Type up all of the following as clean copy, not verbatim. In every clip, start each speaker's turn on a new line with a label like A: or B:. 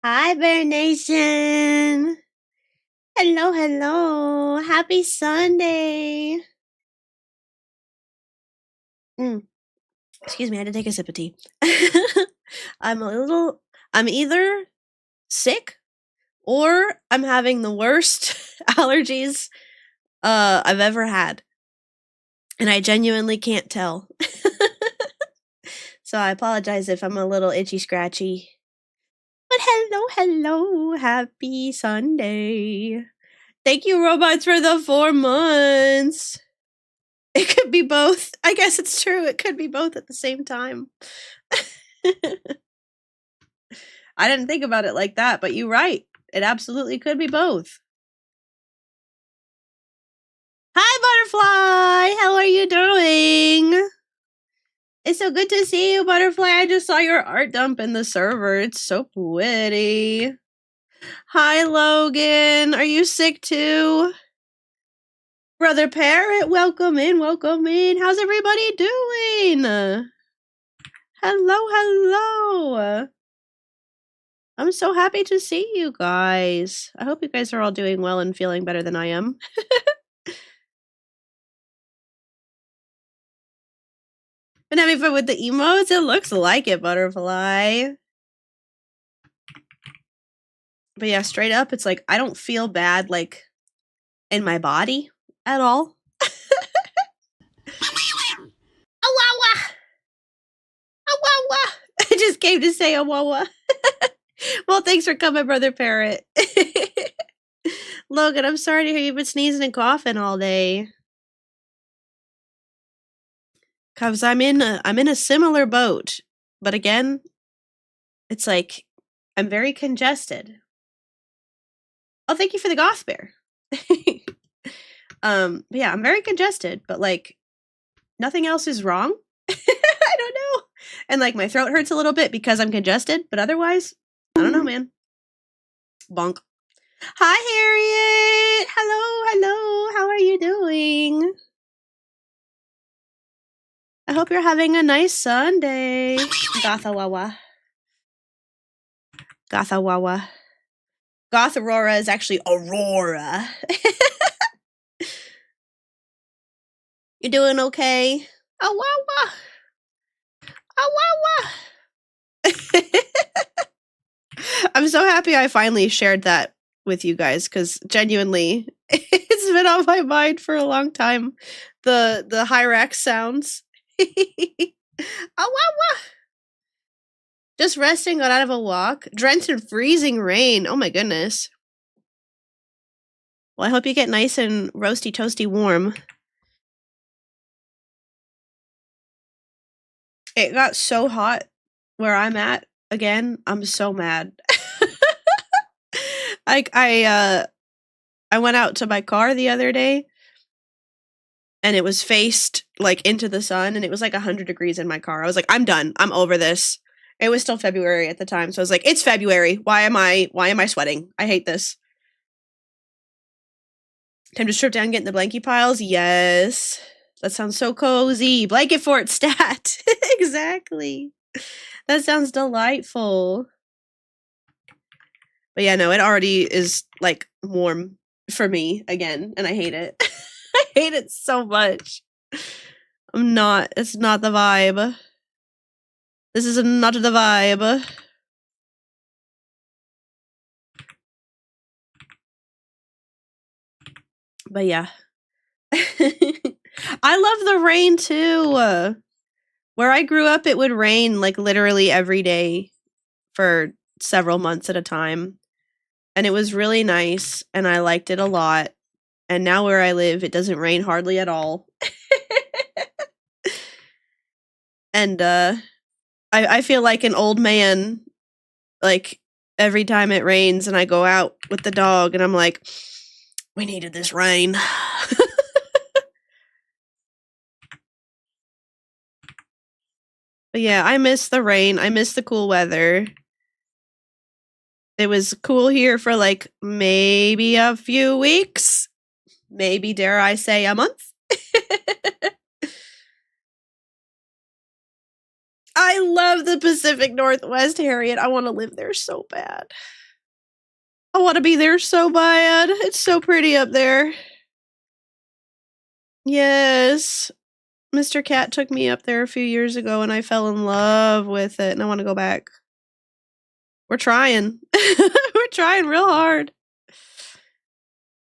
A: Hi, Bear Nation. Hello, hello. Happy Sunday. Mm, excuse me, I had to take a sip of tea. I'm either sick or I'm having the worst allergies I've ever had. And I genuinely can't tell. So I apologize if I'm a little itchy scratchy. But hello, hello. Happy Sunday. Thank you, robots, for the 4 months. It could be both. I guess it's true. It could be both at the same time. I didn't think about it like that, but you're right. It absolutely could be both. Hi, Butterfly! How are you doing? It's so good to see you, Butterfly. I just saw your art dump in the server. It's so pretty. Hi, Logan. Are you sick too? Brother Parrot, welcome in, welcome in. How's everybody doing? Hello, hello. I'm so happy to see you guys. I hope you guys are all doing well and feeling better than I am. Been having fun with the emotes? It looks like it, Butterfly. But yeah, straight up, it's like I don't feel bad, like, in my body at all. Awawa! Awawa! I just came to say awawa. Well, thanks for coming, Brother Parrot. Logan, I'm sorry to hear you've been sneezing and coughing all day. Cause I'm in a similar boat. But again, it's like I'm very congested. Oh, thank you for the goth bear. But yeah, I'm very congested, but like nothing else is wrong. I don't know. And like my throat hurts a little bit because I'm congested, but otherwise, I don't know, man. Bonk. Hi, Harriet. Hello, hello. How are you doing? I hope you're having a nice Sunday. Gothawawa. Gothawawa. Goth Aurora is actually Aurora. You doing okay? Awawa. Awawa. I'm so happy I finally shared that with you guys because genuinely it's been on my mind for a long time. The Hyrax sounds. Awawa. Just resting, got out of a walk. Drenched in freezing rain. Oh my goodness. Well, I hope you get nice and roasty toasty warm. It got so hot where I'm at. Again, I'm so mad. Like I went out to my car the other day and it was faced like into the sun and it was like 100 degrees in my car. I was like, I'm done. I'm over this. It was still February at the time, so I was like, it's February. Why am I sweating? I hate this. Time to strip down and get in the blankie piles? Yes. That sounds so cozy. Blanket fort stat. Exactly. That sounds delightful. But yeah, no, it already is like warm for me again, and I hate it. I hate it so much. It's not the vibe. This is not the vibe. But yeah. I love the rain too. Where I grew up, it would rain like literally every day for several months at a time. And it was really nice, and I liked it a lot. And now where I live, it doesn't rain hardly at all. And I feel like an old man, like every time it rains and I go out with the dog and I'm like, we needed this rain. But yeah, I miss the rain. I miss the cool weather. It was cool here for like maybe a few weeks. Maybe, dare I say, a month. I love the Pacific Northwest, Harriet. I want to live there so bad. I want to be there so bad. It's so pretty up there. Yes. Mr. Cat took me up there a few years ago and I fell in love with it and I want to go back. We're trying. We're trying real hard.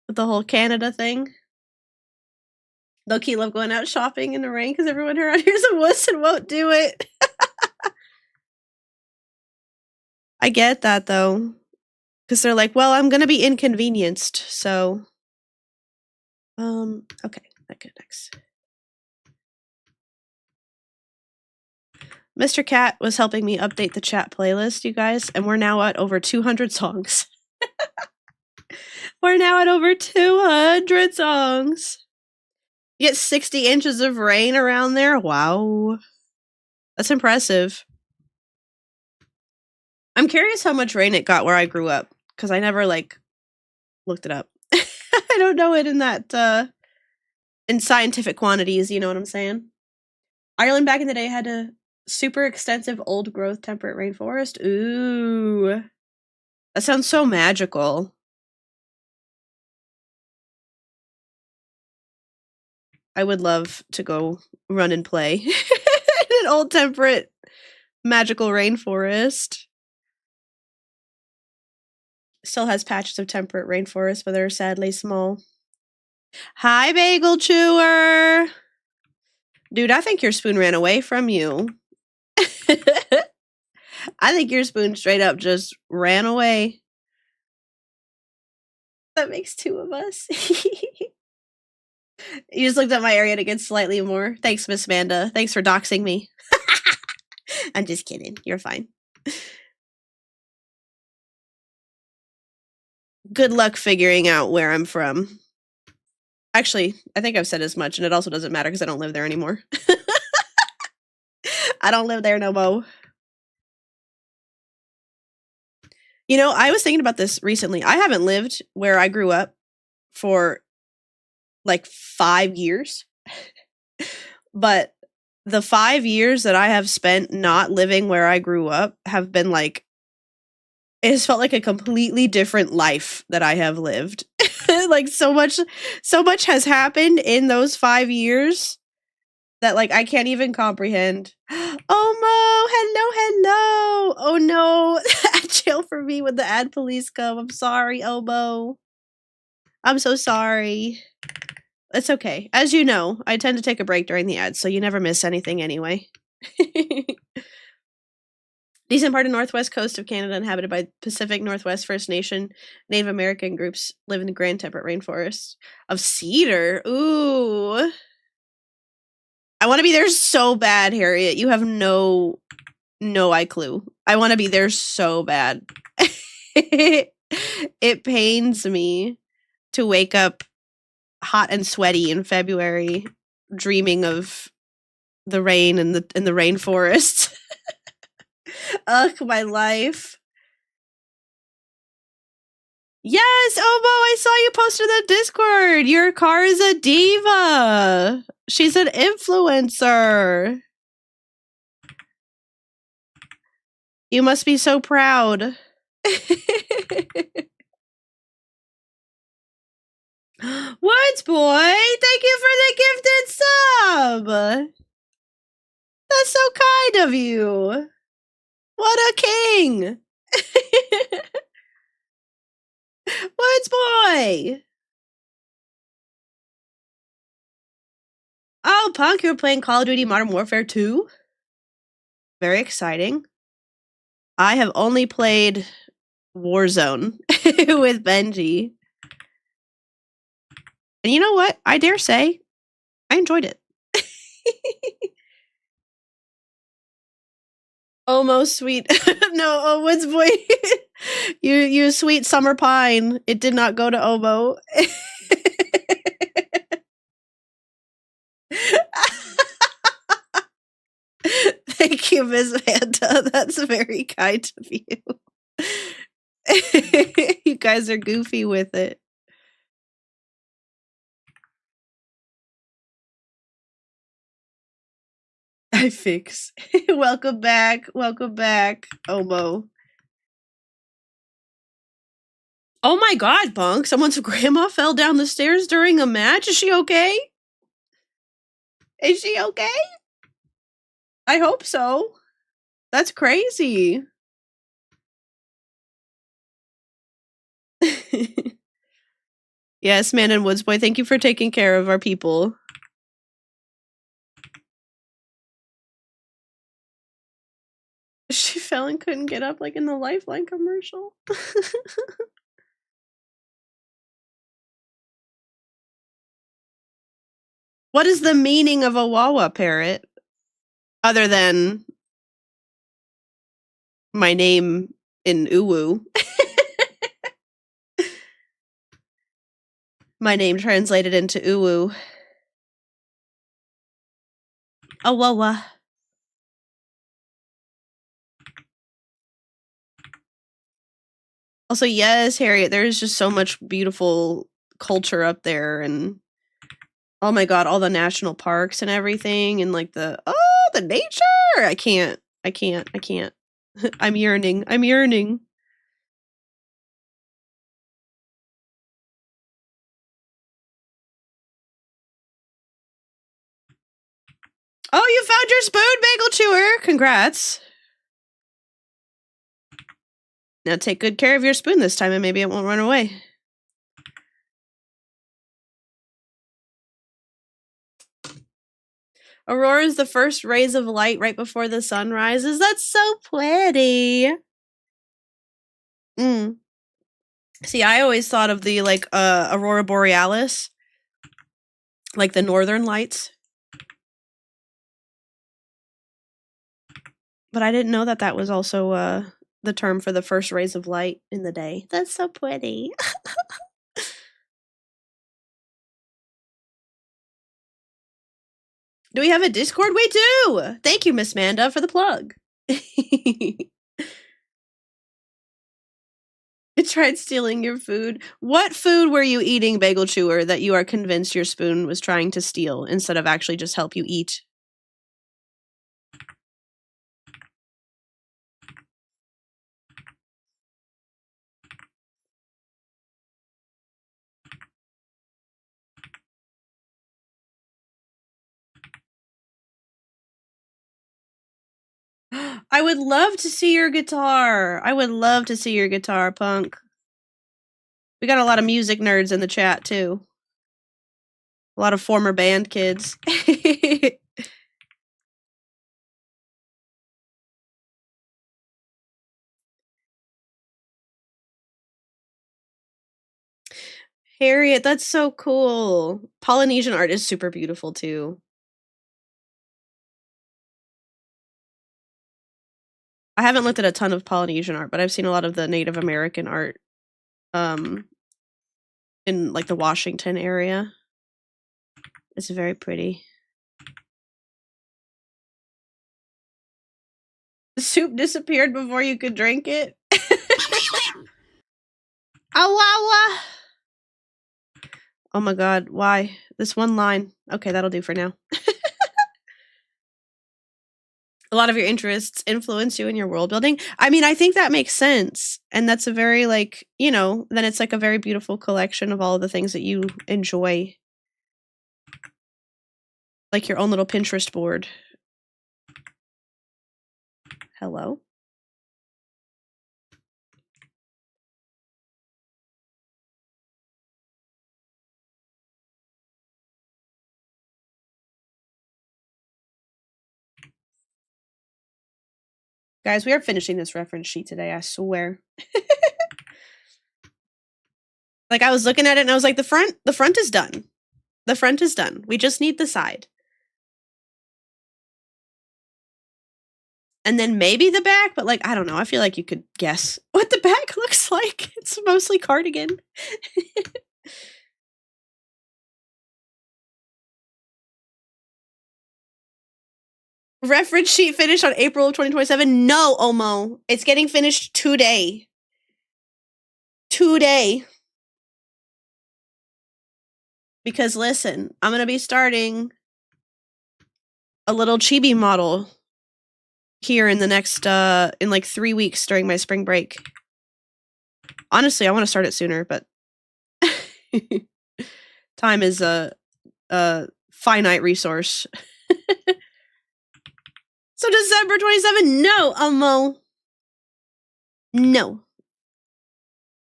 A: With the whole Canada thing. Low-key love going out shopping in the rain because everyone around here's a wuss and won't do it. I get that though. Because they're like, well, I'm going to be inconvenienced, so... okay, okay, next. Mr. Cat was helping me update the chat playlist, you guys, and we're now at over 200 songs. We're now at over 200 songs. You get 60 inches of rain around there? Wow. That's impressive. I'm curious how much rain it got where I grew up, because I never, like, looked it up. I don't know it in that, in scientific quantities, you know what I'm saying? Ireland back in the day had a super extensive old growth temperate rainforest. Ooh. That sounds so magical. I would love to go run and play in an old temperate magical rainforest. Still has patches of temperate rainforest, but they're sadly small. Hi, Bagel Chewer! Dude, I think your spoon ran away from you. I think your spoon straight up just ran away. That makes two of us. You just looked at my area to get slightly more. Thanks, Miss Amanda. Thanks for doxing me. I'm just kidding. You're fine. Good luck figuring out where I'm from. Actually, I think I've said as much, and it also doesn't matter because I don't live there anymore. I don't live there no more. You know, I was thinking about this recently. I haven't lived where I grew up for like 5 years. But the 5 years that I have spent not living where I grew up have been like, it has felt like a completely different life that I have lived. Like so much has happened in those 5 years that like I can't even comprehend. Oh, hello. Oh no, jail for me when the ad police come. I'm sorry, Omo. I'm so sorry. It's okay. As you know, I tend to take a break during the ads, so you never miss anything anyway. Decent part of northwest coast of Canada inhabited by Pacific Northwest First Nation Native American groups live in the Grand Temperate Rainforest of Cedar. Ooh. I want to be there so bad, Harriet. You have no clue. I want to be there so bad. It pains me to wake up hot and sweaty in February, dreaming of the rain and the rainforest. Ugh, my life. Yes, Obo, I saw you posted the Discord. Your car is a diva. She's an influencer. You must be so proud. Woods boy, thank you for the gifted sub. That's so kind of you. What a king. Woods boy. Oh, Punk, you're playing Call of Duty Modern Warfare 2? Very exciting. I have only played Warzone with Benji. And you know what? I dare say, I enjoyed it. Almost sweet. No, oh, Woods boy. you sweet summer pine. It did not go to Omo. Thank you, Miss Vanta. That's very kind of you. You guys are goofy with it. Hi, Fix. Welcome back. Welcome back, Omo. Oh my god, Bunk. Someone's grandma fell down the stairs during a match. Is she okay? Is she okay? I hope so. That's crazy. Yes, Man and Woods Boy, thank you for taking care of our people. She fell and couldn't get up like in the Lifeline commercial. What is the meaning of a Wawa parrot? Other than my name in Uwu. My name translated into Uwu. A Wawa. Also, yes, Harriet, there's just so much beautiful culture up there, and oh my god, all the national parks and everything, and like the nature. I can't. I'm yearning. Oh, you found your spoon, Bagel Chewer. Congrats. Now take good care of your spoon this time, and maybe it won't run away. Aurora is the first rays of light right before the sun rises. That's so pretty. See, I always thought of the like Aurora Borealis, like the northern lights. But I didn't know that that was also the term for the first rays of light in the day. That's so pretty. Do we have a Discord? We do! Thank you, Miss Manda, for the plug. It tried stealing your food. What food were you eating, Bagel Chewer, that you are convinced your spoon was trying to steal instead of actually just help you eat? I would love to see your guitar. I would love to see your guitar, Punk. We got a lot of music nerds in the chat, too. A lot of former band kids. Harriet, that's so cool. Polynesian art is super beautiful, too. I haven't looked at a ton of Polynesian art, but I've seen a lot of the Native American art in like the Washington area. It's very pretty. The soup disappeared before you could drink it. Awawa. Oh my god, why? This one line. Okay, that'll do for now. A lot of your interests influence you in your world building. I mean, I think that makes sense. And that's a very like, you know, then it's like a very beautiful collection of all of the things that you enjoy. Like your own little Pinterest board. Hello? Guys, we are finishing this reference sheet today, I swear. Like I was looking at it and I was like, the front is done. The front is done. We just need the side. And then maybe the back, but like I don't know. I feel like you could guess what the back looks like. It's mostly cardigan. Reference sheet finished on April of 2027. No, Omo. It's getting finished today. Today. Because listen, I'm going to be starting a little chibi model here in the next in like 3 weeks during my spring break. Honestly, I want to start it sooner, but time is a finite resource. So December 27, no, Elmo. No.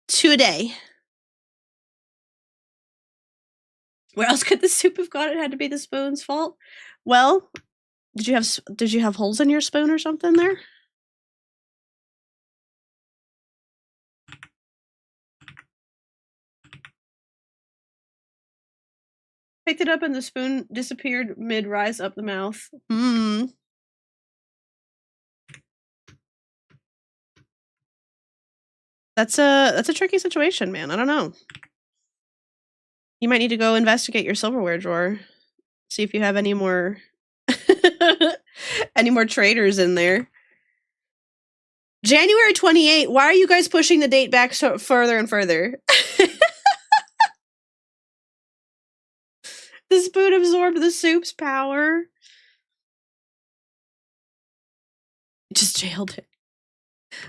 A: Today. Where else could the soup have gone? It had to be the spoon's fault. Well, did you have holes in your spoon or something there? Picked it up and the spoon disappeared mid-rise up the mouth. That's a tricky situation, man. I don't know. You might need to go investigate your silverware drawer. See if you have any more any more traders in there. January 28. Why are you guys pushing the date back so further and further? The spoon absorbed the soup's power. Just jailed it.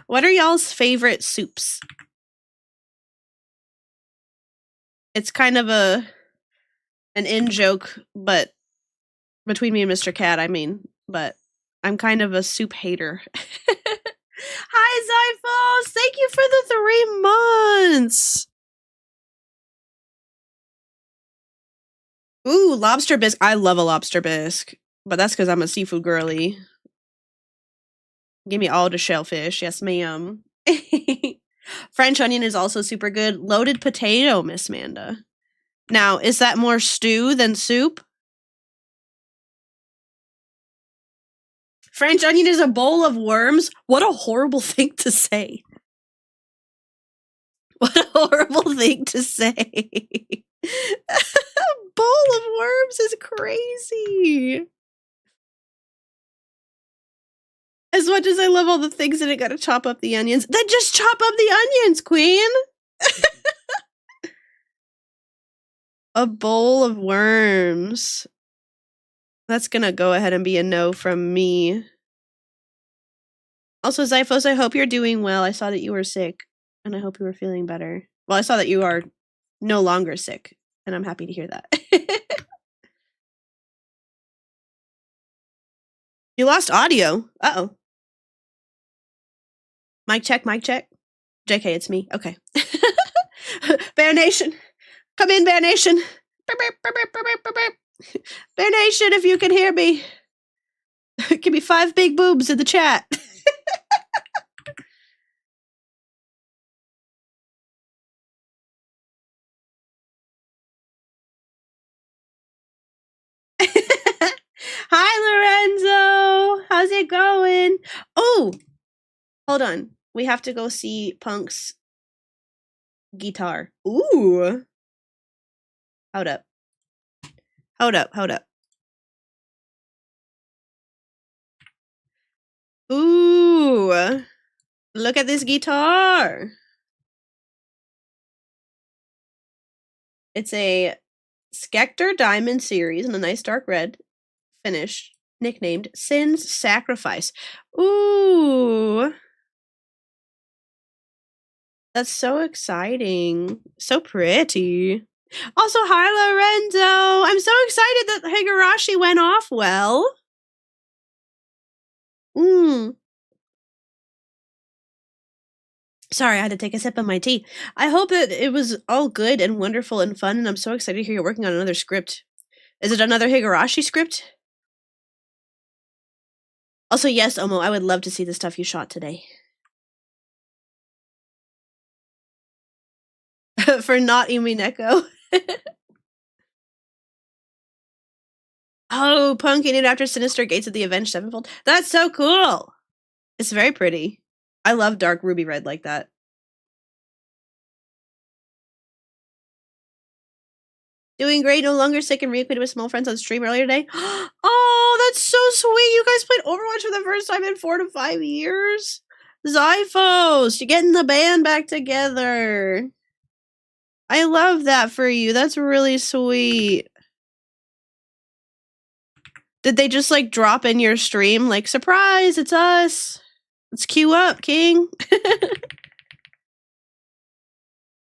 A: What are y'all's favorite soups? It's kind of an in-joke, but between me and Mr. Cat, I mean, but I'm kind of a soup hater. Hi, Zyphos! Thank you for the 3 months! Ooh, lobster bisque. I love a lobster bisque, but that's because I'm a seafood girly. Give me all the shellfish. Yes, ma'am. French onion is also super good. Loaded potato, Miss Manda. Now, is that more stew than soup? French onion is a bowl of worms? What a horrible thing to say. What a horrible thing to say. A bowl of worms is crazy. As much as I love all the things that it gotta chop up the onions, then just chop up the onions, queen! A bowl of worms. That's gonna go ahead and be a no from me. Also, Zyphos, I hope you're doing well. I saw that you were sick, and I hope you were feeling better. Well, I saw that you are no longer sick, and I'm happy to hear that. You lost audio. Uh-oh. Mic check, mic check. JK, it's me. Okay. Bear Nation. Come in, Bear Nation. Bear Nation, if you can hear me. Give me 5 big boobs in the chat. Hi, Lorenzo. How's it going? Oh, hold on. We have to go see Punk's guitar. Ooh. Hold up. Hold up, hold up. Ooh. Look at this guitar. It's a Schecter Diamond series in a nice dark red finish, nicknamed Sin's Sacrifice. Ooh. That's so exciting. So pretty. Also, hi, Lorenzo. I'm so excited that Higurashi went off well. Sorry, I had to take a sip of my tea. I hope that it was all good and wonderful and fun, and I'm so excited to hear you're working on another script. Is it another Higurashi script? Also, yes, Omo, I would love to see the stuff you shot today. For not Umineko. Oh, Pumpkin it after Sinister Gates of the Avenged Sevenfold. That's so cool. It's very pretty. I love dark ruby red like that. Doing great, no longer sick and reacquainted with small friends on stream earlier today. Oh, that's so sweet. You guys played Overwatch for the first time in 4 to 5 years. Zyphos, you're getting the band back together. I love that for you. That's really sweet. Did they just like drop in your stream like, surprise, it's us. Let's queue up, King.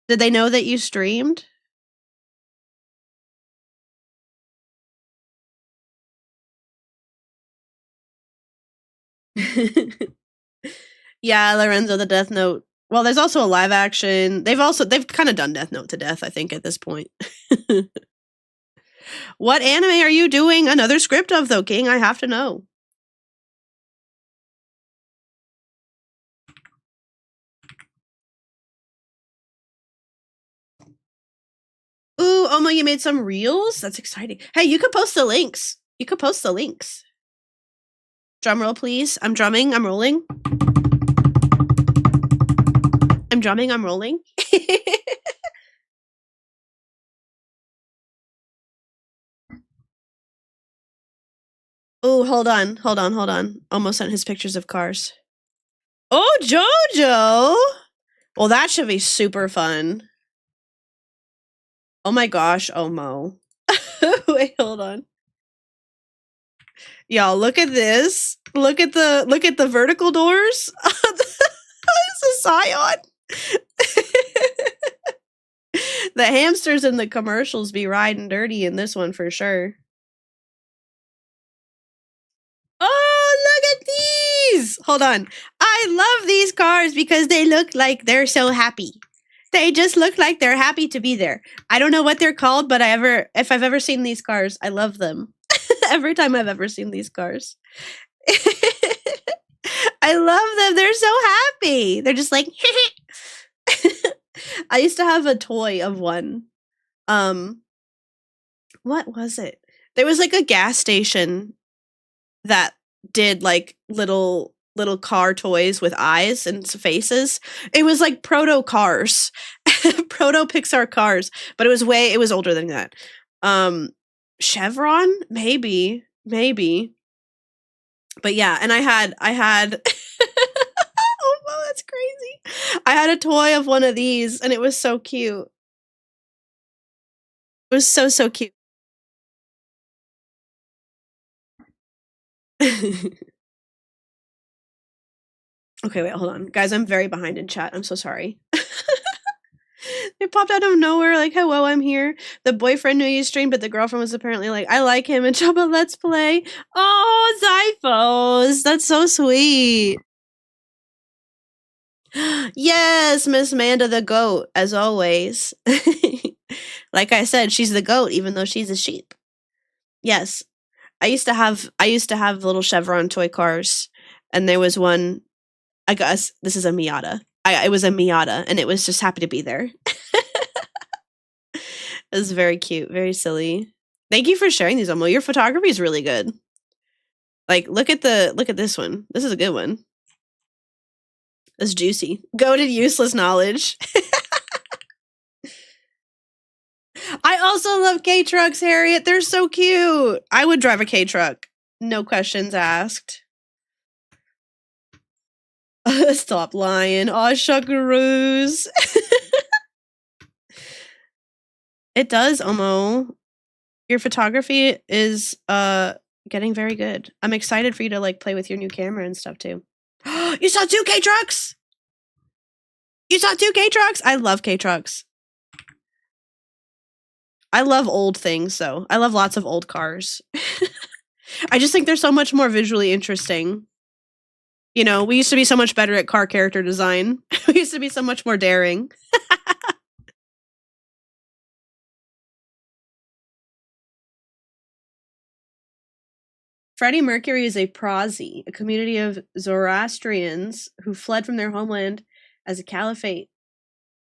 A: Did they know that you streamed? Yeah, Lorenzo the Death Note. Well, there's also a live action. They've kind of done Death Note to death, I think, at this point. What anime are you doing another script of, though, King? I have to know. Ooh, Omo, you made some reels? That's exciting. Hey, you could post the links. You could post the links. Drum roll, please. I'm drumming. I'm rolling. I'm drumming. I'm rolling. Oh, hold on. Hold on. Hold on. Almost sent his pictures of cars. Oh, Jojo! Well, that should be super fun. Oh my gosh, Omo. Wait, hold on. Y'all, look at this. Look at the vertical doors. This is Scion. The hamsters in the commercials be riding dirty in this one for sure. Oh, look at these! Hold on. I love these cars because they look like they're so happy. They just look like they're happy to be there. I don't know what they're called, but if I've ever seen these cars, I love them. Every time I've ever seen these cars. I love them. They're so happy. They're just like I used to have a toy of one. What was it? There was like a gas station that did like little car toys with eyes and faces. It was like proto cars. Proto Pixar cars, but it was older than that. Chevron? Maybe. But yeah, and I had oh, wow, that's crazy. I had a toy of one of these and it was so cute. It was so cute. Okay, wait, hold on. Guys, I'm very behind in chat. I'm so sorry. It popped out of nowhere, like, hello, I'm here. The boyfriend knew you streamed, but the girlfriend was apparently like, I like him and Chubba, let's play. Oh, Zyphos. That's so sweet. Yes, Miss Manda the goat, as always. Like I said, she's the goat, even though she's a sheep. Yes. I used to have little Chevron toy cars, and there was one, I guess this is a Miata. It was a Miata, and it was just happy to be there. It was very cute, very silly. Thank you for sharing these, Omo. Your photography is really good. Like, look at this one. This is a good one. That's juicy. Goated useless knowledge. I also love K-Trucks, Harriet. They're so cute. I would drive a K-Truck. No questions asked. Stop lying. Aw, shuckaroos. It does, Omo. Your photography is getting very good. I'm excited for you to like play with your new camera and stuff too. You saw 2 K-Trucks? You saw 2 K-Trucks? I love K-Trucks. I love old things, though. I love lots of old cars. I just think they're so much more visually interesting. You know, we used to be so much better at car character design. We used to be so much more daring. Freddie Mercury is a Prazi, a community of Zoroastrians who fled from their homeland as a caliphate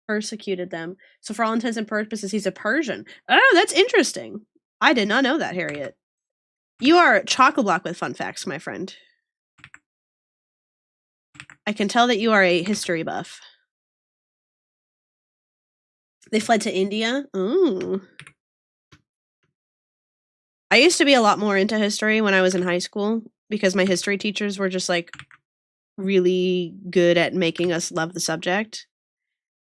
A: persecuted them. So for all intents and purposes, he's a Persian. Oh, that's interesting. I did not know that, Harriet. You are chock-a-block with fun facts, my friend. I can tell that you are a history buff. They fled to India? Ooh. I used to be a lot more into history when I was in high school because my history teachers were just like really good at making us love the subject.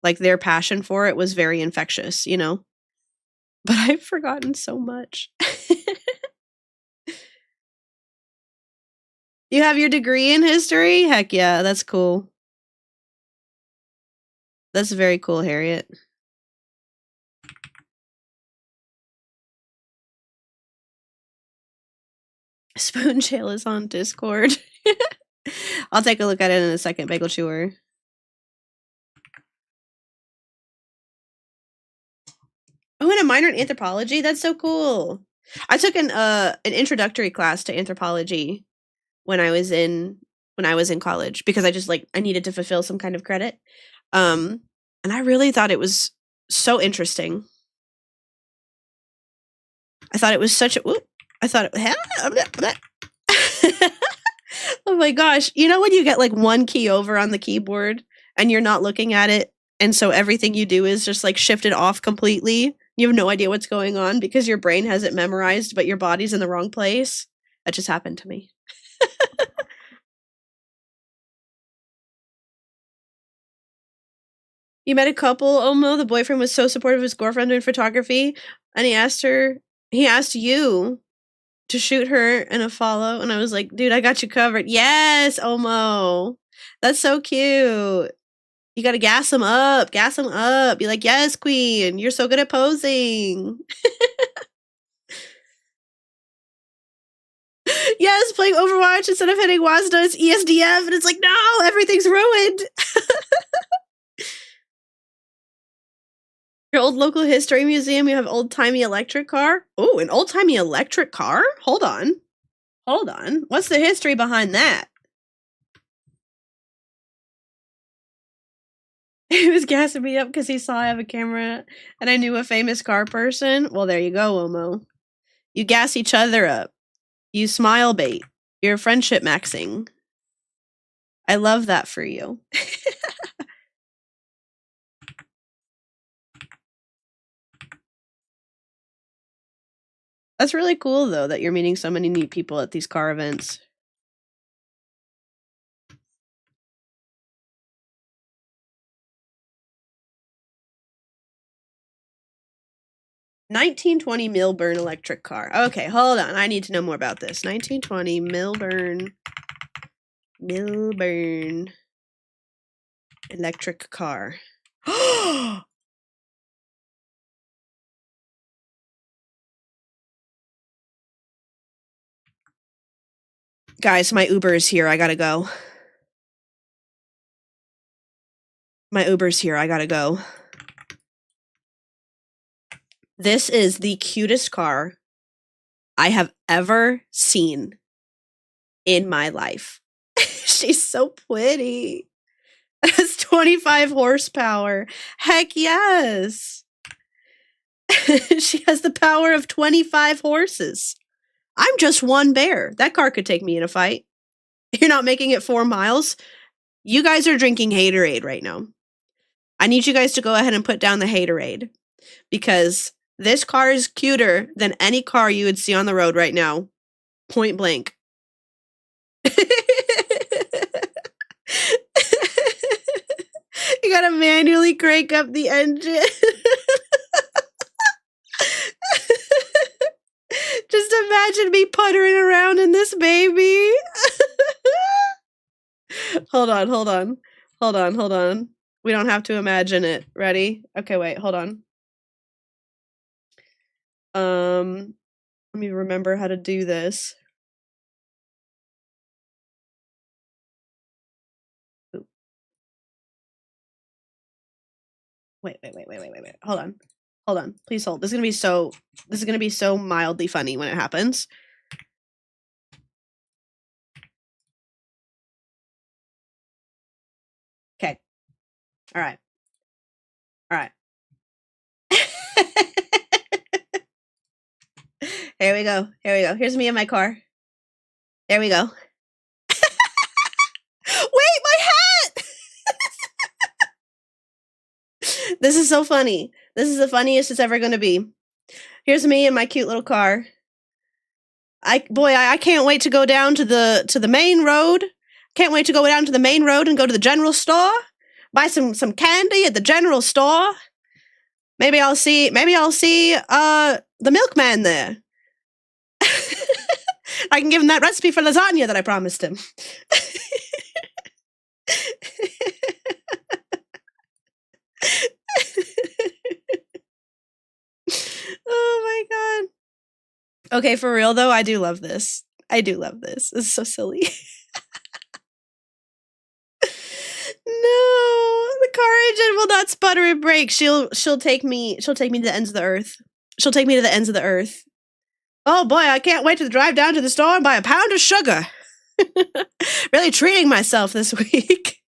A: Like their passion for it was very infectious, you know? But I've forgotten so much. You have your degree in history? Heck yeah, that's cool. That's very cool, Harriet. Spoon Jail is on Discord. I'll take a look at it in a second, Bagel Chewer. Oh, and a minor in anthropology? That's so cool. I took an introductory class to anthropology when I was in college because I needed to fulfill some kind of credit. And I really thought it was so interesting. I thought it was such a oh my gosh. You know when you get like one key over on the keyboard and you're not looking at it, and so everything you do is just like shifted off completely? You have no idea what's going on because your brain has it memorized, but your body's in the wrong place. That just happened to me. You met a couple, Omo. The boyfriend was so supportive of his girlfriend in photography, and he asked you to shoot her in a follow, and I was like, dude, I got you covered. Yes, Omo. That's so cute. You gotta gas him up. Gas him up. Be like, yes, queen. You're so good at posing. Yes, playing Overwatch instead of hitting WASDA is ESDF, and it's like, no, everything's ruined. Your old local history museum, you have old-timey electric car? Oh, an old-timey electric car? Hold on. What's the history behind that? He was gassing me up because he saw I have a camera and I knew a famous car person. Well, there you go, Omo. You gas each other up. You smile bait. You're friendship maxing. I love that for you. That's really cool, though, that you're meeting so many neat people at these car events. $1920 Milburn electric car. Okay, hold on. I need to know more about this. 1920 Milburn electric car. Guys, my Uber is here. I gotta go. My Uber's here. I gotta go. This is the cutest car I have ever seen in my life. She's so pretty. That's 25 horsepower. Heck yes. She has the power of 25 horses. I'm just one bear. That car could take me in a fight. You're not making it 4 miles. You guys are drinking haterade right now. I need you guys to go ahead and put down the haterade because this car is cuter than any car you would see on the road right now. Point blank. You gotta manually crank up the engine. Just imagine me puttering around in this baby. Hold on. We don't have to imagine it. Ready? Okay, wait, hold on. Let me remember how to do this. Ooh. Wait. Hold on. Please hold. This is gonna be so mildly funny when it happens. Okay. All right. Here we go. Here's me in my car. There we go. Wait, my hat! This is so funny. This is the funniest it's ever gonna be. Here's me in my cute little car. I can't wait to go down to the main road. Can't wait to go down to the main road and go to the general store. Buy some candy at the general store. Maybe I'll see the milkman there. I can give him that recipe for lasagna that I promised him. Oh my god. Okay, for real though, I do love this. I do love this. This is so silly. No, the car engine will not sputter and break. She'll take me to the ends of the earth. She'll take me to the ends of the earth. Oh boy, I can't wait to drive down to the store and buy a pound of sugar. Really treating myself this week.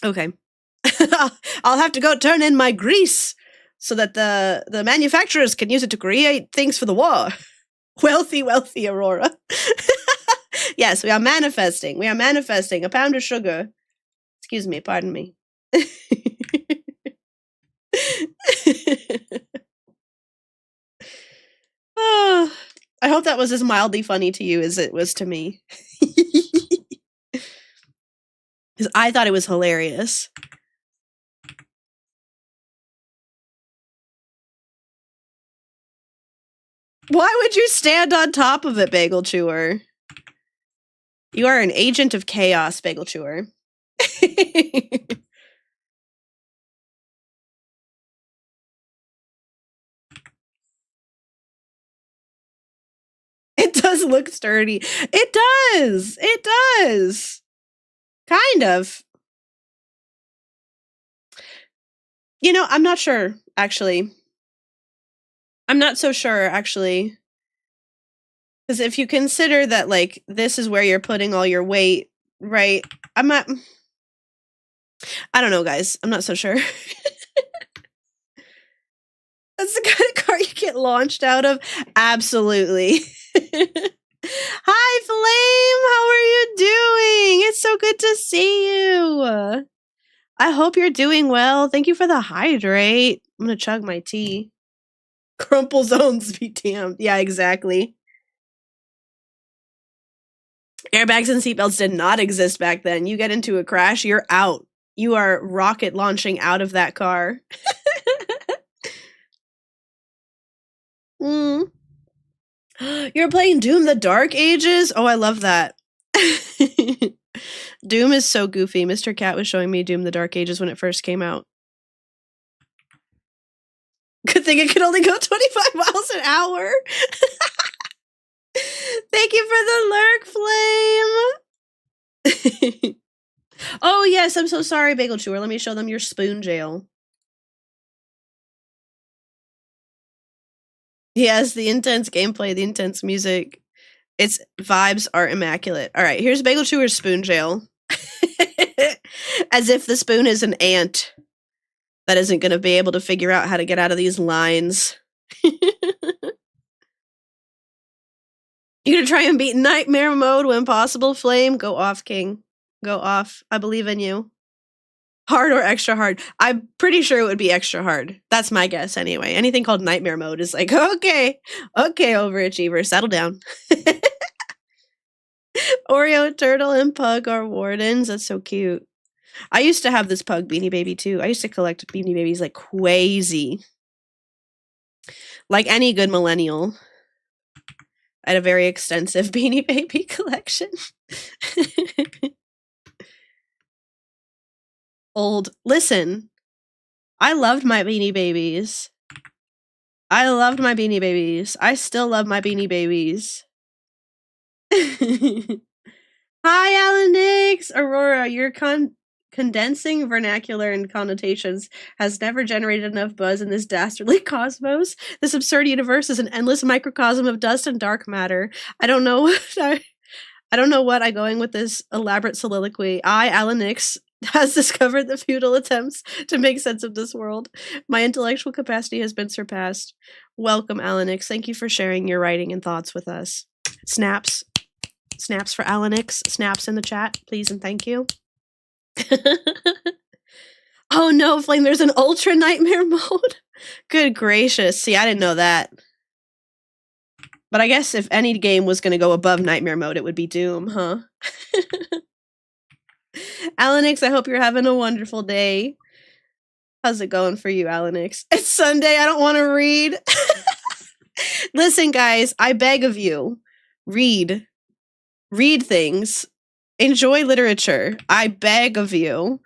A: Okay. I'll have to go turn in my grease so that the manufacturers can use it to create things for the war. Wealthy, wealthy Aurora. Yes, we are manifesting. We are manifesting a pound of sugar. Excuse me, pardon me. Oh, I hope that was as mildly funny to you as it was to me. Because I thought it was hilarious. Why would you stand on top of it, Bagel Chewer? You are an agent of chaos, Bagel Chewer. It does look sturdy. It does. It does. Kind of. You know, I'm not sure, actually. I'm not so sure, actually. Because if you consider that, like, this is where you're putting all your weight, right? I'm not... I don't know, guys. I'm not so sure. That's the kind of car you get launched out of? Absolutely. Hi, Flame! How are you doing? It's so good to see you. I hope you're doing well. Thank you for the hydrate. I'm gonna chug my tea. Crumple zones be damned. Yeah, exactly. Airbags and seatbelts did not exist back then. You get into a crash, you're out. You are rocket launching out of that car. You're playing Doom the Dark Ages? Oh, I love that. Doom is so goofy. Mr. Cat was showing me Doom the Dark Ages when it first came out. Good thing it could only go 25 miles an hour. Thank you for the lurk, Flame. Oh, yes, I'm so sorry, Bagel Chewer. Let me show them your spoon jail. Yes, the intense gameplay, the intense music. Its vibes are immaculate. All right, here's Bagel Chewer's spoon jail. As if the spoon is an ant that isn't going to be able to figure out how to get out of these lines. You're gonna try and beat Nightmare Mode when possible, Flame? Go off, King. Go off. I believe in you. Hard or extra hard? I'm pretty sure it would be extra hard. That's my guess anyway. Anything called Nightmare Mode is like, okay, overachiever, settle down. Oreo, Turtle, and Pug are wardens. That's so cute. I used to have this Pug Beanie Baby too. I used to collect Beanie Babies like crazy. Like any good millennial. I had a very extensive Beanie Baby collection. Old. Listen, I loved my Beanie Babies. I loved my Beanie Babies. I still love my Beanie Babies. Hi, Alan Nix! Aurora, your condensing vernacular and connotations has never generated enough buzz in this dastardly cosmos. This absurd universe is an endless microcosm of dust and dark matter. I don't know what I'm going with this elaborate soliloquy. I, Alan Nix, has discovered the futile attempts to make sense of this world. My intellectual capacity has been surpassed. Welcome, Alanix. Thank you for sharing your writing and thoughts with us. Snaps. Snaps for Alanix. Snaps in the chat, please and thank you. Oh no, Flame, there's an ultra nightmare mode? Good gracious. See, I didn't know that. But I guess if any game was going to go above nightmare mode, it would be Doom, huh? Alanix, I hope you're having a wonderful day. How's it going for you, Alanix? It's Sunday. I don't want to read. Listen, guys, I beg of you, read. Read things. Enjoy literature. I beg of you.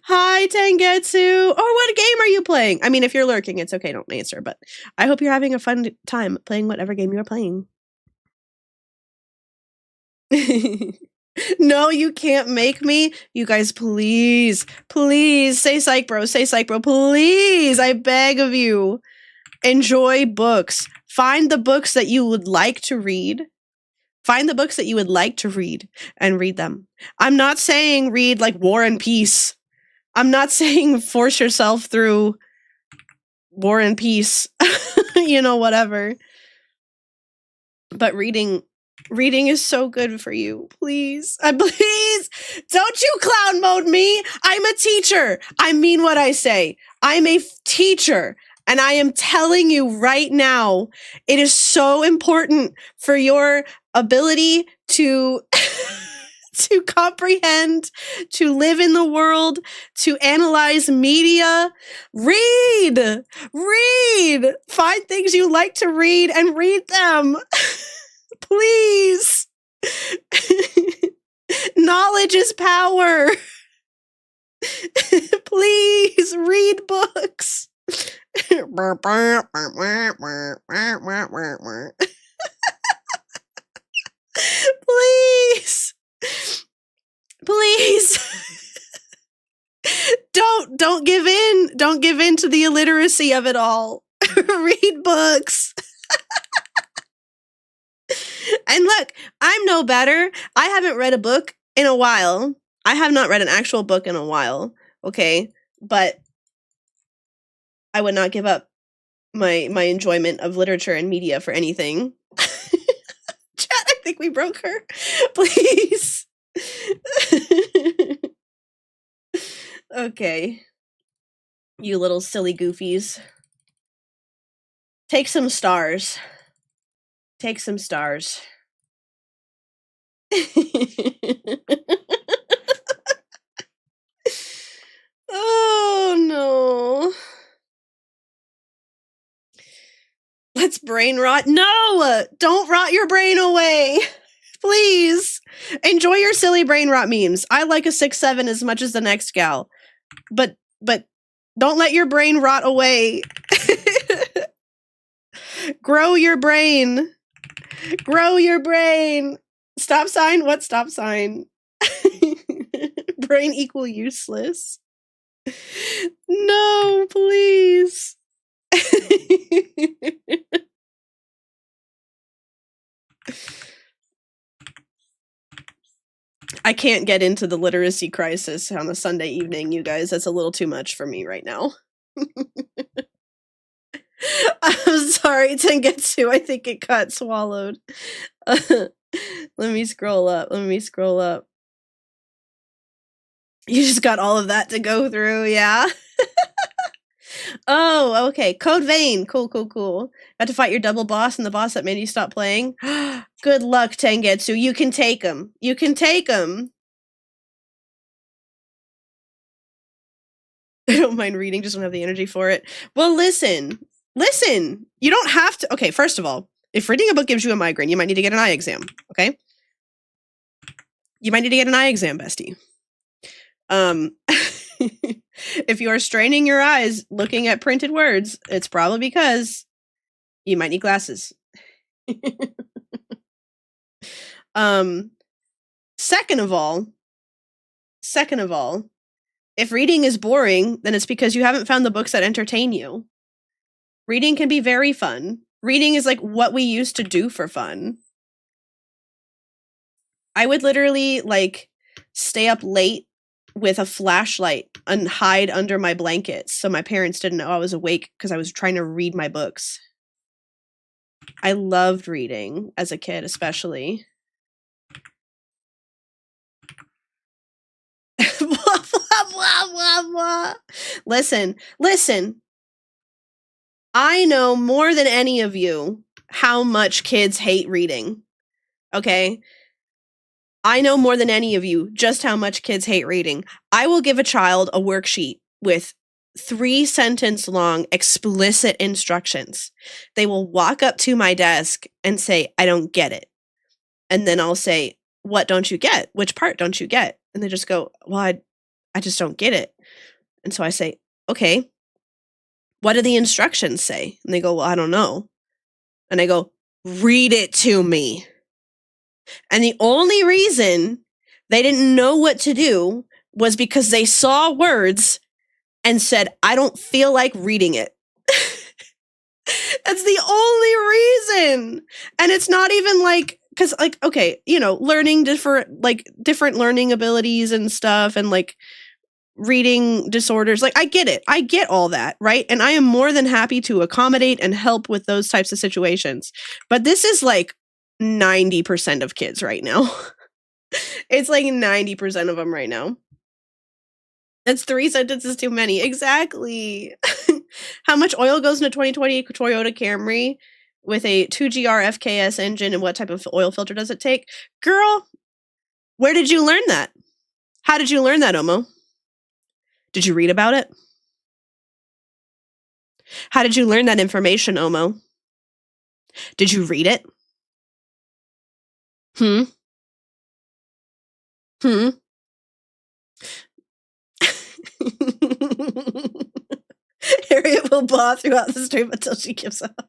A: Hi, Tengetsu. Oh, what game are you playing? I mean, if you're lurking, it's okay. Don't answer. But I hope you're having a fun time playing whatever game you're playing. No, you can't make me. You guys, please, please say psych, bro. Say psych, bro. Please, I beg of you. Enjoy books. Find the books that you would like to read. Find the books that you would like to read and read them. I'm not saying read like War and Peace. I'm not saying force yourself through War and Peace. You know, whatever. But reading is so good for you. Please. Please don't you clown mode me. I'm a teacher. I mean what I say. I'm a teacher. And I am telling you right now, it is so important for your ability to to comprehend, to live in the world, to analyze media. Read. Find things you like to read and read them. Please. Knowledge is power. Please read books. Please. Don't give in. Don't give in to the illiteracy of it all. Read books. And look, I'm no better. I haven't read a book in a while. I have not read an actual book in a while. Okay, but I would not give up my enjoyment of literature and media for anything. Chat, I think we broke her. Please. Okay. You little silly goofies. Take some stars. Take some stars. Oh no. Let's brain rot. No! Don't rot your brain away. Please. Enjoy your silly brain rot memes. I like a 6'7" as much as the next gal. But don't let your brain rot away. Grow your brain. Grow your brain. Stop sign? What stop sign? Brain equal useless. No, please. I can't get into the literacy crisis on a Sunday evening, you guys. That's a little too much for me right now. I'm sorry, Tengetsu. I think it got swallowed. Let me scroll up. You just got all of that to go through, yeah? Oh, okay. Code Vein. Cool. Had to fight your double boss and the boss that made you stop playing? Good luck, Tengetsu. You can take him. I don't mind reading, just don't have the energy for it. Well, listen. You don't have to. Okay, first of all, if reading a book gives you a migraine, you might need to get an eye exam, okay? You might need to get an eye exam, bestie. If you are straining your eyes looking at printed words, it's probably because you might need glasses. Second of all, if reading is boring, then it's because you haven't found the books that entertain you. Reading can be very fun. Reading is like what we used to do for fun. I would literally like stay up late with a flashlight and hide under my blankets so my parents didn't know I was awake because I was trying to read my books. I loved reading as a kid, especially. Blah, blah, blah. Listen. I know more than any of you how much kids hate reading. Okay? I know more than any of you just how much kids hate reading. I will give a child a worksheet with 3-sentence long explicit instructions. They will walk up to my desk and say, I don't get it. And then I'll say, what don't you get? Which part don't you get? And they just go, well, I just don't get it. And so I say, okay, what do the instructions say? And they go, well, I don't know. And I go, read it to me. And the only reason they didn't know what to do was because they saw words and said, I don't feel like reading it. That's the only reason. And it's not even like, because like, okay, you know, learning different learning abilities and stuff, and like reading disorders, like I get it. I get all that, right? And I am more than happy to accommodate and help with those types of situations. But this is like 90% of kids right now. It's like 90% of them right now. That's 3 sentences too many. Exactly. How much oil goes in a 2020 Toyota Camry with a 2GR FKS engine, and what type of oil filter does it take? Girl, where did you learn that? How did you learn that, Omo? Did you read about it? How did you learn that information, Omo? Did you read it? Harriet will bawl throughout the stream until she gives up.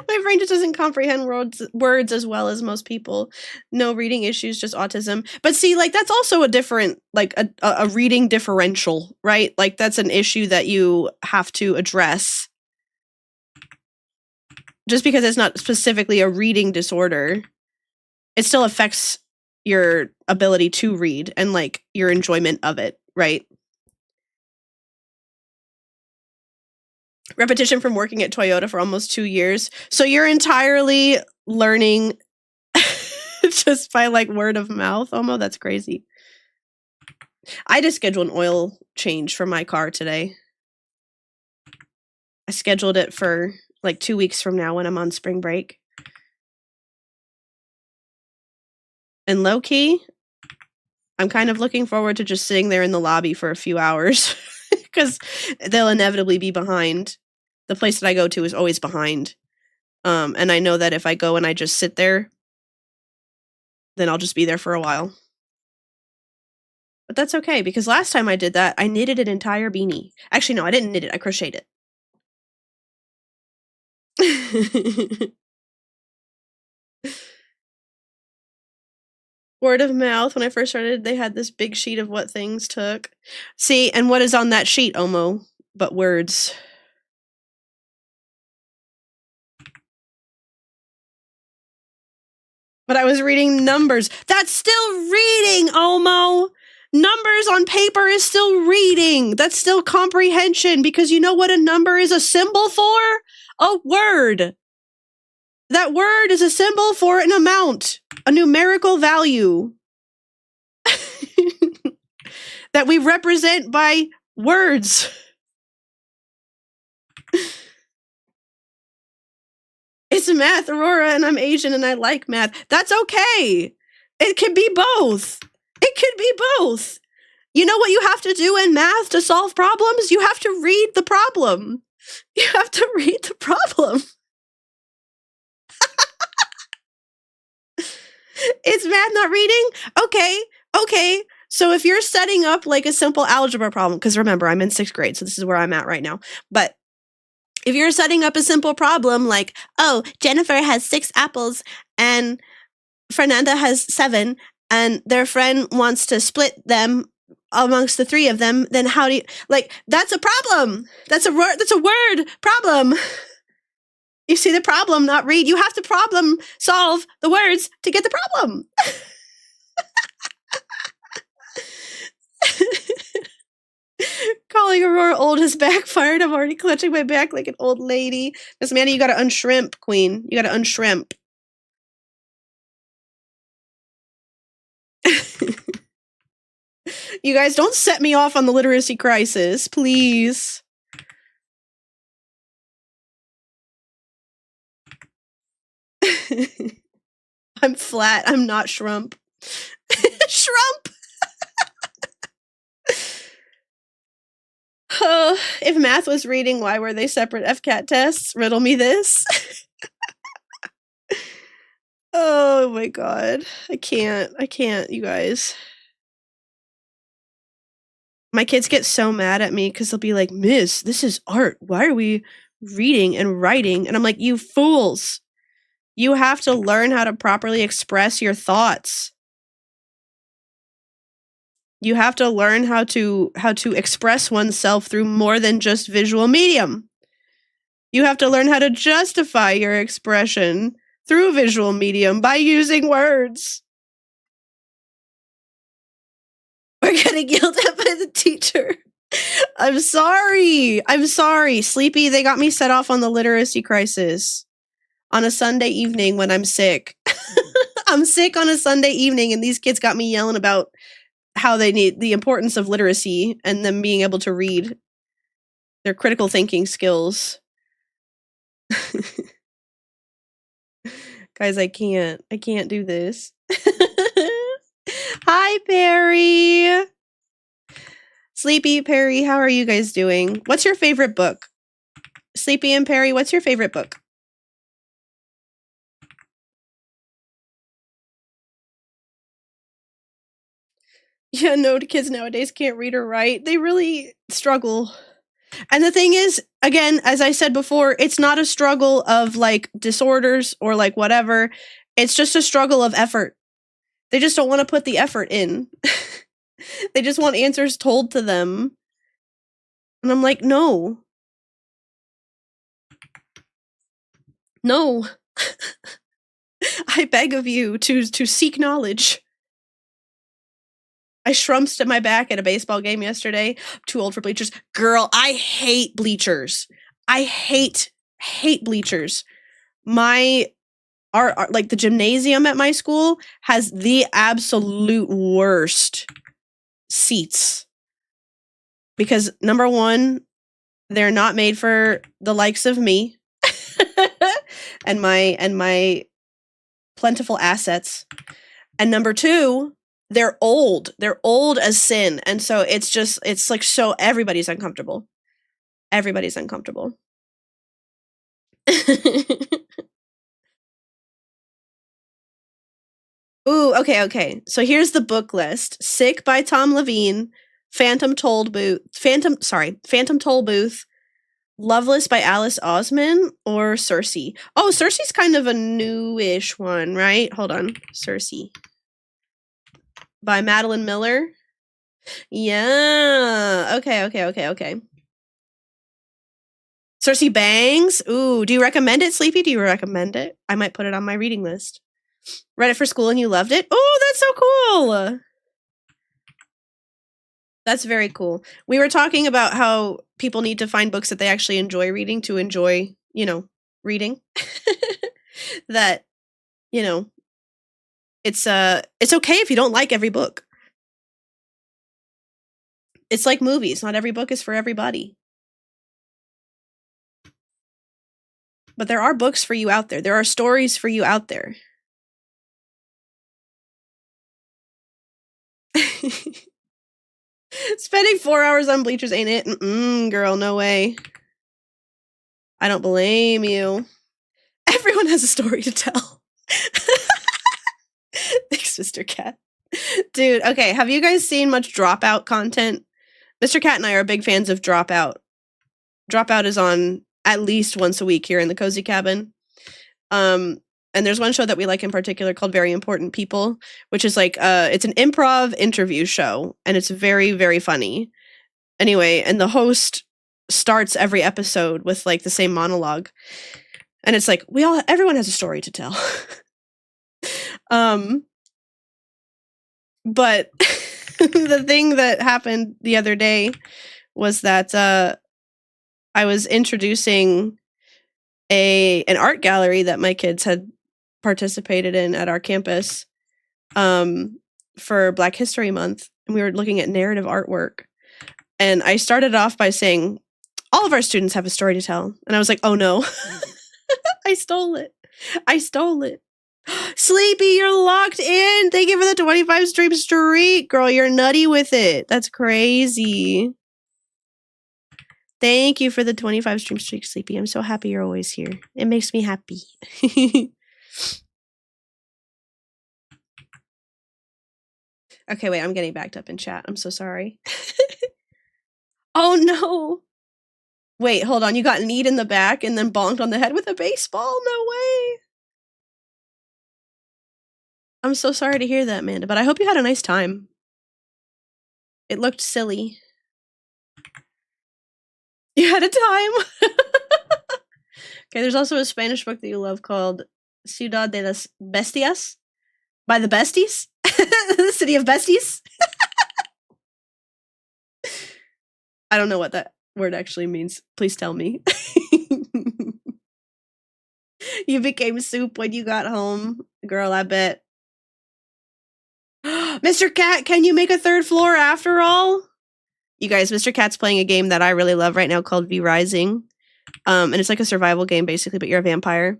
A: My brain just doesn't comprehend words as well as most people. No reading issues, just autism. But see, like, that's also a different, like, a reading differential, right? Like, that's an issue that you have to address. Just because it's not specifically a reading disorder, it still affects your ability to read and, like, your enjoyment of it, right? Repetition from working at Toyota for almost 2 years. So you're entirely learning just by like word of mouth. Omo, that's crazy. I just scheduled an oil change for my car today. I scheduled it for like 2 weeks from now when I'm on spring break. And low key, I'm kind of looking forward to just sitting there in the lobby for a few hours because they'll inevitably be behind. The place that I go to is always behind. And I know that if I go and I just sit there, then I'll just be there for a while. But that's okay, because last time I did that, I knitted an entire beanie. Actually, no, I didn't knit it. I crocheted it. Word of mouth. When I first started, they had this big sheet of what things took. See, and what is on that sheet, Omo? But words. But I was reading numbers. That's still reading, Omo. Numbers on paper is still reading. That's still comprehension, because you know what a number is a symbol for? A word. That word is a symbol for an amount, a numerical value that we represent by words. It's math, Aurora, and I'm Asian and I like math. That's okay. It can be both. It could be both. You know what you have to do in math to solve problems? You have to read the problem. You have to read the problem. It's math, not reading? Okay. So if you're setting up like a simple algebra problem, because remember, I'm in 6th grade, so this is where I'm at right now. But if you're setting up a simple problem like, oh, Jennifer has 6 apples and Fernanda has 7, and their friend wants to split them amongst the 3 of them, then how do you, like, that's a problem. That's a word problem. You see the problem, not read. You have to problem solve the words to get the problem. Calling Aurora old has backfired. I'm already clutching my back like an old lady. Miss Manny, you gotta unshrimp, queen. You gotta unshrimp. You guys, don't set me off on the literacy crisis, please. I'm flat. I'm not Shrump. Shrump! Oh, if math was reading, why were they separate FCAT tests? Riddle me this. Oh my god. I can't, you guys. My kids get so mad at me because they'll be like, Miss, this is art. Why are we reading and writing? And I'm like, you fools. You have to learn how to properly express your thoughts. You have to learn how to express oneself through more than just visual medium. You have to learn how to justify your expression through visual medium by using words. We're getting yelled at by the teacher. I'm sorry. Sleepy, they got me set off on the literacy crisis on a Sunday evening when I'm sick. I'm sick on a Sunday evening, and these kids got me yelling about how they need the importance of literacy and them being able to read, their critical thinking skills. Guys, I can't do this. Hi, Perry. Sleepy, Perry, how are you guys doing? What's your favorite book? Sleepy and Perry, what's your favorite book? Yeah, no, kids nowadays can't read or write. They really struggle. And the thing is, again, as I said before, it's not a struggle of like disorders or like whatever. It's just a struggle of effort. They just don't want to put the effort in. They just want answers told to them. And I'm like, no. No. I beg of you to seek knowledge. I shrumped my back at a baseball game yesterday. I'm too old for bleachers. Girl, I hate bleachers. I hate bleachers. Our like the gymnasium at my school has the absolute worst seats. Because number one, they're not made for the likes of me and my plentiful assets. And number two, they're old. They're old as sin. And so it's like, so everybody's uncomfortable. Everybody's uncomfortable. Ooh, okay. So here's the book list. Sick by Tom Levine, Phantom Toll Booth, Loveless by Alice Osman, or Circe. Oh, Circe's kind of a newish one, right? Hold on. Circe. By Madeline Miller. Yeah. Okay. Circe Bangs. Ooh, do you recommend it, Sleepy? Do you recommend it? I might put it on my reading list. Read it for school and you loved it? Oh, that's so cool. That's very cool. We were talking about how people need to find books that they actually enjoy reading to enjoy, reading. That, it's okay if you don't like every book. It's like movies. Not every book is for everybody. But there are books for you out there. There are stories for you out there. Spending 4 hours on bleachers ain't it? Girl, no way. I don't blame you. Everyone has a story to tell. Thanks, Mr. Cat. Dude, okay, have you guys seen much Dropout content? Mr. Cat and I are big fans of Dropout. Dropout is on at least once a week here in the Cozy Cabin. And there's one show that we like in particular called Very Important People, which is like, it's an improv interview show, and it's very, very funny. Anyway, and the host starts every episode with like the same monologue. And it's like, everyone has a story to tell. But the thing that happened the other day was that I was introducing an art gallery that my kids had participated in at our campus for Black History Month, and we were looking at narrative artwork. And I started off by saying, all of our students have a story to tell. And I was like, oh no, I stole it. Sleepy, you're locked in. Thank you for the 25 stream streak. Girl, you're nutty with it. That's crazy. Thank you for the 25 stream streak, Sleepy. I'm so happy you're always here. It makes me happy. Okay, wait, I'm getting backed up in chat. I'm so sorry. Oh no. Wait, hold on. You got kneed in the back and then bonked on the head with a baseball? No way. I'm so sorry to hear that, Amanda, but I hope you had a nice time. It looked silly. You had a time? Okay, there's also a Spanish book that you love called Ciudad de las Bestias by the Besties. The City of Besties. I don't know what that word actually means. Please tell me. You became soup when you got home. Girl, I bet. Mr. Cat, can you make a third floor after all? You guys, Mr. Cat's playing a game that I really love right now called V Rising. And it's like a survival game basically, but you're a vampire.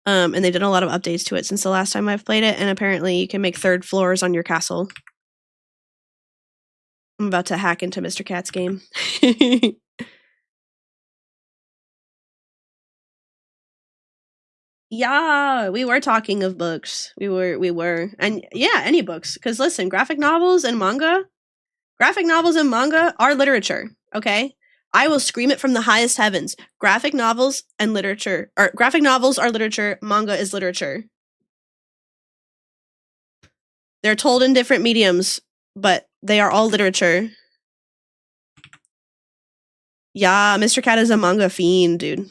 A: And they've done a lot of updates to it since the last time I've played it, and apparently you can make third floors on your castle. I'm about to hack into Mr. Cat's game. Yeah, we were talking of books. We were. And yeah, any books. Because listen, graphic novels and manga are literature, okay? I will scream it from the highest heavens. Graphic novels are literature. Manga is literature. They're told in different mediums, but they are all literature. Yeah, Mr. Cat is a manga fiend, dude.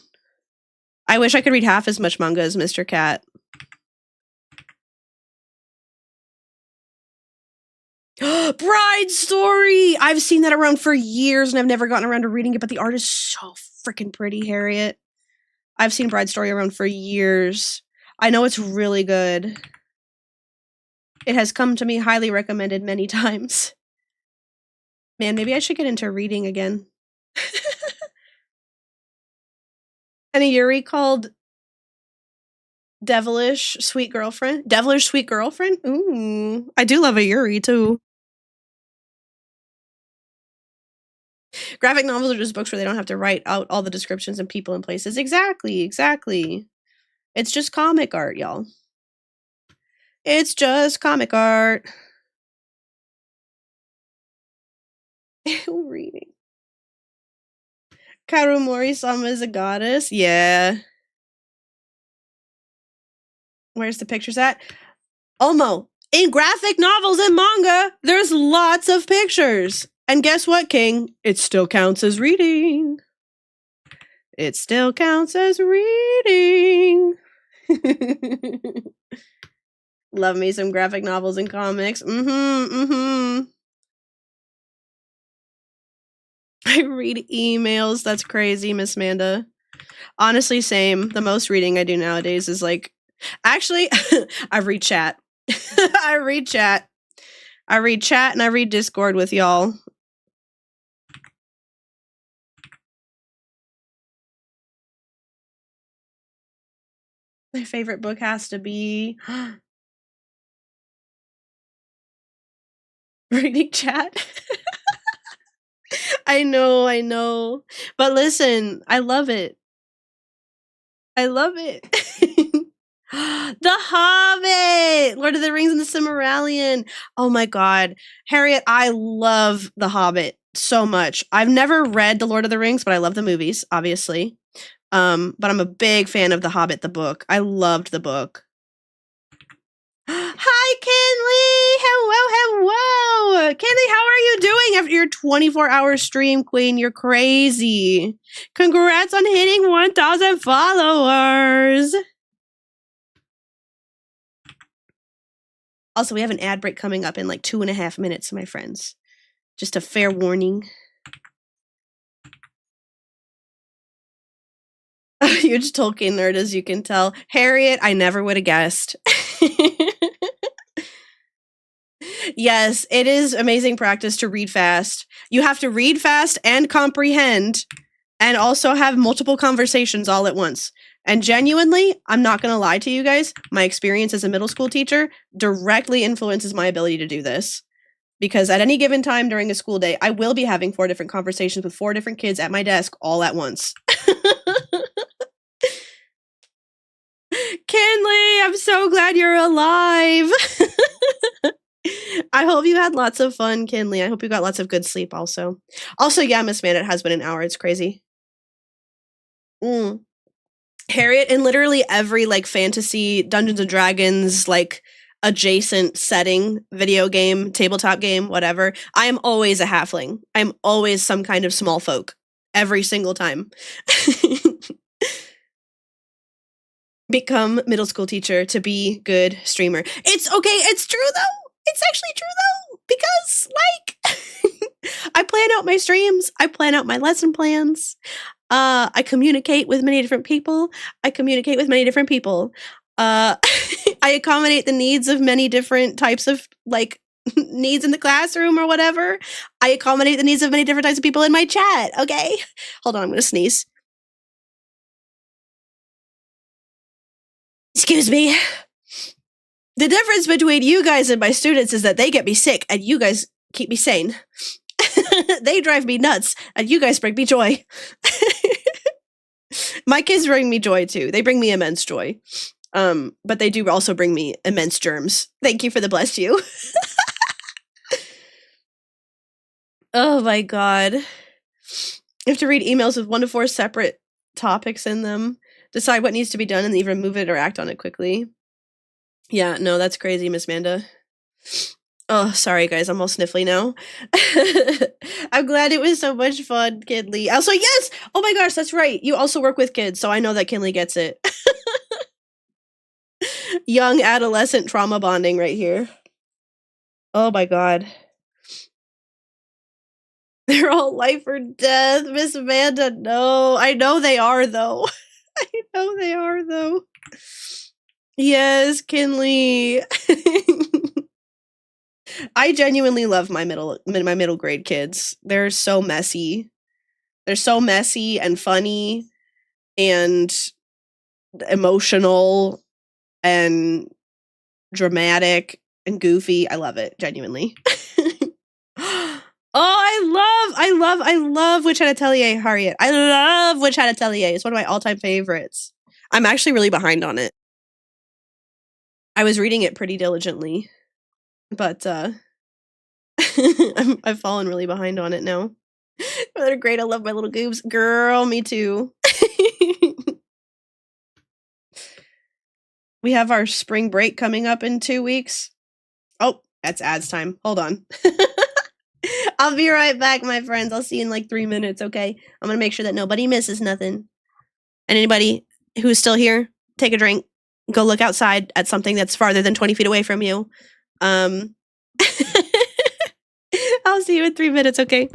A: I wish I could read half as much manga as Mr. Cat. Bride Story! I've seen that around for years and I've never gotten around to reading it, but the art is so freaking pretty, Harriet. I've seen Bride Story around for years. I know it's really good. It has come to me highly recommended many times. Man, maybe I should get into reading again. And a Yuri called Devilish Sweet Girlfriend? Devilish Sweet Girlfriend? Ooh. I do love a Yuri, too. Graphic novels are just books where they don't have to write out all the descriptions and people and places. Exactly. It's just comic art, y'all. It's just comic art. Reading. Karumori-sama is a goddess? Yeah. Where's the pictures at? Omo, in graphic novels and manga, there's lots of pictures. And guess what, King? It still counts as reading. It still counts as reading. Love me some graphic novels and comics. I read emails. That's crazy, Miss Amanda. Honestly, same. The most reading I do nowadays is like... Actually, I read chat. I read chat and I read Discord with y'all. My favorite book has to be... reading chat. I know. But listen, I love it. The Hobbit! Lord of the Rings and the Silmarillion. Oh my god. Harriet, I love The Hobbit so much. I've never read The Lord of the Rings, but I love the movies, obviously. But I'm a big fan of The Hobbit, the book. I loved the book. Hi, Kenley! Hello! Kenley, how are you doing after your 24-hour stream, Queen? You're crazy. Congrats on hitting 1,000 followers! Also, we have an ad break coming up in like 2.5 minutes, my friends. Just a fair warning. A huge Tolkien nerd, as you can tell. Harriet, I never would have guessed. Yes, it is amazing practice to read fast. You have to read fast and comprehend, and also have multiple conversations all at once. And genuinely, I'm not going to lie to you guys, my experience as a middle school teacher directly influences my ability to do this. Because at any given time during a school day, I will be having 4 different conversations with 4 different kids at my desk all at once. Kinley, I'm so glad you're alive. I hope you had lots of fun, Kinley. I hope you got lots of good sleep also. Also, yeah, Miss Man, it has been an hour. It's crazy. Harriet, in literally every like fantasy, Dungeons and Dragons, like adjacent setting, video game, tabletop game, whatever, I am always a halfling. I'm always some kind of small folk. Every single time. Become middle school teacher to be good streamer. It's okay, it's true though. It's actually true though. Because like I plan out my streams, I plan out my lesson plans. I communicate with many different people. I accommodate the needs of many different types of like needs in the classroom or whatever. I accommodate the needs of many different types of people in my chat. Okay. Hold on, I'm gonna sneeze. Excuse me. The difference between you guys and my students is that they get me sick and you guys keep me sane. They drive me nuts and you guys bring me joy. My kids bring me joy too. They bring me immense joy. But they do also bring me immense germs. Thank you for the bless you. Oh my god. You have to read emails with 1 to 4 separate topics in them, decide what needs to be done, and even remove it or act on it quickly. Yeah, no, that's crazy, Miss Manda. Oh, sorry guys, I'm all sniffly now. I'm glad it was so much fun, Kinley. Also, yes! Oh my gosh, that's right. You also work with kids, so I know that Kinley gets it. Young adolescent trauma bonding right here. Oh my god. They're all life or death, Miss Amanda. No, I know they are though. I know they are though. Yes, Kinley. I genuinely love my middle grade kids. They're so messy. They're so messy and funny and emotional and dramatic and goofy. I love it, genuinely. Oh, I love Witch Hat Atelier, Harriet. I love Witch Hat Atelier. It's one of my all-time favorites. I'm actually really behind on it. I was reading it pretty diligently, but I've fallen really behind on it now. They're great. I love my little goobs. Girl, me too. We have our spring break coming up in 2 weeks. Oh, that's ads time. Hold on. I'll be right back, my friends. I'll see you in like 3 minutes, okay? I'm gonna make sure that nobody misses nothing. And anybody who's still here, take a drink. Go look outside at something that's farther than 20 feet away from you. I'll see you in 3 minutes, okay?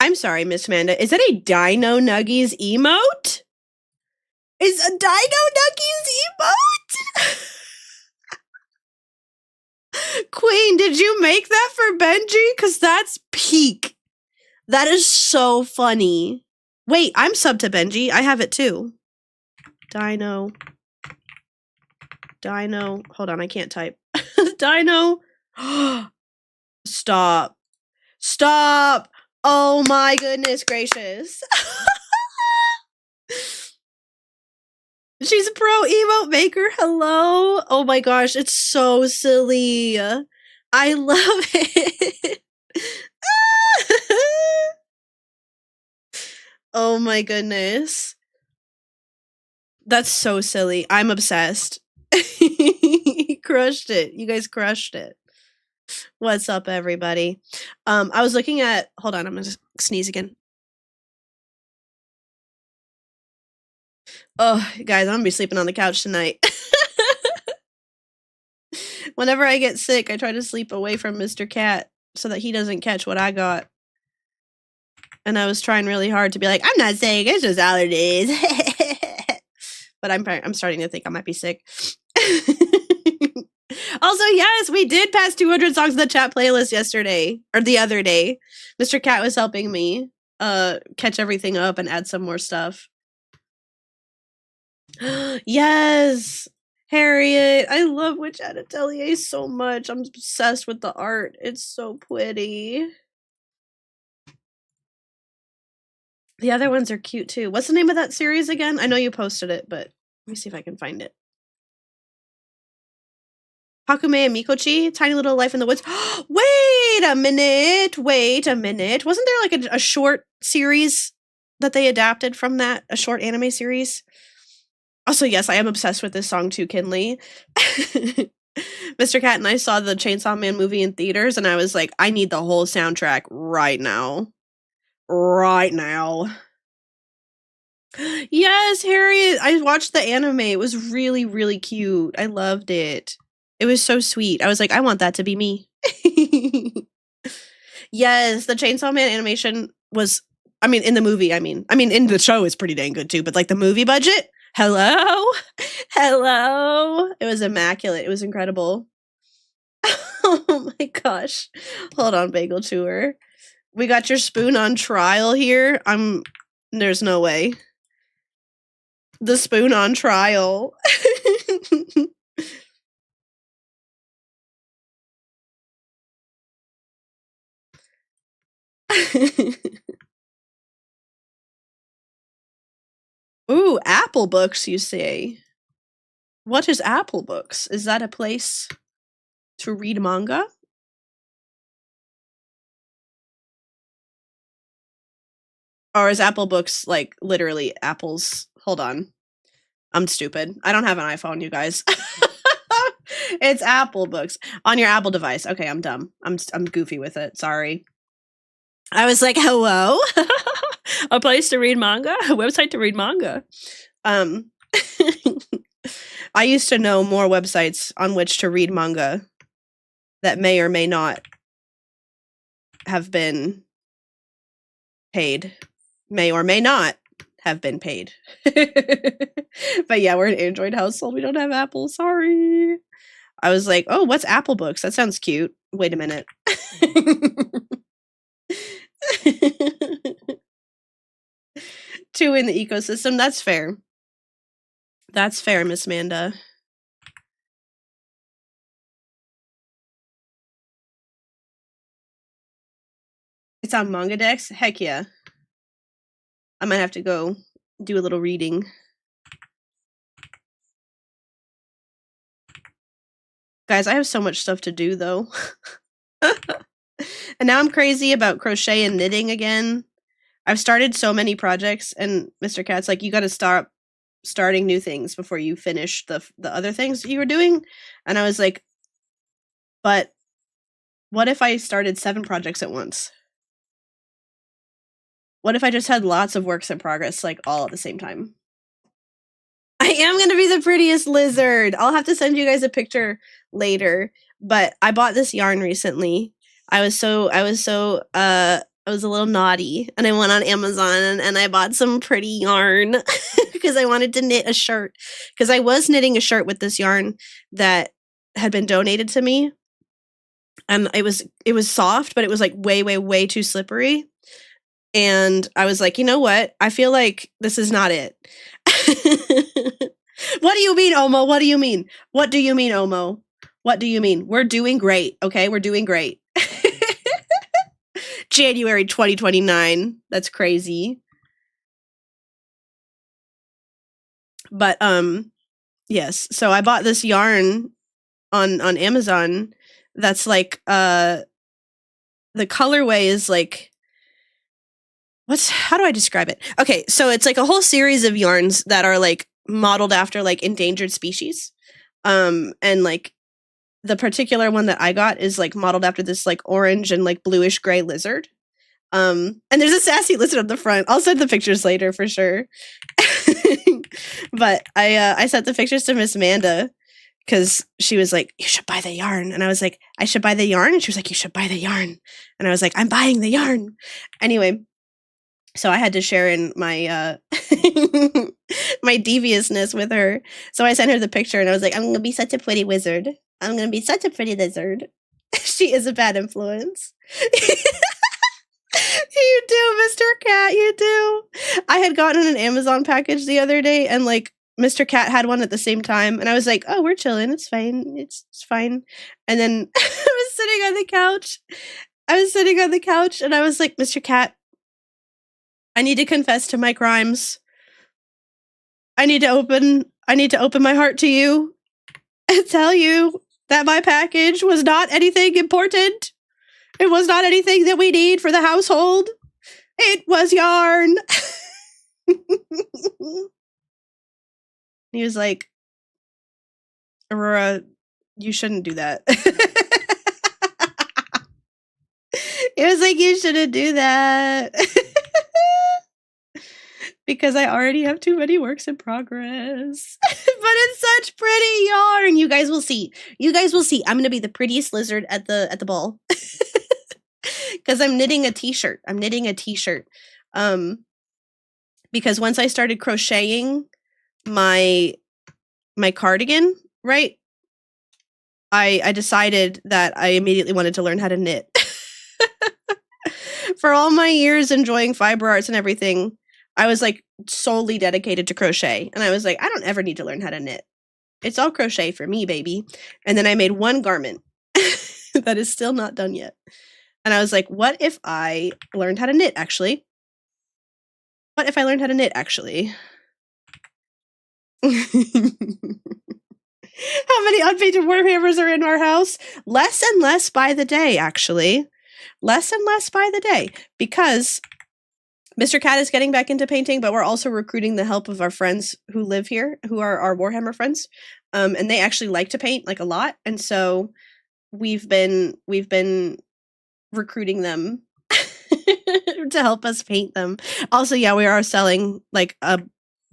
A: I'm sorry, Miss Amanda. Is that a Dino Nuggies emote? Is a Dino Nuggies emote? Queen, did you make that for Benji? Because that's peak. That is so funny. Wait, I'm subbed to Benji. I have it too. Dino. Hold on, I can't type. Dino. Stop. Stop. Oh my goodness gracious. She's a pro emote maker. Hello. Oh my gosh, it's so silly. I love it. Oh my goodness. That's so silly. I'm obsessed. Crushed it. You guys crushed it. What's up, everybody? I was looking at... Hold on, I'm gonna sneeze again. Oh, guys, I'm gonna be sleeping on the couch tonight. Whenever I get sick, I try to sleep away from Mr. Cat so that he doesn't catch what I got. And I was trying really hard to be like, I'm not sick, it's just allergies. But I'm starting to think I might be sick. Also, yes, we did pass 200 songs in the chat playlist yesterday, or the other day. Mr. Cat was helping me catch everything up and add some more stuff. Yes! Harriet! I love Witch at Atelier so much. I'm obsessed with the art. It's so pretty. The other ones are cute too. What's the name of that series again? I know you posted it, but let me see if I can find it. Hakume and Mikochi, Tiny Little Life in the Woods. Wait a minute. Wasn't there like a short series that they adapted from that? A short anime series? Also, yes, I am obsessed with this song too, Kinley. Mr. Cat and I saw the Chainsaw Man movie in theaters, and I was like, I need the whole soundtrack right now. Right now. Yes, Harriet! I watched the anime. It was really, really cute. I loved it. It was so sweet. I was like, I want that to be me. Yes, the Chainsaw Man animation was... I mean, in the movie, I mean, in the show it's pretty dang good too, but like the movie budget... Hello? Hello? It was immaculate. It was incredible. Oh my gosh. Hold on, Bagel Tour. We got your spoon on trial here. There's no way. The spoon on trial. Ooh, Apple Books, you say? What is Apple Books? Is that a place to read manga? Or is Apple Books like literally apples? Hold on. I'm stupid. I don't have an iPhone, you guys. It's Apple Books on your Apple device. Okay, I'm dumb. I'm goofy with it. Sorry. I was like, hello? A place to read manga? A website to read manga? I used to know more websites on which to read manga that may or may not have been paid. May or may not have been paid. But yeah, we're an Android household. We don't have Apple. Sorry. I was like, oh, what's Apple Books? That sounds cute. Wait a minute. Two in the ecosystem. That's fair. That's fair, Miss Amanda. It's on MangaDex? Heck yeah. I might have to go do a little reading. Guys, I have so much stuff to do, though. And now I'm crazy about crochet and knitting again. I've started so many projects, and Mr. Cat's like, you gotta stop starting new things before you finish the other things you were doing. And I was like, but what if I started 7 projects at once? What if I just had lots of works in progress, like, all at the same time? I am gonna be the prettiest lizard. I'll have to send you guys a picture later. But I bought this yarn recently. I was so I was a little naughty, and I went on Amazon and I bought some pretty yarn because I wanted to knit a shirt. Because I was knitting a shirt with this yarn that had been donated to me, and it was soft, but it was like way too slippery. And I was like, you know what? I feel like this is not it. What do you mean, Omo? What do you mean? What do you mean, Omo? What do you mean? We're doing great, okay? We're doing great. January 2029. That's crazy. But yes. So I bought this yarn on Amazon that's like the colorway is like how do I describe it? Okay, so it's like a whole series of yarns that are like modeled after like endangered species. And like the particular one that I got is like modeled after this like orange and like bluish gray lizard. And there's a sassy lizard on the front. I'll send the pictures later for sure. But I sent the pictures to Miss Amanda because she was like, you should buy the yarn. And I was like, I should buy the yarn? And she was like, you should buy the yarn. And I was like, I'm buying the yarn. Anyway, so I had to share in my my deviousness with her. So I sent her the picture and I was like, I'm going to be such a pretty wizard. I'm going to be such a pretty lizard. She is a bad influence. You do, Mr. Cat, you do. I had gotten an Amazon package the other day and like Mr. Cat had one at the same time and I was like, oh, we're chilling. It's fine. It's fine. And then I was sitting on the couch. And I was like, Mr. Cat, I need to confess to my crimes. I need to open my heart to you and tell you that my package was not anything important. It was not anything that we need for the household. It was yarn. He was like, Aurora, you shouldn't do that. It was like, you shouldn't do that. Because I already have too many works in progress. But it's such pretty yarn. You guys will see. I'm going to be the prettiest lizard at the ball. Because I'm knitting a t-shirt. Because once I started crocheting my cardigan, right? I decided that I immediately wanted to learn how to knit. For all my years enjoying fiber arts and everything, I was like solely dedicated to crochet. And I was like, I don't ever need to learn how to knit. It's all crochet for me, baby. And then I made one garment that is still not done yet. And I was like, what if I learned how to knit, actually? How many unpainted Warhammers are in our house? Less and less by the day, actually. Because Mr. Cat is getting back into painting, but we're also recruiting the help of our friends who live here, who are our Warhammer friends. And they actually like to paint like a lot. And so we've been recruiting them to help us paint them. Also, yeah, we are selling like a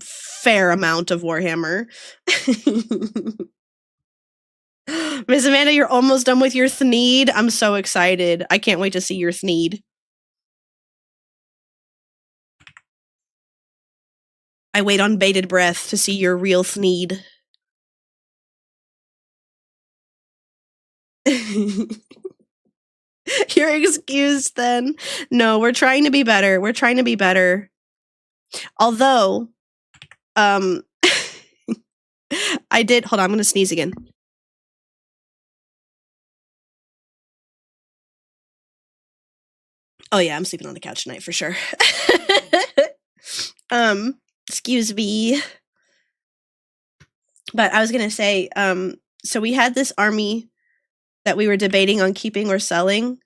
A: fair amount of Warhammer. Miss Amanda, you're almost done with your Thneed. I'm so excited. I can't wait to see your Thneed. I wait on bated breath to see your real Thneed. You're excused then. No, we're trying to be better. Although, I did, hold on, I'm going to sneeze again. Oh yeah, I'm sleeping on the couch tonight for sure. Excuse me. But I was going to say, so we had this army that we were debating on keeping or selling.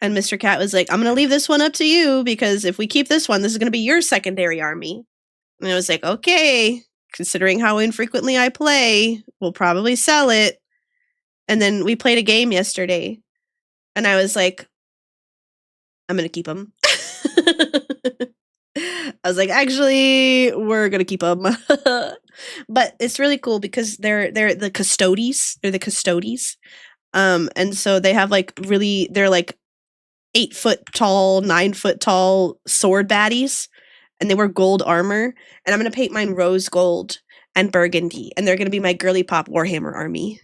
A: And Mr. Cat was like, I'm going to leave this one up to you because if we keep this one, this is going to be your secondary army. And I was like, okay, considering how infrequently I play, we'll probably sell it. And then we played a game yesterday. And I was like, I'm going to keep them. I was like, actually, we're going to keep them. But it's really cool because they're the custodies. And so they have like they're like 8-foot tall, 9-foot tall sword baddies, and they wear gold armor. And I'm gonna paint mine rose gold and burgundy, and they're gonna be my girly pop Warhammer army.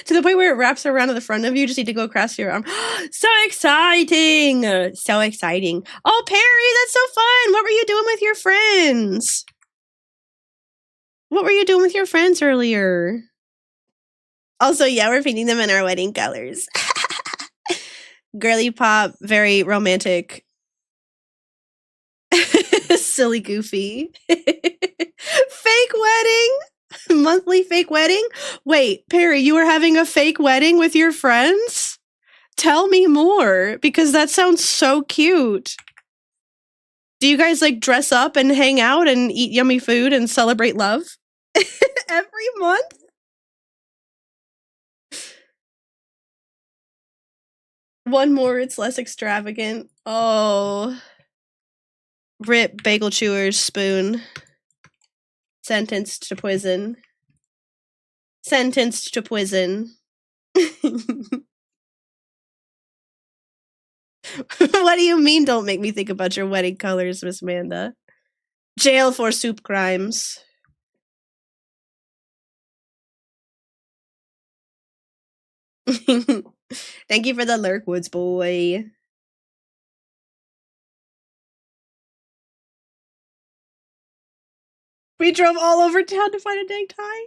A: To the point where it wraps around to the front of you, just need to go across your arm. So exciting! So exciting. Oh, Perry, that's so fun! What were you doing with your friends? What were you doing with your friends earlier? Also, yeah, we're painting them in our wedding colors. Girly pop, very romantic. Silly goofy. Fake wedding? Monthly fake wedding? Wait, Perry, you were having a fake wedding with your friends? Tell me more, because that sounds so cute. Do you guys like dress up and hang out and eat yummy food and celebrate love? Every month? One more, it's less extravagant. Oh. Rip bagel chewer's spoon. Sentenced to prison. Sentenced to prison. What do you mean, don't make me think about your wedding colors, Miss Amanda? Jail for soup crimes. Thank you for the lurk, Woods boy. We drove all over town to find a dang tie.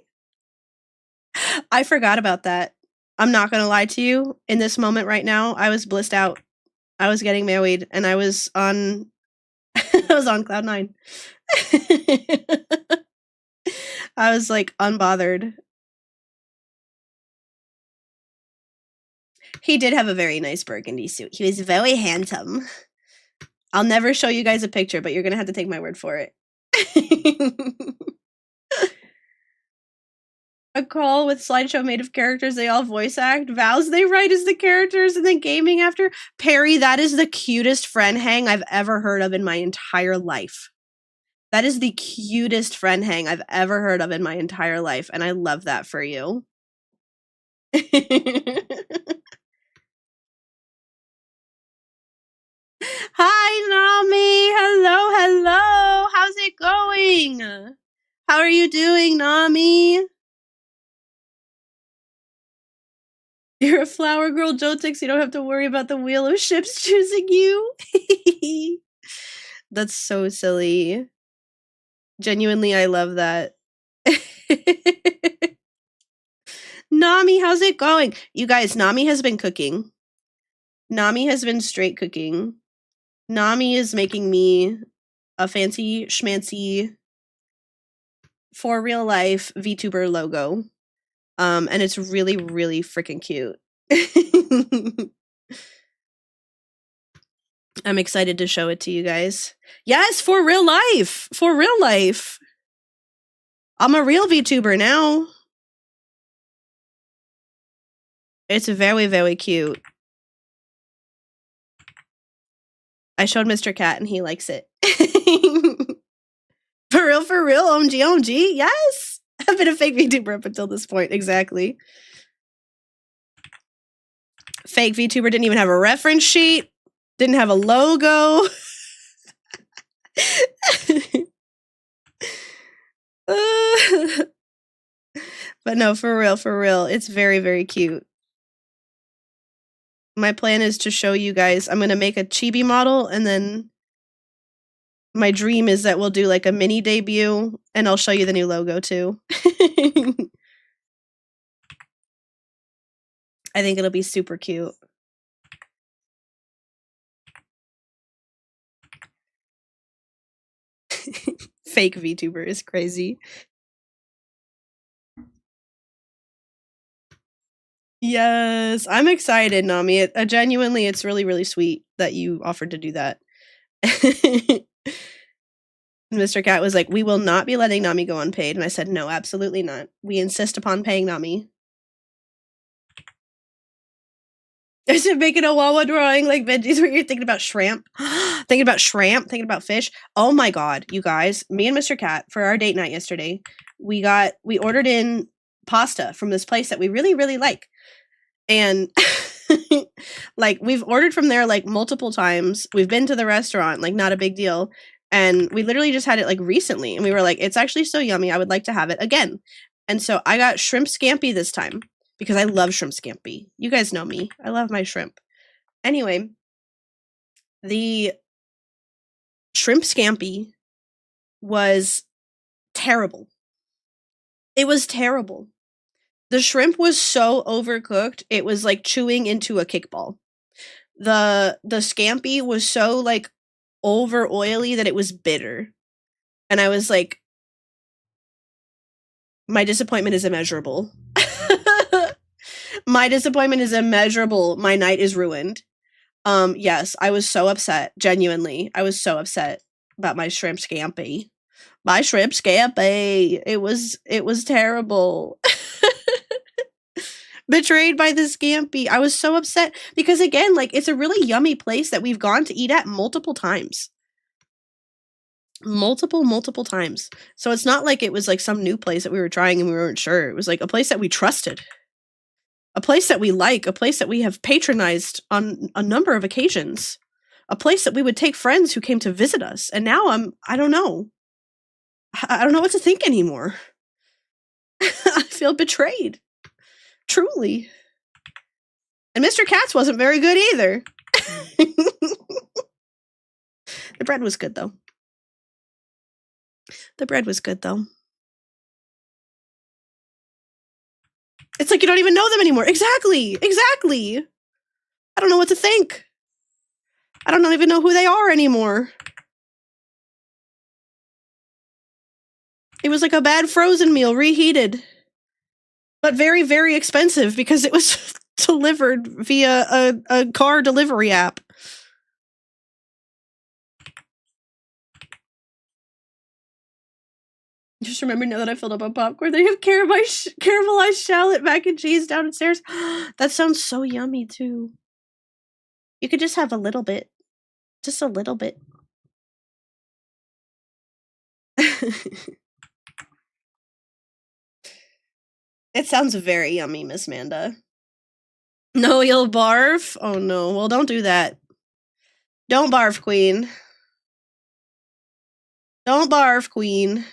A: I forgot about that. I'm not gonna lie to you. In this moment right now, I was blissed out. I was getting married, and I was on I was on cloud 9. I was like unbothered. He did have a very nice burgundy suit. He was very handsome. I'll never show you guys a picture, but you're gonna have to take my word for it. A call with slideshow made of characters they all voice act. Vows they write as the characters, and then gaming after. Perry, that is the cutest friend hang I've ever heard of in my entire life. That is the cutest friend hang I've ever heard of in my entire life, and I love that for you. Hi, Nami. Hello, hello. How's it going? How are you doing, Nami? You're a flower girl, Jotix. You don't have to worry about the wheel of ships choosing you. That's so silly. Genuinely, I love that. Nami, how's it going? You guys, Nami has been cooking. Nami has been straight cooking. Nami is making me a fancy schmancy for real life VTuber logo. And it's really, really freaking cute. I'm excited to show it to you guys. Yes, for real life. For real life. I'm a real VTuber now. It's very, very cute. I showed Mr. Cat and he likes it. For real, OMG, OMG. Yes. I've been a fake VTuber up until this point. Exactly. Fake VTuber didn't even have a reference sheet. Didn't have a logo. But no, for real. It's very, very cute. My plan is to show you guys. I'm going to make a chibi model, and then my dream is that we'll do like a mini debut, and I'll show you the new logo too. I think it'll be super cute. Fake VTuber is crazy. Yes, I'm excited, Nami. Genuinely, it's really, really sweet that you offered to do that. Mr. Cat was like, we will not be letting Nami go unpaid. And I said, no, absolutely not. We insist upon paying Nami. I should make it a Wawa drawing like veggies where you're thinking about shrimp. Thinking about fish. Oh my god, you guys. Me and Mr. Cat, for our date night yesterday, we ordered in pasta from this place that we really, really like. And like we've ordered from there like multiple times. We've been to the restaurant, like not a big deal. And we literally just had it like recently and we were like, it's actually so yummy. I would like to have it again. And so I got shrimp scampi this time because I love shrimp scampi. You guys know me. I love my shrimp. Anyway, the shrimp scampi was terrible. It was terrible. The shrimp was so overcooked, it was like chewing into a kickball. The scampi was so like over oily that it was bitter. And I was like, my disappointment is immeasurable. My disappointment is immeasurable. My night is ruined. Yes, I was so upset. Genuinely, I was so upset about my shrimp scampi. My shrimp scampi. It was terrible. Betrayed by the scampi. I was so upset because again, like it's a really yummy place that we've gone to eat at multiple times. Multiple times. So it's not like it was like some new place that we were trying and we weren't sure. It was like a place that we trusted. A place that we like, a place that we have patronized on a number of occasions. A place that we would take friends who came to visit us. And now I don't know. I don't know what to think anymore. I feel betrayed. Truly. And Mr. Katz wasn't very good either. The bread was good though. The bread was good though. It's like you don't even know them anymore. Exactly. Exactly. I don't know what to think. I don't even know who they are anymore. It was like a bad frozen meal reheated. But very, very expensive because it was delivered via a car delivery app. Just remember now that I filled up on popcorn, they have caramelized shallot mac and cheese downstairs. That sounds so yummy too. You could just have a little bit. Just a little bit. It sounds very yummy, Miss Manda. No, you'll barf? Oh no. Well, don't do that. Don't barf, queen. Don't barf, queen.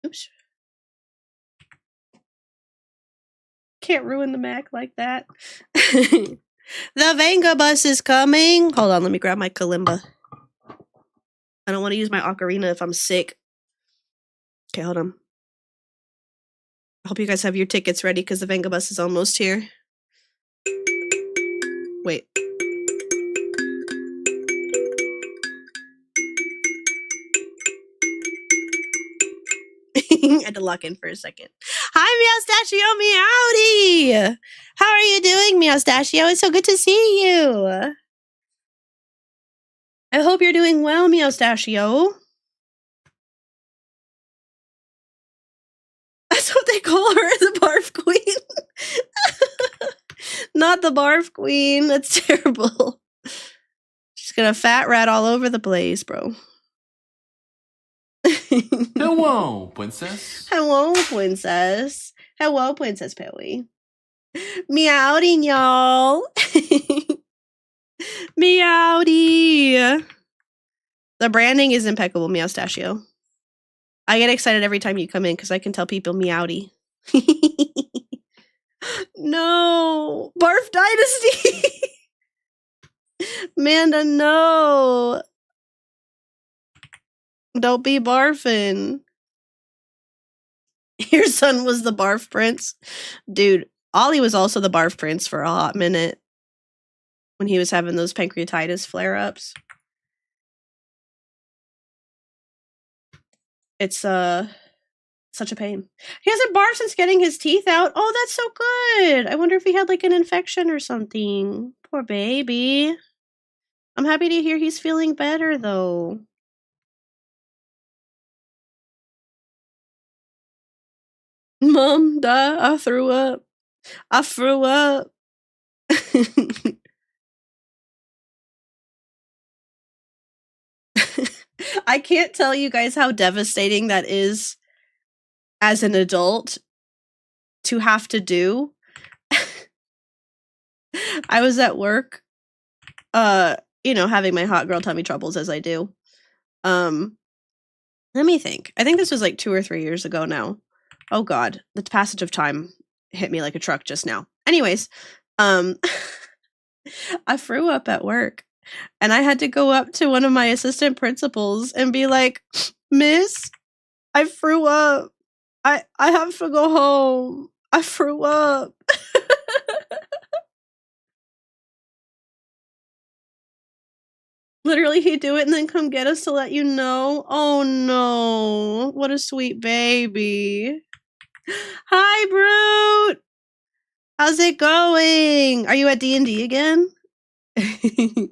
A: Oops. Can't ruin the Mac like that. The Vanga bus is coming. Hold on, let me grab my kalimba. I don't want to use my ocarina if I'm sick. Okay, hold on. I hope you guys have your tickets ready because the Vanga bus is almost here. Wait. I had to lock in for a second. Hi, Meowstachio Meowdy! How are you doing, Meowstachio? It's so good to see you. I hope you're doing well, Meowstachio. That's what they call her, the barf queen. Not the barf queen. That's terrible. She's gonna fat rat all over the place, bro.
B: Hello, princess.
A: Hello, princess. Hello, Princess Pelly. Meowdy, y'all. Meowdy. The branding is impeccable, Meowstachio. I get excited every time you come in because I can tell people Meowdy. No. Barf Dynasty. Manda, no. Don't be barfing. Your son was the barf prince. Dude, Ollie was also the barf prince for a hot minute when he was having those pancreatitis flare-ups. It's such a pain. He hasn't barfed since getting his teeth out. Oh, that's so good. I wonder if he had like an infection or something. Poor baby. I'm happy to hear he's feeling better though. Mom, I threw up. I threw up. I can't tell you guys how devastating that is as an adult to have to do. I was at work, having my hot girl tummy troubles as I do. Let me think. I think this was like 2 or 3 years ago now. Oh god, the passage of time hit me like a truck just now. Anyways, I threw up at work and I had to go up to one of my assistant principals and be like, "Miss, I threw up. I have to go home. I threw up." Literally, he'd do it and then come get us to let you know. Oh no, what a sweet baby. Hi, Brute. How's it going? Are you at D&D again? I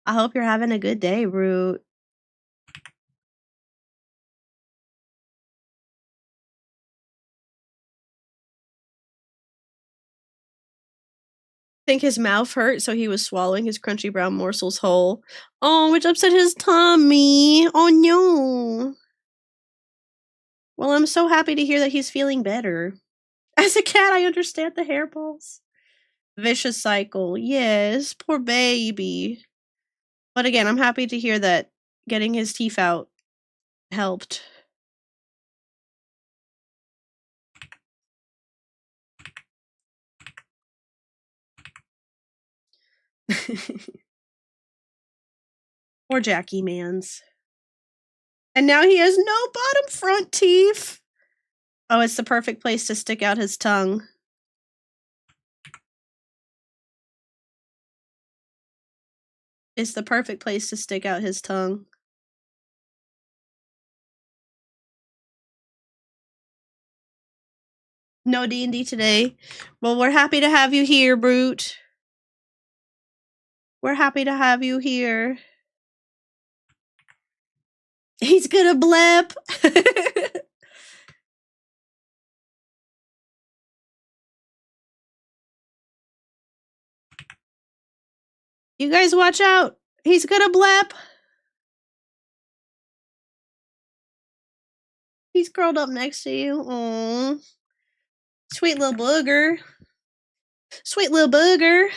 A: hope you're having a good day, Brute. Think his mouth hurt, so he was swallowing his crunchy brown morsels whole. Oh, which upset his tummy. Oh no. Well, I'm so happy to hear that he's feeling better. As a cat, I understand the hairballs. Vicious cycle. Yes, poor baby. But again, I'm happy to hear that getting his teeth out helped. Poor Jackie Mans. And now he has no bottom front teeth. Oh, it's the perfect place to stick out his tongue. It's the perfect place to stick out his tongue. No D&D today. Well, we're happy to have you here, Brute. We're happy to have you here. He's gonna blip. You guys watch out. He's gonna blip. He's curled up next to you. Aww. Sweet little booger. Sweet little booger.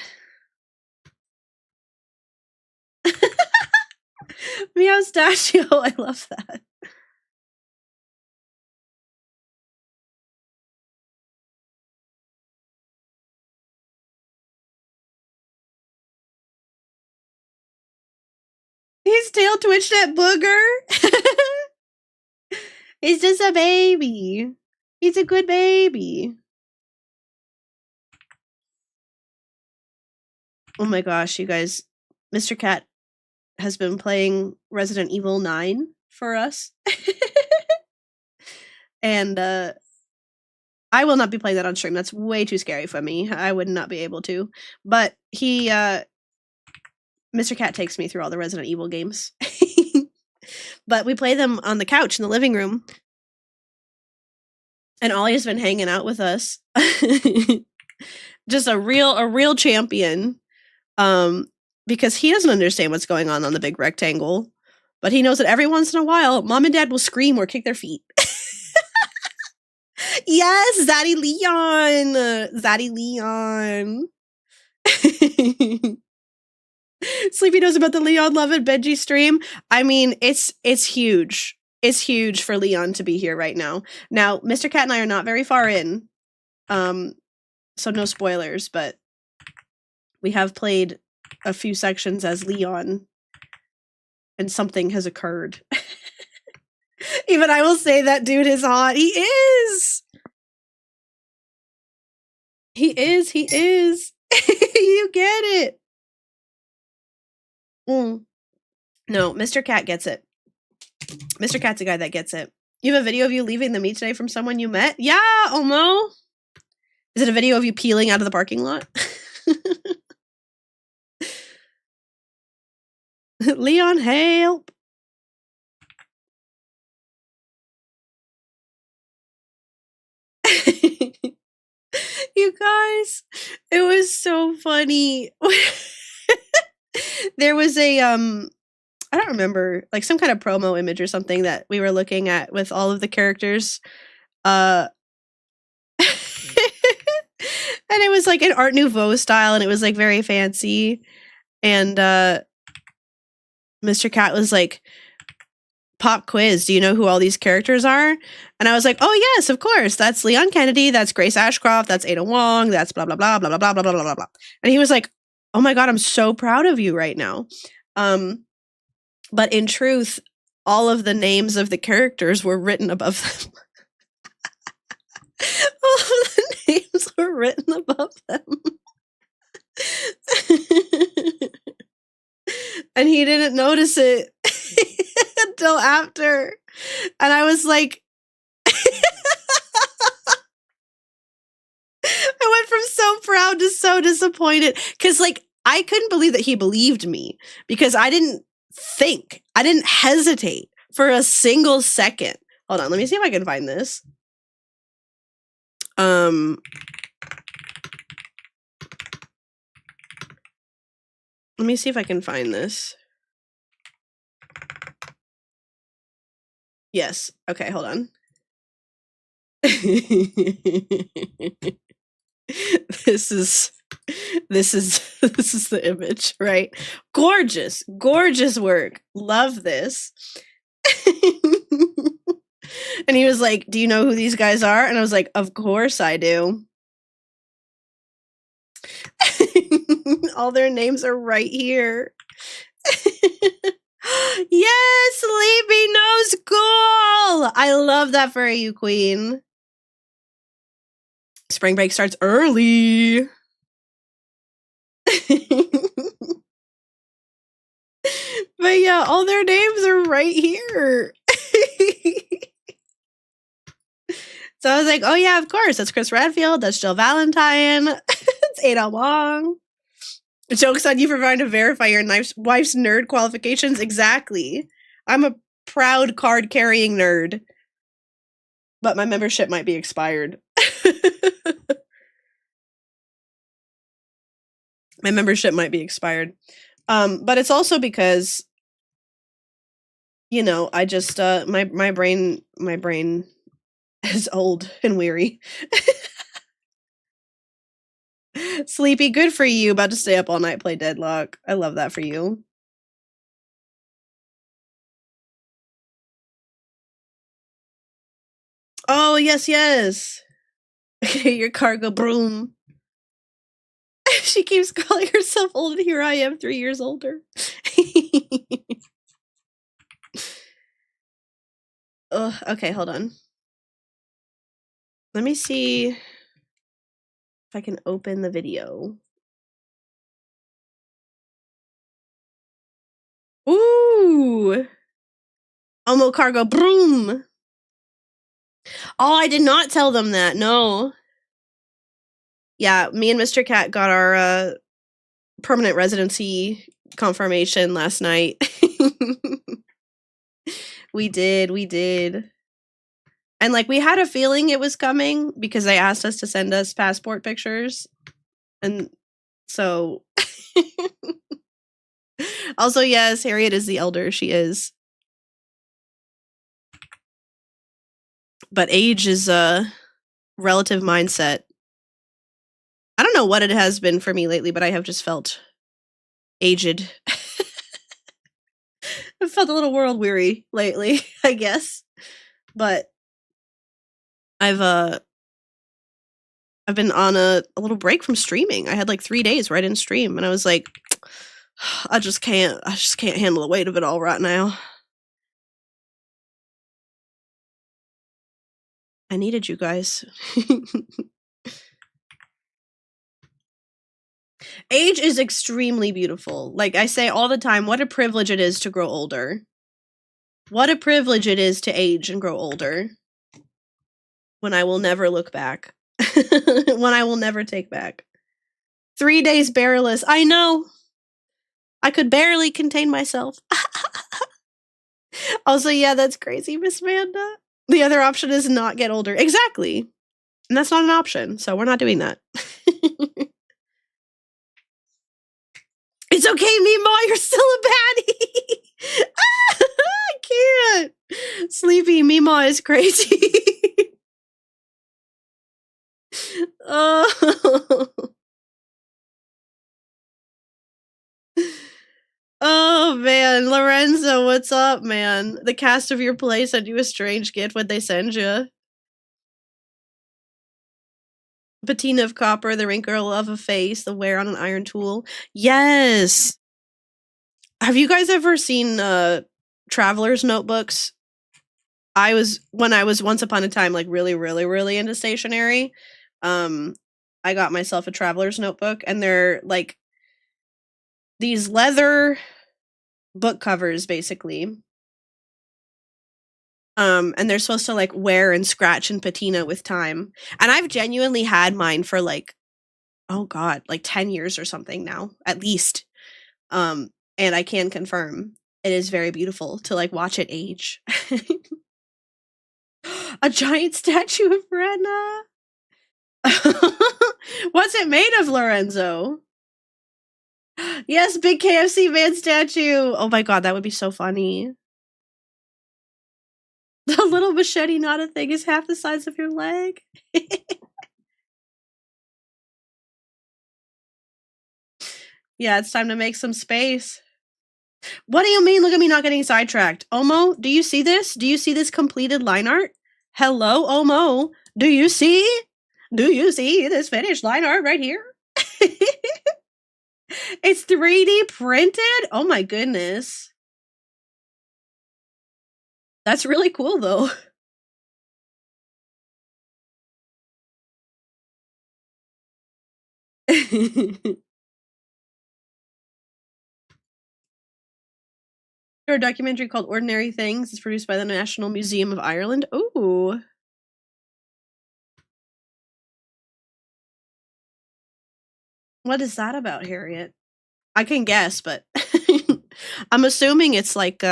A: Meowstachio. I love that. His tail twitched at booger. He's just a baby. He's a good baby. Oh my gosh, you guys. Mr. Cat has been playing Resident Evil 9 for us. And I will not be playing that on stream. That's way too scary for me. I would not be able to. But he Mr. Cat takes me through all the Resident Evil games. But we play them on the couch in the living room. And Ollie's been hanging out with us. Just a real champion. Because he doesn't understand what's going on the big rectangle. But he knows that every once in a while, Mom and Dad will scream or kick their feet. Yes, Zaddy Leon. Zaddy Leon. Sleepy knows about the Leon Love and Benji stream. I mean, it's huge. It's huge for Leon to be here right now. Now, Mr. Cat and I are not very far in. So no spoilers, but we have played a few sections as Leon and something has occurred. Even I will say that dude is hot. He is. He is. You get it. No, Mr. Cat gets it. Mr. Cat's a guy that gets it. You have a video of you leaving the meet today from someone you met? Yeah, Omo. Is it a video of you peeling out of the parking lot? Leon, help. You guys, it was so funny. There was a I don't remember, like some kind of promo image or something that we were looking at with all of the characters. And it was like an Art Nouveau style, and it was like very fancy. And Mr. Cat was like, pop quiz, do you know who all these characters are? And I was like, oh yes, of course, that's Leon Kennedy, that's Grace Ashcroft, that's Ada Wong, that's blah blah blah blah blah blah blah blah blah blah. And he was like, oh my god, I'm so proud of you right now. But in truth, all of the names of the characters were written above them. All of the names were written above them. And he didn't notice it until after. And I was like, I went from so proud to so disappointed. Because, like, I couldn't believe that he believed me. Because I didn't hesitate for a single second. Hold on, let me see if I can find this. Let me see if I can find this. Yes. Okay, hold on. This is the image, right? Gorgeous work. Love this. And he was like, do you know who these guys are? And I was like, of course I do. All their names are right here. Yes, Sleepy Nose Ghoul! I love that for you, Queen. Spring break starts early. But yeah, all their names are right here. So I was like, oh yeah, of course. That's Chris Redfield. That's Jill Valentine. It's Ada Wong. Joke's on you for trying to verify your wife's nerd qualifications. Exactly. I'm a proud card-carrying nerd. But my membership might be expired. My membership might be expired. But it's also because, you know, I just, my brain is old and weary. Sleepy, good for you. About to stay up all night, play Deadlock. I love that for you. Oh, yes. Your cargo broom. She keeps calling herself old, and here I am, 3 years older. Oh, okay, hold on. Let me see if I can open the video. Ooh! Omo cargo broom! Oh, I did not tell them that, no. Yeah, me and Mr. Cat got our permanent residency confirmation last night. We did. And like we had a feeling it was coming because they asked us to send us passport pictures. And so also, yes, Harriet is the elder, she is. But age is a relative mindset. I don't know what it has been for me lately, but I have just felt aged. I've felt a little world weary lately, I guess. But I've been on a little break from streaming. I had like 3 days where I didn't stream, and I was like, I just can't handle the weight of it all right now. I needed you guys. Age is extremely beautiful. Like I say all the time, what a privilege it is to grow older. What a privilege it is to age and grow older. When I will never look back. When I will never take back. 3 days bearless. I know. I could barely contain myself. Also, yeah, that's crazy, Miss Amanda. The other option is not get older. Exactly. And that's not an option, so we're not doing that. It's okay, Mimo, you're still a baddie. I can't. Sleepy Mima is crazy. Oh. Oh man, Lorenzo, what's up, man? The cast of your play sent you a strange gift. What'd they send you? Patina of copper, the wrinkle of a face, the wear on an iron tool. Yes. Have you guys ever seen Traveler's Notebooks? When I was once upon a time like really into stationery. I got myself a Traveler's Notebook, and they're like these leather book covers basically. And they're supposed to like wear and scratch and patina with time. And I've genuinely had mine for like, oh god, like 10 years or something now, at least. And I can confirm it is very beautiful to like watch it age. A giant statue of Rena. What's it made of, Lorenzo? Yes, big KFC man statue. Oh my god, that would be so funny. The little machete not a thing is half the size of your leg. Yeah, it's time to make some space. What do you mean? Look at me not getting sidetracked. Omo, do you see this? Do you see this completed line art? Hello, Omo. Do you see? Do you see this finished line art right here? It's 3D printed? Oh my goodness. That's really cool though. A documentary called Ordinary Things. It's produced by the National Museum of Ireland. Ooh. What is that about, Harriet? I can guess, but I'm assuming it's like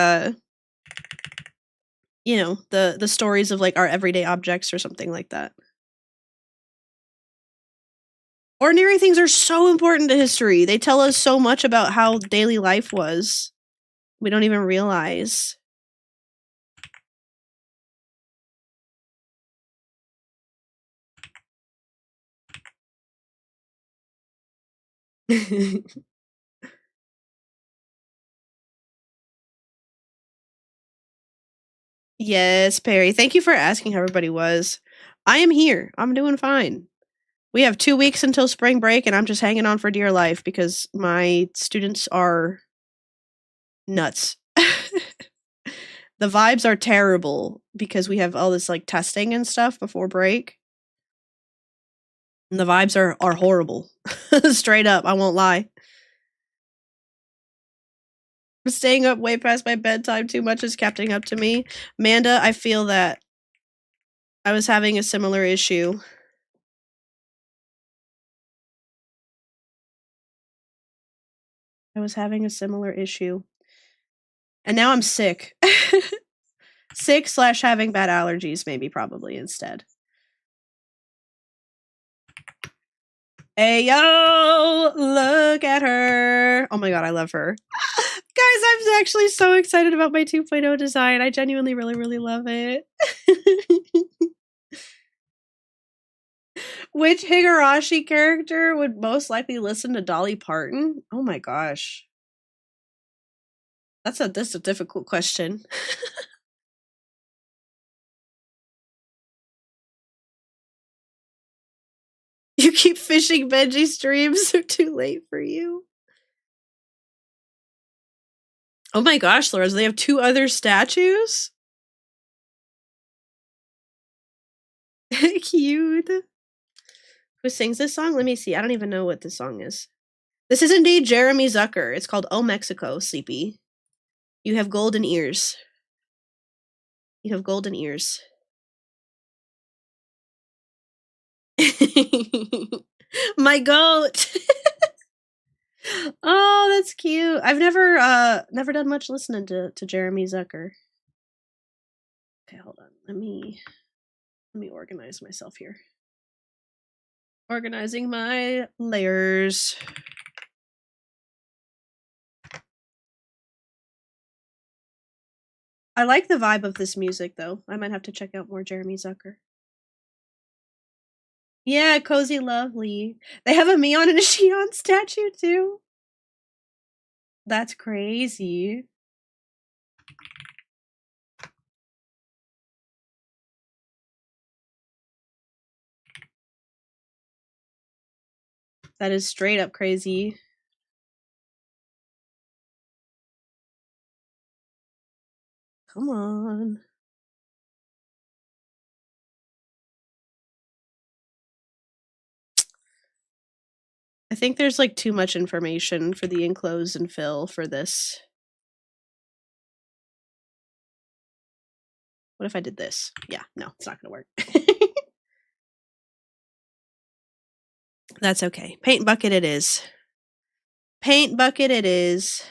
A: you know, the stories of like our everyday objects or something like that. Ordinary things are so important to history. They tell us so much about how daily life was. We don't even realize. Yes, Perry. Thank you for asking how everybody was. I am here. I'm doing fine. We have 2 weeks until spring break, and I'm just hanging on for dear life because my students are nuts. The vibes are terrible because we have all this like testing and stuff before break. And the vibes are horrible. Straight up, I won't lie. Staying up way past my bedtime too much is catching up to me. Amanda, I feel that I was having a similar issue. And now I'm sick. Sick / having bad allergies, maybe probably instead. Hey yo, look at her. Oh my god, I love her. Guys, I'm actually so excited about my 2.0 design. I genuinely really love it. Which Higurashi character would most likely listen to Dolly Parton? Oh my gosh. That's a difficult question. You keep fishing Benji streams, they're too late for you. Oh my gosh, Lorenzo, they have 2 other statues? Cute. Who sings this song? Let me see. I don't even know what this song is. This is indeed Jeremy Zucker. It's called Oh Mexico, Sleepy. You have golden ears. You have golden ears. My goat. Oh, that's cute. I've never done much listening to Jeremy Zucker. Okay, hold on. Let me organize myself here. Organizing my layers. I like the vibe of this music, though. I might have to check out more Jeremy Zucker. Yeah, Cozy Lovely. They have a Mion and a Shion statue, too. That's crazy. That is straight up crazy. Come on. I think there's like too much information for the enclose and fill for this. What if I did this? Yeah, no, it's not gonna work. That's okay. Paint bucket it is. Paint bucket it is.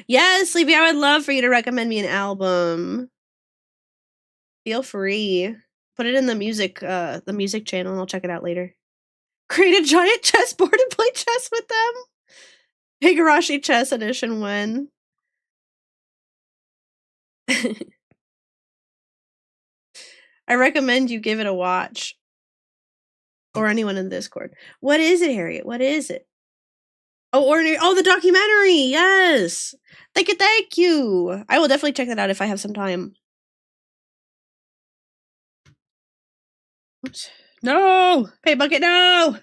A: Yes, Sleepy, I would love for you to recommend me an album. Feel free. Put it in the music channel and I'll check it out later. Create a giant chessboard and play chess with them. Higurashi Chess Edition 1. I recommend you give it a watch. Or anyone in the Discord. What is it, Harriet? What is it? Oh, ordinary. Oh, the documentary. Yes. Thank you. I will definitely check that out if I have some time. Oops. No! Paint bucket, no!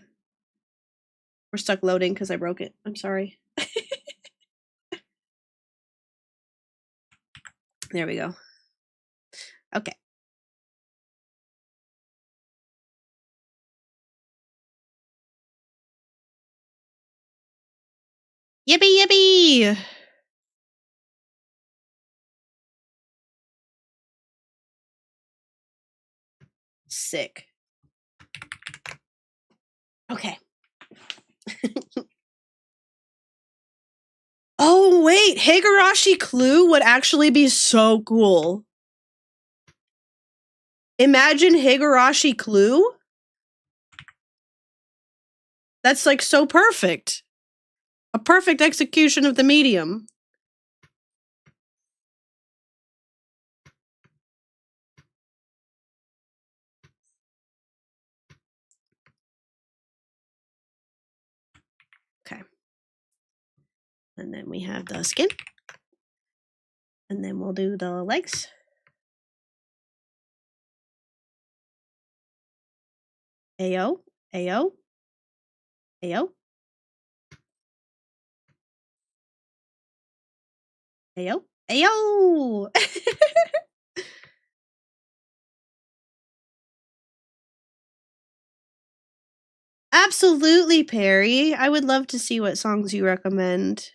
A: We're stuck loading because I broke it. I'm sorry. There we go. Okay. Yippee, yippee! Sick. Okay. Oh, wait. Higurashi Clue would actually be so cool. Imagine Higurashi Clue. That's like so perfect. A perfect execution of the medium. Okay. And then we have the skin. And then we'll do the legs. Ayo, ayo, ayo. Ayo, ayo! Absolutely, Perry. I would love to see what songs you recommend.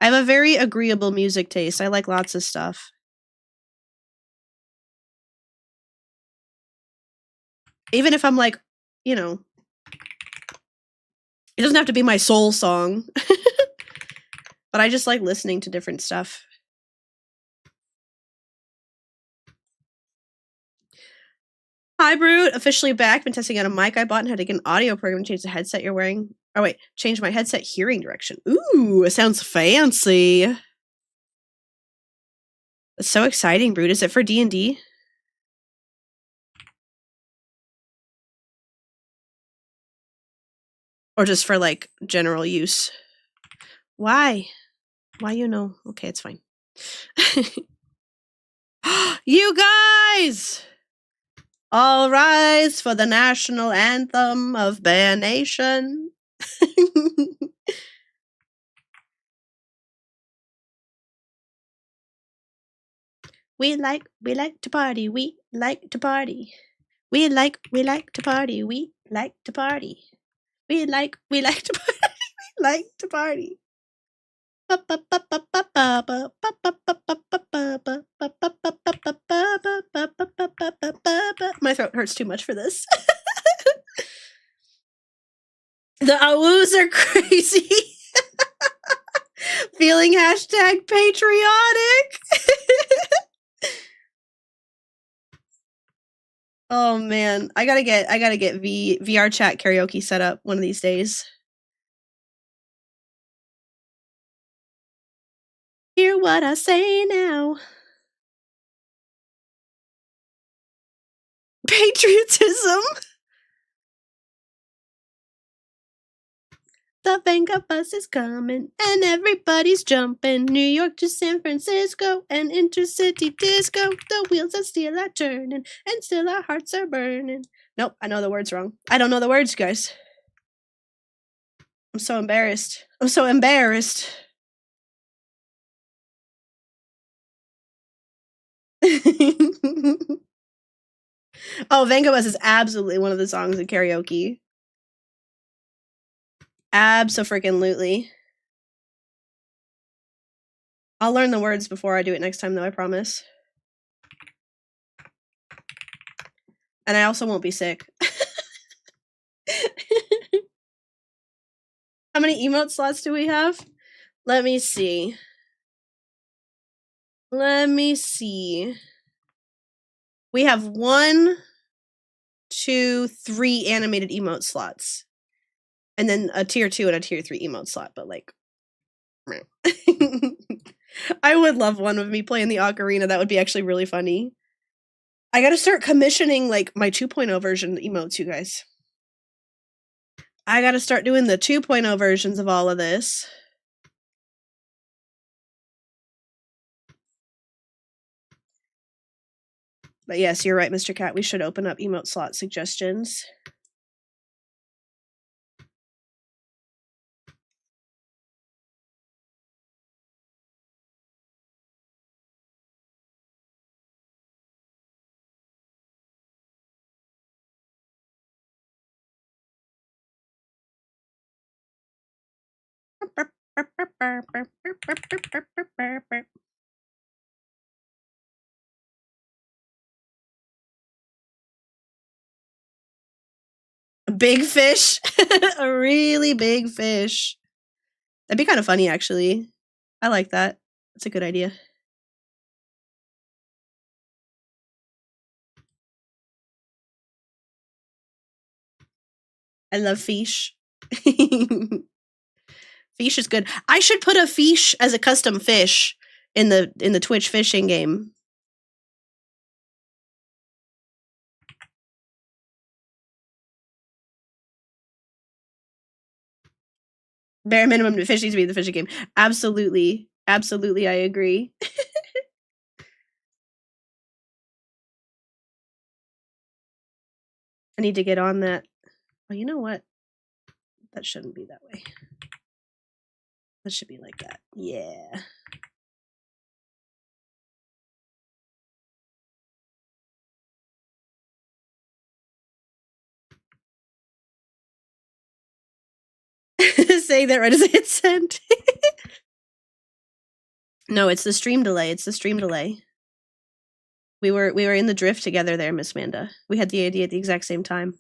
A: I have a very agreeable music taste. I like lots of stuff. Even if I'm like, you know, it doesn't have to be my soul song. But I just like listening to different stuff. Hi, Brute. Officially back. Been testing out a mic I bought and had to get an audio program to change the headset you're wearing. Oh, wait. Change my headset hearing direction. Ooh, it sounds fancy. That's so exciting, Brute. Is it for D&D? Or just for, like, general use? Why? Why you know? Okay, it's fine. You guys! All rise for the national anthem of Bear Nation. We like to party. We like to party. We like to party. We like to party. We like to party. We like to party. My throat hurts too much for this. The awoos are crazy. Feeling hashtag patriotic. Oh man, I gotta get VR chat karaoke set up one of these days. Hear what I say now. Patriotism. The Venga bus is coming and everybody's jumping. New York to San Francisco and intercity disco. The wheels of steel are turning and still our hearts are burning. Nope, I know the words wrong. I don't know the words, guys. I'm so embarrassed. I'm so embarrassed. Oh, Venga Bus is absolutely one of the songs in karaoke. Abso-freaking-lutely. I'll learn the words before I do it next time, though, I promise. And I also won't be sick. How many emote slots do we have? Let me see. Let me see. We have 1, 2, 3 animated emote slots. And then a tier 2 and a tier 3 emote slot, but like... I would love one of me playing the ocarina. That would be actually really funny. I gotta start commissioning like my 2.0 version emotes, you guys. I gotta start doing the 2.0 versions of all of this. But yes, you're right, Mr. Cat. We should open up emote slot suggestions. A big fish. A really big fish. That'd be kind of funny, actually. I like that. That's a good idea. I love fish. Fish is good. I should put a fish as a custom fish in the Twitch fishing game. Bare minimum fish needs to be the fishing game. Absolutely. Absolutely, I agree. I need to get on that. Well, you know what? That shouldn't be that way. That should be like that. Yeah. Saying that right as I hit send. No, it's the stream delay. It's the stream delay. We were in the drift together there, Miss Amanda. We had the idea at the exact same time.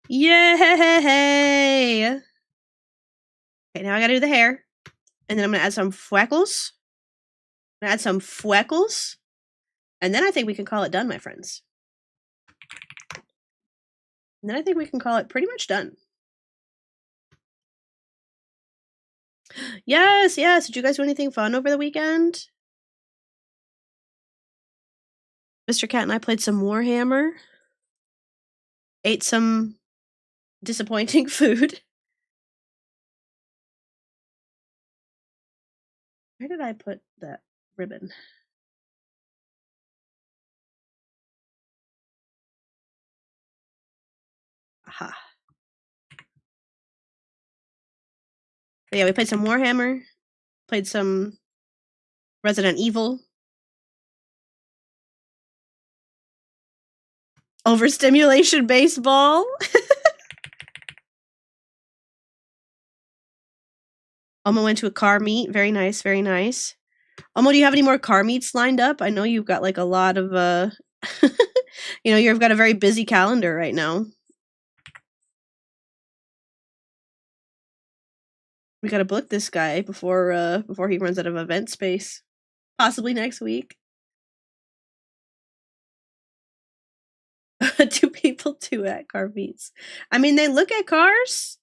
A: Yay! Okay, now I gotta do the hair. And then I'm gonna add some freckles. Add some freckles. And then I think we can call it done, my friends. And then I think we can call it pretty much done. Yes, yes. Did you guys do anything fun over the weekend? Mr. Cat and I played some Warhammer. Ate some disappointing food. Where did I put that ribbon? Aha. But yeah, we played some Warhammer. Played some Resident Evil. Overstimulation baseball. Omo went to a car meet. Very nice, very nice. Omo, do you have any more car meets lined up? I know you've got like a lot of you've got a very busy calendar right now. We gotta book this guy before he runs out of event space. Possibly next week. Do people do at car meets? I mean, they look at cars.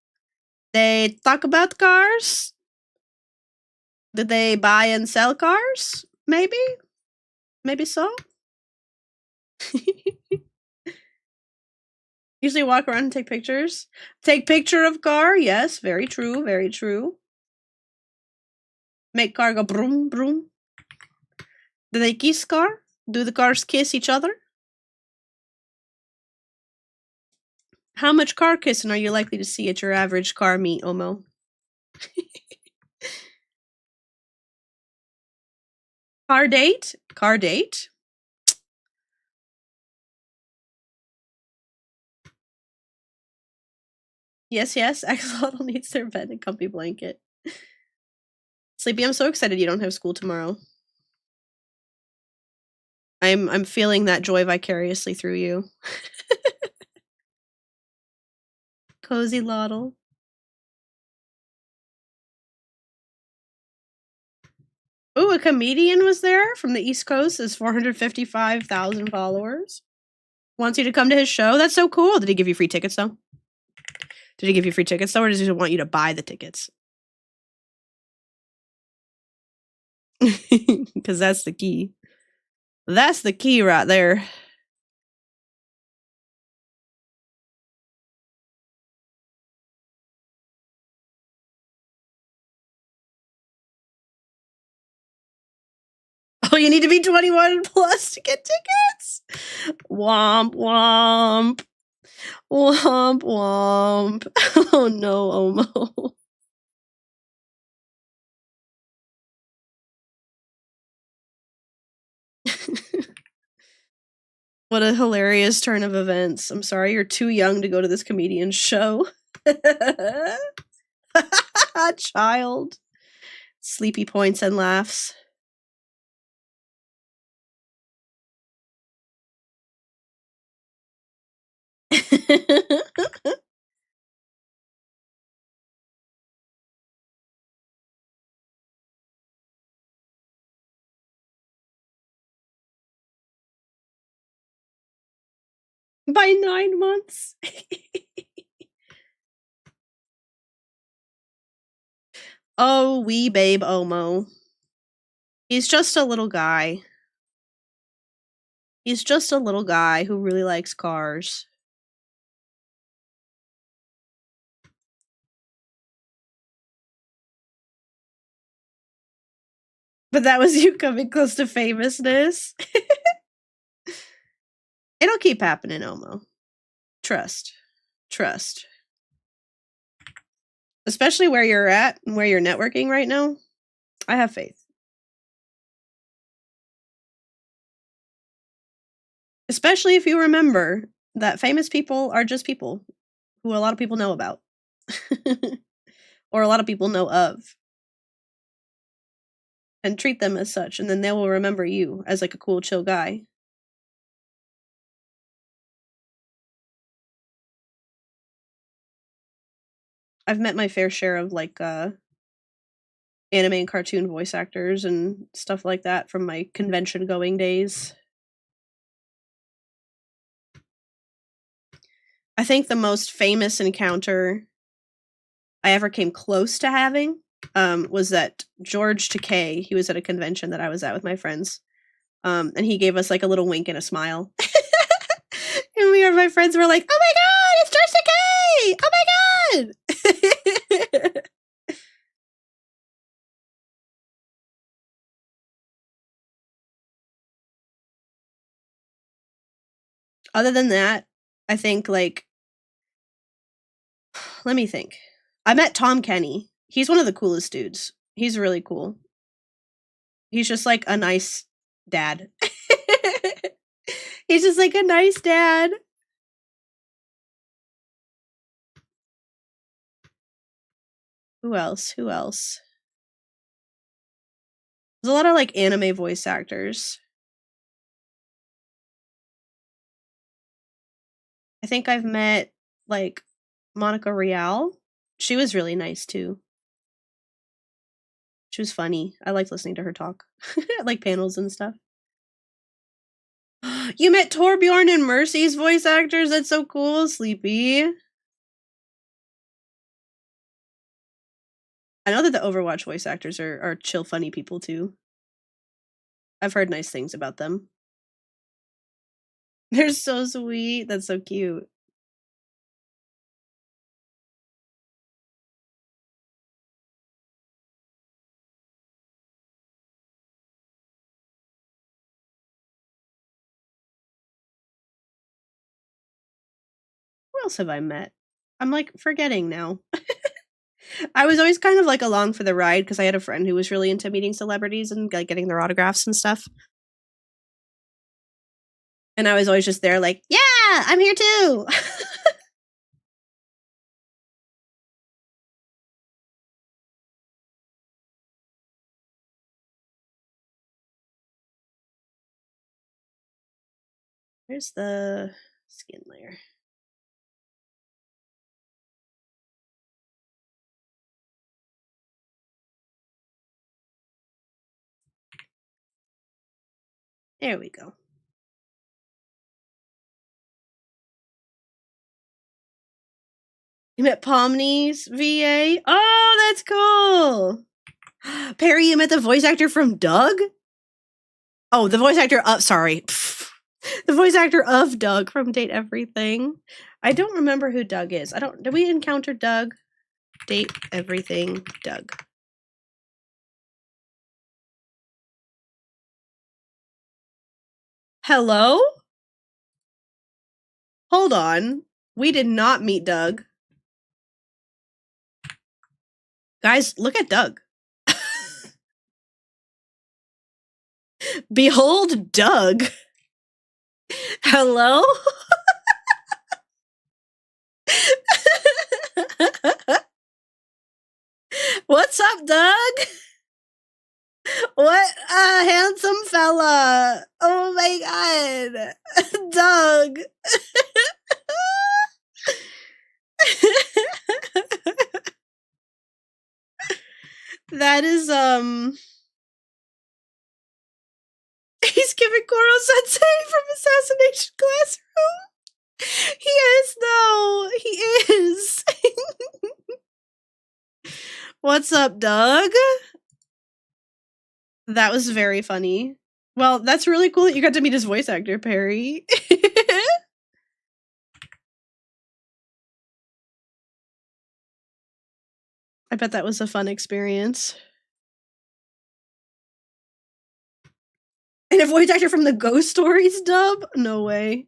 A: They talk about cars. Did they buy and sell cars? Maybe. Maybe so. Usually walk around and take pictures. Take picture of car. Yes, very true. Very true. Make car go broom, broom. Do they kiss car? Do the cars kiss each other? How much car kissing are you likely to see at your average car meet, Omo? Car date? Car date? Yes, yes. Axolotl needs their bed and comfy blanket. Sleepy, I'm so excited you don't have school tomorrow. I'm feeling that joy vicariously through you. Cozy Lottle. Ooh, a comedian was there from the East Coast. Has 455,000 followers. Wants you to come to his show. That's so cool. Did he give you free tickets though? Did he give you free tickets though, or does he want you to buy the tickets? Because that's the key. That's the key right there. Oh, you need to be 21 plus to get tickets? Womp, womp. Womp, womp. Oh no, Omo. What a hilarious turn of events. I'm sorry you're too young to go to this comedian's show. Child. Sleepy points and laughs. By 9 months. Oh, wee babe Omo. He's just a little guy. He's just a little guy who really likes cars. But that was you coming close to famousness. It'll keep happening, Omo. Trust. Trust. Especially where you're at and where you're networking right now. I have faith. Especially if you remember that famous people are just people who a lot of people know about. Or a lot of people know of. And treat them as such, and then they will remember you as like a cool, chill guy. I've met my fair share of like anime and cartoon voice actors and stuff like that from my convention going days. I think the most famous encounter I ever came close to having was that George Takei. He was at a convention that I was at with my friends. And he gave us like a little wink and a smile. And my friends were like, "Oh my god, it's George Takei! Oh my god!" Other than that, I think like let me think. I met Tom Kenny. He's one of the coolest dudes. He's really cool. He's just like a nice dad. He's just like a nice dad. Who else? Who else? There's a lot of like anime voice actors. I think I've met like Monica Rial. She was really nice too. She was funny. I liked listening to her talk. Like panels and stuff. You met Torbjorn and Mercy's voice actors? That's so cool, Sleepy. I know that the Overwatch voice actors are chill, funny people too. I've heard nice things about them. They're so sweet. That's so cute. Who else have I met? I'm like forgetting now. I was always kind of like along for the ride because I had a friend who was really into meeting celebrities and like getting their autographs and stuff. And I was always just there like, yeah, I'm here too. Where's the skin layer? There we go. You met Pomni's VA? Oh, that's cool. Perry, you met the voice actor from Doug? Oh, the voice actor of, sorry. The voice actor of Doug from Date Everything. I don't remember who Doug is. Did we encounter Doug? Date Everything, Doug. Hello? Hold on. We did not meet Doug. Guys, look at Doug. Behold Doug. Hello? What's up, Doug? What a handsome fella. Oh my god. Doug. That is he's giving Goro Sensei from Assassination Classroom. He is though. He is. What's up, Doug? That was very funny. Well, that's really cool that you got to meet his voice actor, Perry. I bet that was a fun experience. And a voice actor from the Ghost Stories dub? No way.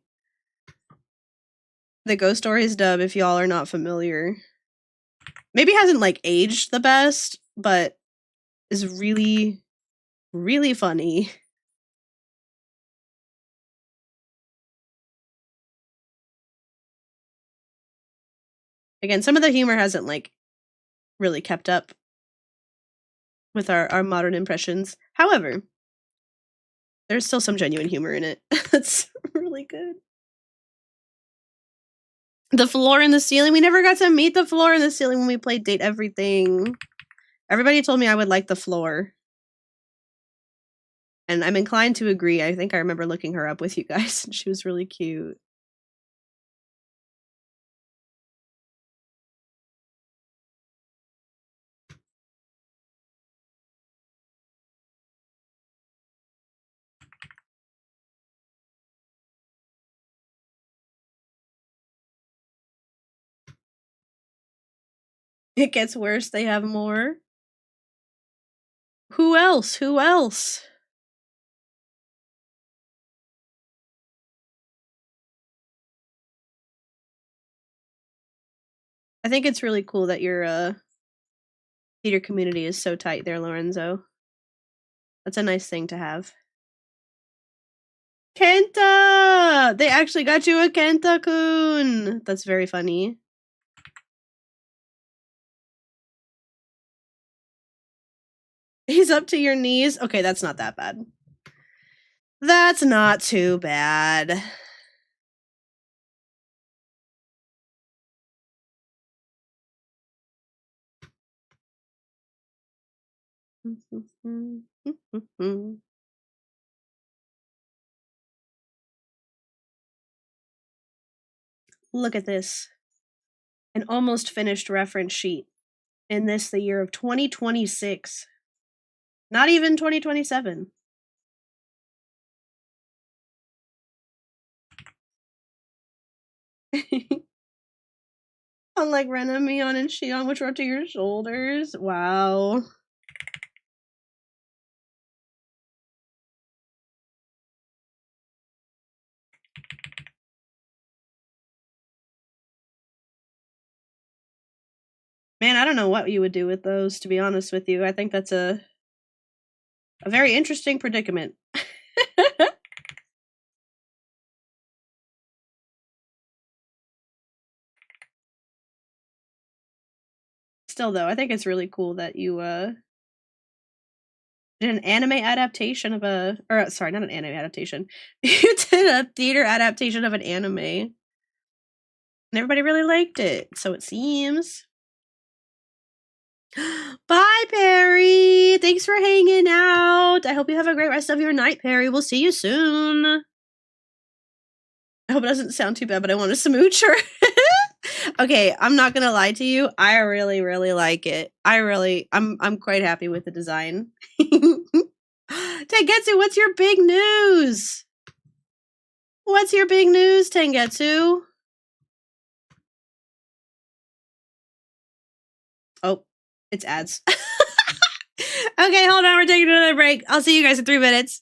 A: The Ghost Stories dub, if y'all are not familiar, maybe hasn't like aged the best, but is really, really funny. Again, some of the humor hasn't like really kept up with our modern impressions. However, there's still some genuine humor in it. That's really good. The floor and the ceiling. We never got to meet the floor and the ceiling when we played Date Everything. Everybody told me I would like the floor. And I'm inclined to agree. I think I remember looking her up with you guys. She was really cute. It gets worse. They have more. Who else? Who else? I think it's really cool that your theater community is so tight there, Lorenzo. That's a nice thing to have. Kenta! They actually got you a Kenta-kun! That's very funny. He's up to your knees? Okay, that's not that bad. That's not too bad. Look at this. An almost finished reference sheet. In this, the year of 2026. Not even 2027. Unlike Rena, Mion, and Shion, which were to your shoulders. Wow. Man, I don't know what you would do with those, to be honest with you. I think that's a very interesting predicament. Still, though, I think it's really cool that you did an anime adaptation of sorry, not an anime adaptation. You did a theater adaptation of an anime. And everybody really liked it, so it seems. Bye, Perry! Thanks for hanging out! I hope you have a great rest of your night, Perry. We'll see you soon! I hope it doesn't sound too bad, but I want to smooch her. Okay, I'm not gonna lie to you. I really, really like it. I'm quite happy with the design. Tengetsu, what's your big news? What's your big news, Tengetsu? Oh, it's ads. Okay, hold on. We're taking another break. I'll see you guys in 3 minutes.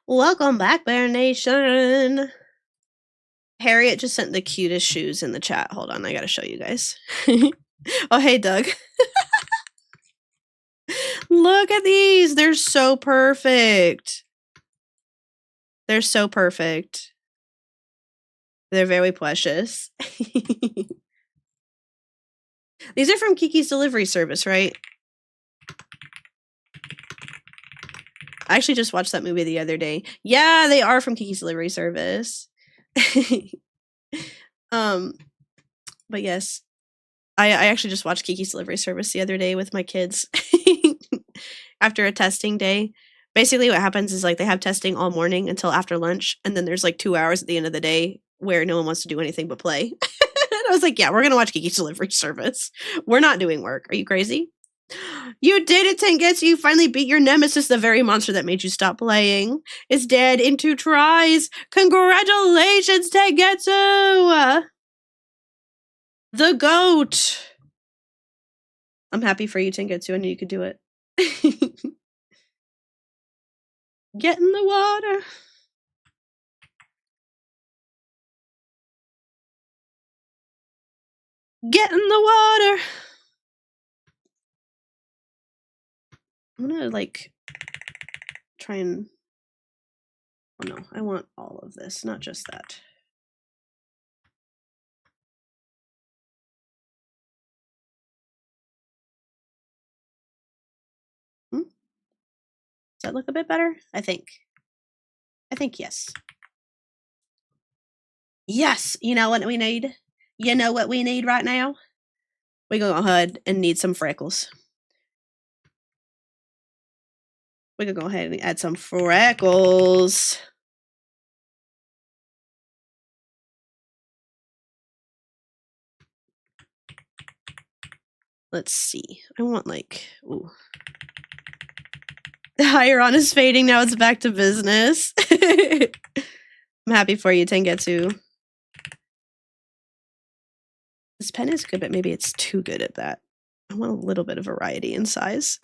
A: Welcome back, Bear Nation. Harriet just sent the cutest shoes in the chat. Hold on, I gotta show you guys. Oh, hey, Doug. Look at these. They're so perfect. They're so perfect. They're very precious. These are from Kiki's Delivery Service, right? I actually just watched that movie the other day. Yeah, they are from Kiki's Delivery Service. But yes, I actually just watched Kiki's Delivery Service the other day with my kids after a testing day. Basically, what happens is like they have testing all morning until after lunch, and then there's like 2 hours at the end of the day where no one wants to do anything but play. And I was like, yeah, we're gonna watch Kiki's Delivery Service. We're not doing work. Are you crazy? You did it, Tengetsu! You finally beat your nemesis, the very monster that made you stop playing. It's dead in 2 tries! Congratulations, Tengetsu! The GOAT! I'm happy for you, Tengetsu. I knew you could do it. Get in the water. Get in the water. I'm gonna like try and. Oh no, I want all of this, not just that. Does that look a bit better? I think yes. Yes! You know what we need? You know what we need right now? We go ahead and need some freckles. We can go ahead and add some freckles. Let's see. I want like, ooh. The Hyaron is fading, now it's back to business. I'm happy for you, Tengetsu. This pen is good, but maybe it's too good at that. I want a little bit of variety in size.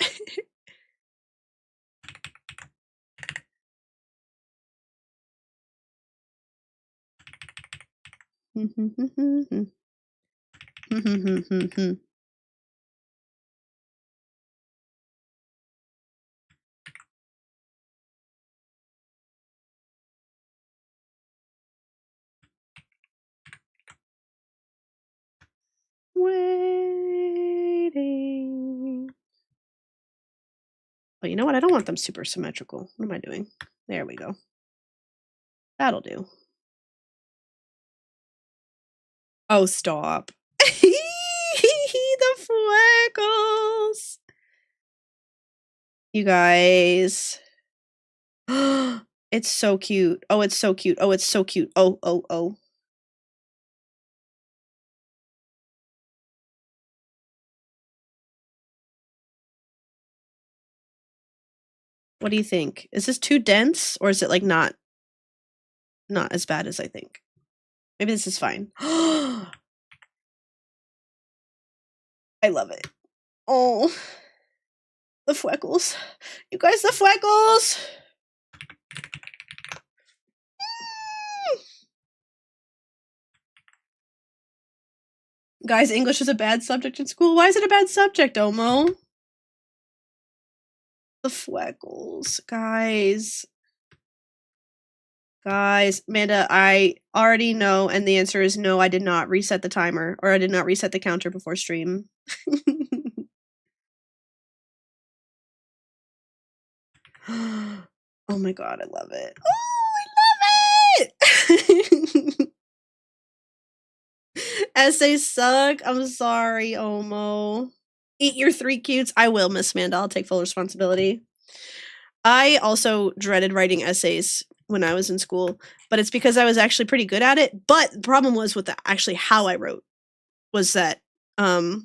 A: Waiting. But you know what? I don't want them super symmetrical. What am I doing? There we go. That'll do. Oh, stop. The freckles. You guys. It's so cute. Oh, it's so cute. Oh, it's so cute. Oh, oh, oh. What do you think? Is this too dense or is it like not as bad as I think? Maybe this is fine. I love it. Oh, the freckles. You guys, the freckles. Guys, English is a bad subject in school. Why is it a bad subject, Omo? The freckles, guys. Guys, Amanda, I already know, and the answer is no, I did not reset the timer, or I did not reset the counter before stream. Oh my god, I love it. Oh, I love it! Essays suck. I'm sorry, Omo. Eat your 3 cutes. I will, Miss Amanda. I'll take full responsibility. I also dreaded writing essays when I was in school, but it's because I was actually pretty good at it. But the problem was with actually how I wrote was that rather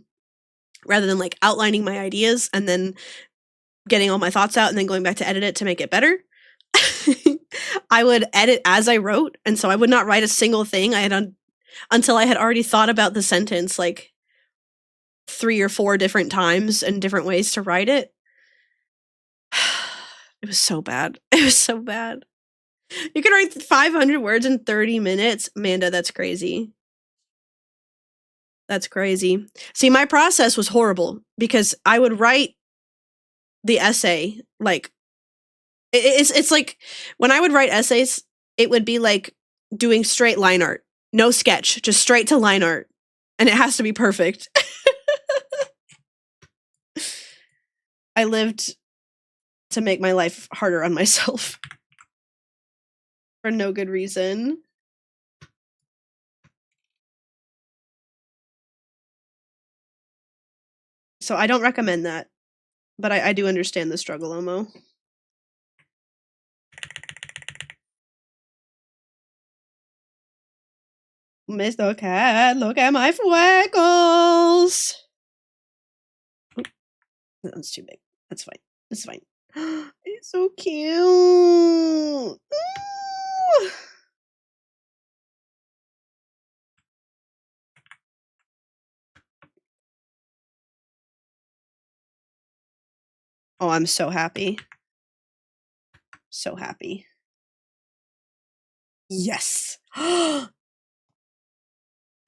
A: than like outlining my ideas and then getting all my thoughts out and then going back to edit it to make it better, I would edit as I wrote, and so I would not write a single thing until I had already thought about the sentence like 3 or 4 different times and different ways to write it. It was so bad. It was so bad. You can write 500 words in 30 minutes. Amanda, that's crazy. That's crazy. See, my process was horrible because I would write the essay, like it's like when I would write essays, it would be like doing straight line art, no sketch, just straight to line art, and it has to be perfect. I lived to make my life harder on myself for no good reason. So I don't recommend that, but I do understand the struggle, Omo. Mr. Cat, look at my freckles. That's too big. That's fine. That's fine. It's so cute. Ooh. Oh, I'm so happy. So happy. Yes.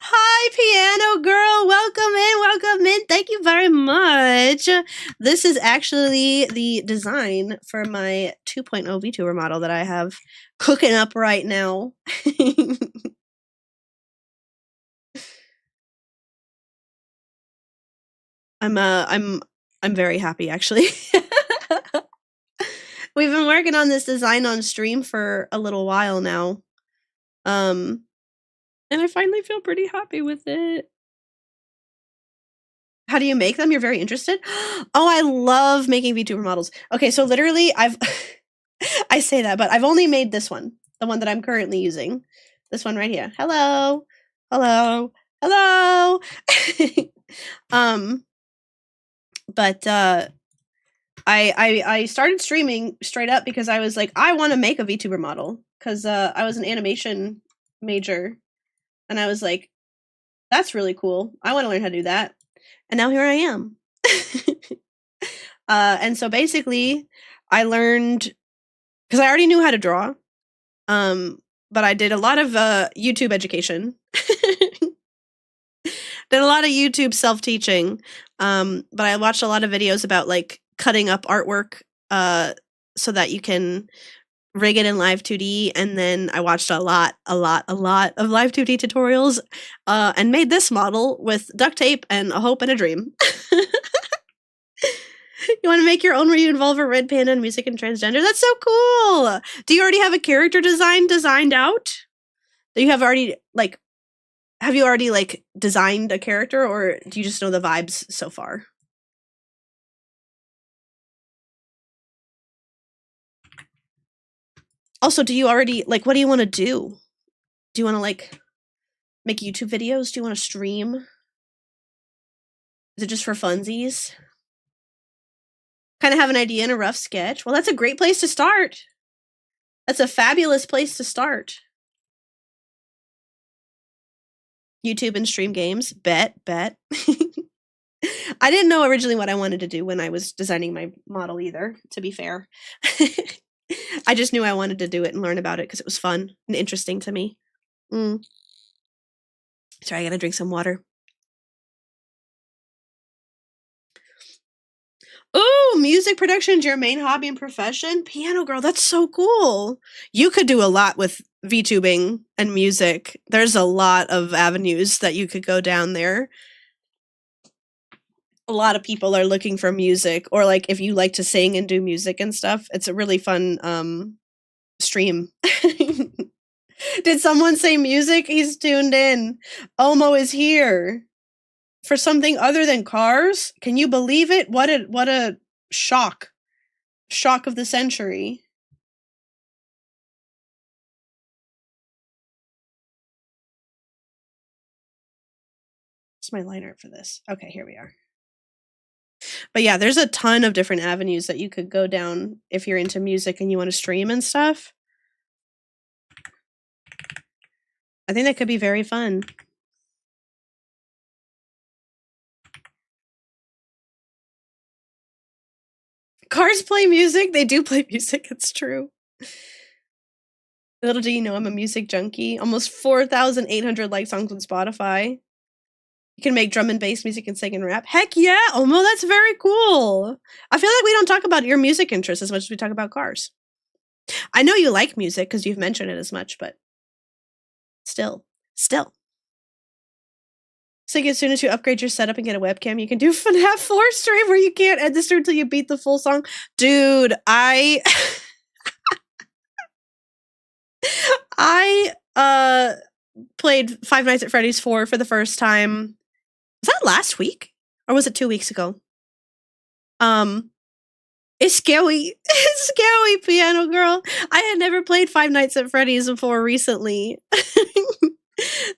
A: Hi, piano girl. Welcome in. Thank you very much. This is actually the design for my 2.0 VTuber model that I have cooking up right now. I'm very happy actually. We've been working on this design on stream for a little while now. And I finally feel pretty happy with it. How do you make them? You're very interested? Oh, I love making VTuber models. Okay, so literally I've I say that, but I've only made this one, the one that I'm currently using. This one right here. Hello. Hello. Hello. But I started streaming straight up because I was like, I want to make a VTuber model because I was an animation major, and I was like, that's really cool. I want to learn how to do that, and now here I am. And so basically, I learned because I already knew how to draw, but I did a lot of YouTube education. Did a lot of YouTube self-teaching, but I watched a lot of videos about like cutting up artwork so that you can rig it in Live 2D, and then I watched a lot of Live 2D tutorials and made this model with duct tape and a hope and a dream. You want to make your own where you involve a red panda and music and transgender? That's so cool! Do you already have a character designed out? Do you have already like? Have you already like designed a character, or do you just know the vibes so far? Also, do you already like what do you want to do? Do you want to like make YouTube videos? Do you want to stream? Is it just for funsies? Kind of have an idea and a rough sketch? Well, that's a great place to start. That's a fabulous place to start. YouTube and stream games. Bet. I didn't know originally what I wanted to do when I was designing my model either, to be fair. I just knew I wanted to do it and learn about it because it was fun and interesting to me. Sorry, I gotta drink some water. Ooh, music production's your main hobby and profession? Piano girl, that's so cool. You could do a lot with VTubing and music. There's a lot of avenues that you could go down there. A lot of people are looking for music, or like if you like to sing and do music and stuff, it's a really fun stream. Did someone say music? He's tuned in. Omo is here for something other than cars. Can you believe it? What a shock. Shock of the century. What's my line art for this? Okay, here we are. But yeah, there's a ton of different avenues that you could go down if you're into music and you want to stream and stuff. I think that could be very fun. Cars play music? They do play music, it's true. Little do you know, I'm a music junkie. Almost 4,800 likes on Spotify. You can make drum and bass music and sing and rap. Heck yeah, Omo, that's very cool. I feel like we don't talk about your music interests as much as we talk about cars. I know you like music because you've mentioned it as much, but still. So as soon as you upgrade your setup and get a webcam, you can do FNAF 4 stream where you can't end the stream until you beat the full song. Dude, I played Five Nights at Freddy's 4 for the first time. Was that last week? Or was it 2 weeks ago? It's scary. It's scary, Piano Girl. I had never played Five Nights at Freddy's before recently.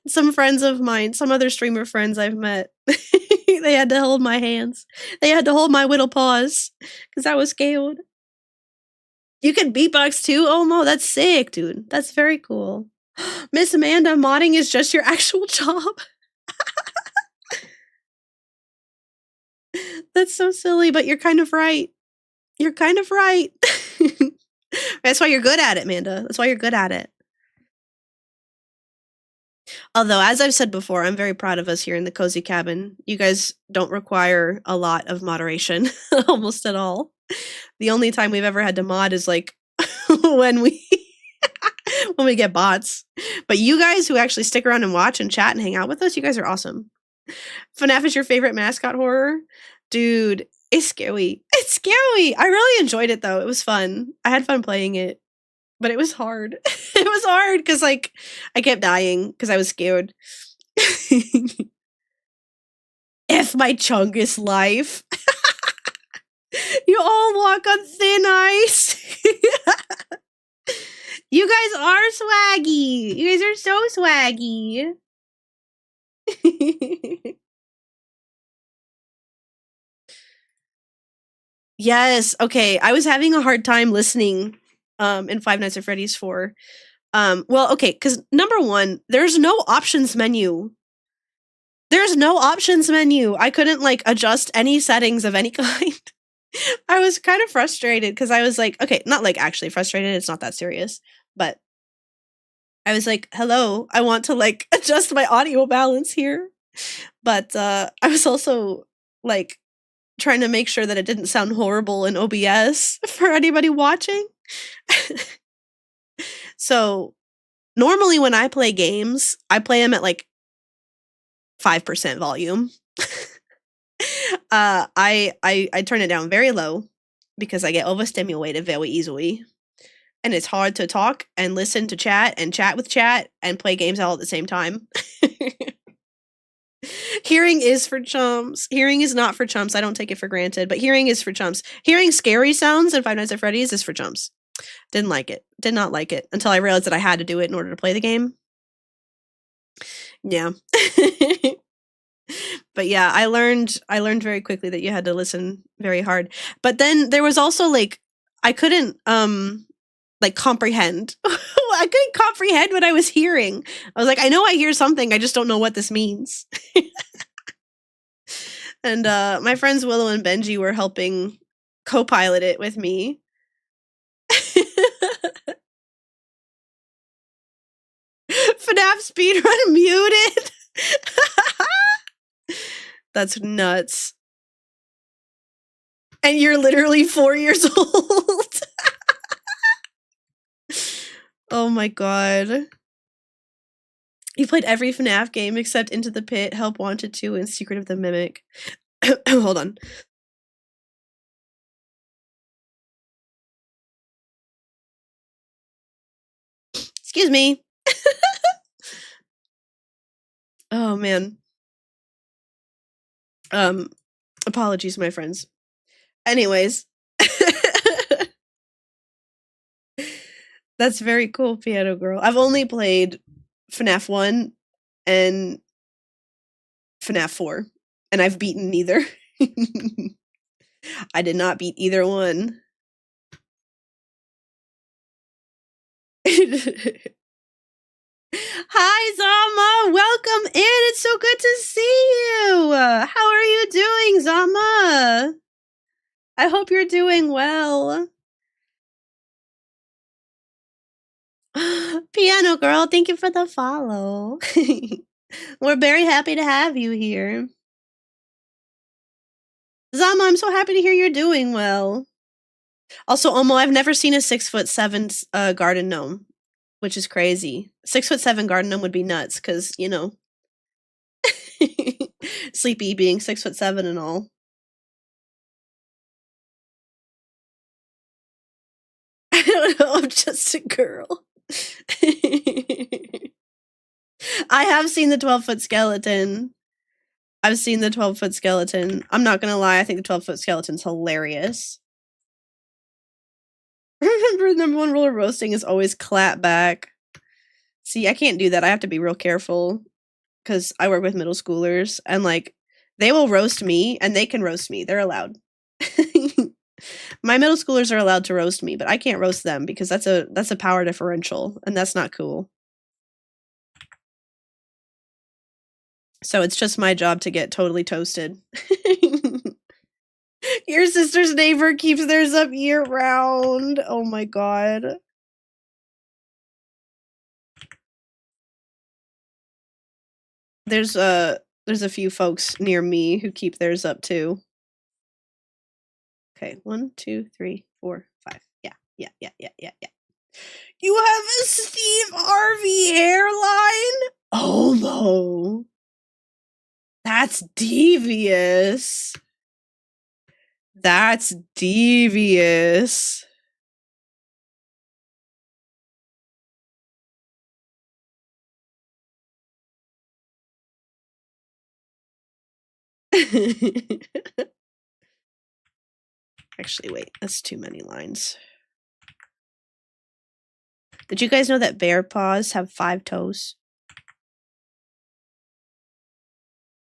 A: Some friends of mine, some other streamer friends I've met, they had to hold my hands. They had to hold my little paws because I was scared. You can beatbox too, Omo? That's sick, dude. That's very cool. Miss Amanda, modding is just your actual job. That's so silly, but you're kind of right. You're kind of right. That's why you're good at it, Amanda. That's why you're good at it. Although, as I've said before, I'm very proud of us here in the Cozy Cabin. You guys don't require a lot of moderation, almost at all. The only time we've ever had to mod is like when we when we get bots. But you guys who actually stick around and watch and chat and hang out with us, you guys are awesome. FNAF is your favorite mascot horror? Dude, it's scary. It's scary. I really enjoyed it though. It was fun. I had fun playing it. But it was hard. It was hard because, like, I kept dying because I was scared. F my Chungus life. You all walk on thin ice. You guys are swaggy. You guys are so swaggy. Yes. Okay. I was having a hard time listening in Five Nights at Freddy's 4. Well, okay, because number one, there's no options menu. There's no options menu. I couldn't like adjust any settings of any kind. I was kind of frustrated because I was like, okay, not like actually frustrated. It's not that serious, but I was like, hello, I want to like adjust my audio balance here. But I was also like trying to make sure that it didn't sound horrible in OBS for anybody watching. So normally when I play games, I play them at like 5% volume. I turn it down very low because I get overstimulated very easily. And it's hard to talk and listen to chat and chat with chat and play games all at the same time. Hearing is for chumps. Hearing is not for chumps. I don't take it for granted, but hearing is for chumps. Hearing scary sounds in Five Nights at Freddy's is for chumps. Didn't like it. Did not like it until I realized that I had to do it in order to play the game. Yeah. But yeah, I learned very quickly that you had to listen very hard. But then there was also like I couldn't like comprehend. I couldn't comprehend what I was hearing. I was like, I know I hear something, I just don't know what this means. And my friends Willow and Benji were helping co-pilot it with me. FNAF speedrun muted. That's nuts. And you're literally 4 years old. Oh my god. You played every FNAF game except Into the Pit, Help Wanted 2, and Secret of the Mimic. Hold on. Excuse me. Oh man. Apologies, my friends. Anyways. That's very cool, Piano Girl. I've only played FNAF 1 and FNAF 4, and I've beaten neither. I did not beat either one. Hi, Zama! Welcome in! It's so good to see you! How are you doing, Zama? I hope you're doing well. Piano Girl, thank you for the follow. We're very happy to have you here. Zama, I'm so happy to hear you're doing well. Also, Omo, I've never seen a 6'7" garden gnome, which is crazy. 6'7" garden gnome would be nuts, because, you know, Sleepy being 6'7" and all. I don't know, I'm just a girl. I have seen the 12-foot skeleton. I've seen the 12-foot skeleton. I'm not gonna lie, I think the 12-foot skeleton's hilarious. Remember, number one rule of roasting is always clap back. See, I can't do that. I have to be real careful because I work with middle schoolers and like they will roast me and they can roast me. They're allowed. My middle schoolers are allowed to roast me, but I can't roast them because that's a power differential and that's not cool. So it's just my job to get totally toasted. Your sister's neighbor keeps theirs up year round. Oh my god. There's a few folks near me who keep theirs up too. Okay, 1, 2, 3, 4, 5. Yeah. You have a Steve Harvey hairline? Oh no. That's devious. That's devious. Actually, wait, that's too many lines. Did you guys know that bear paws have 5 toes?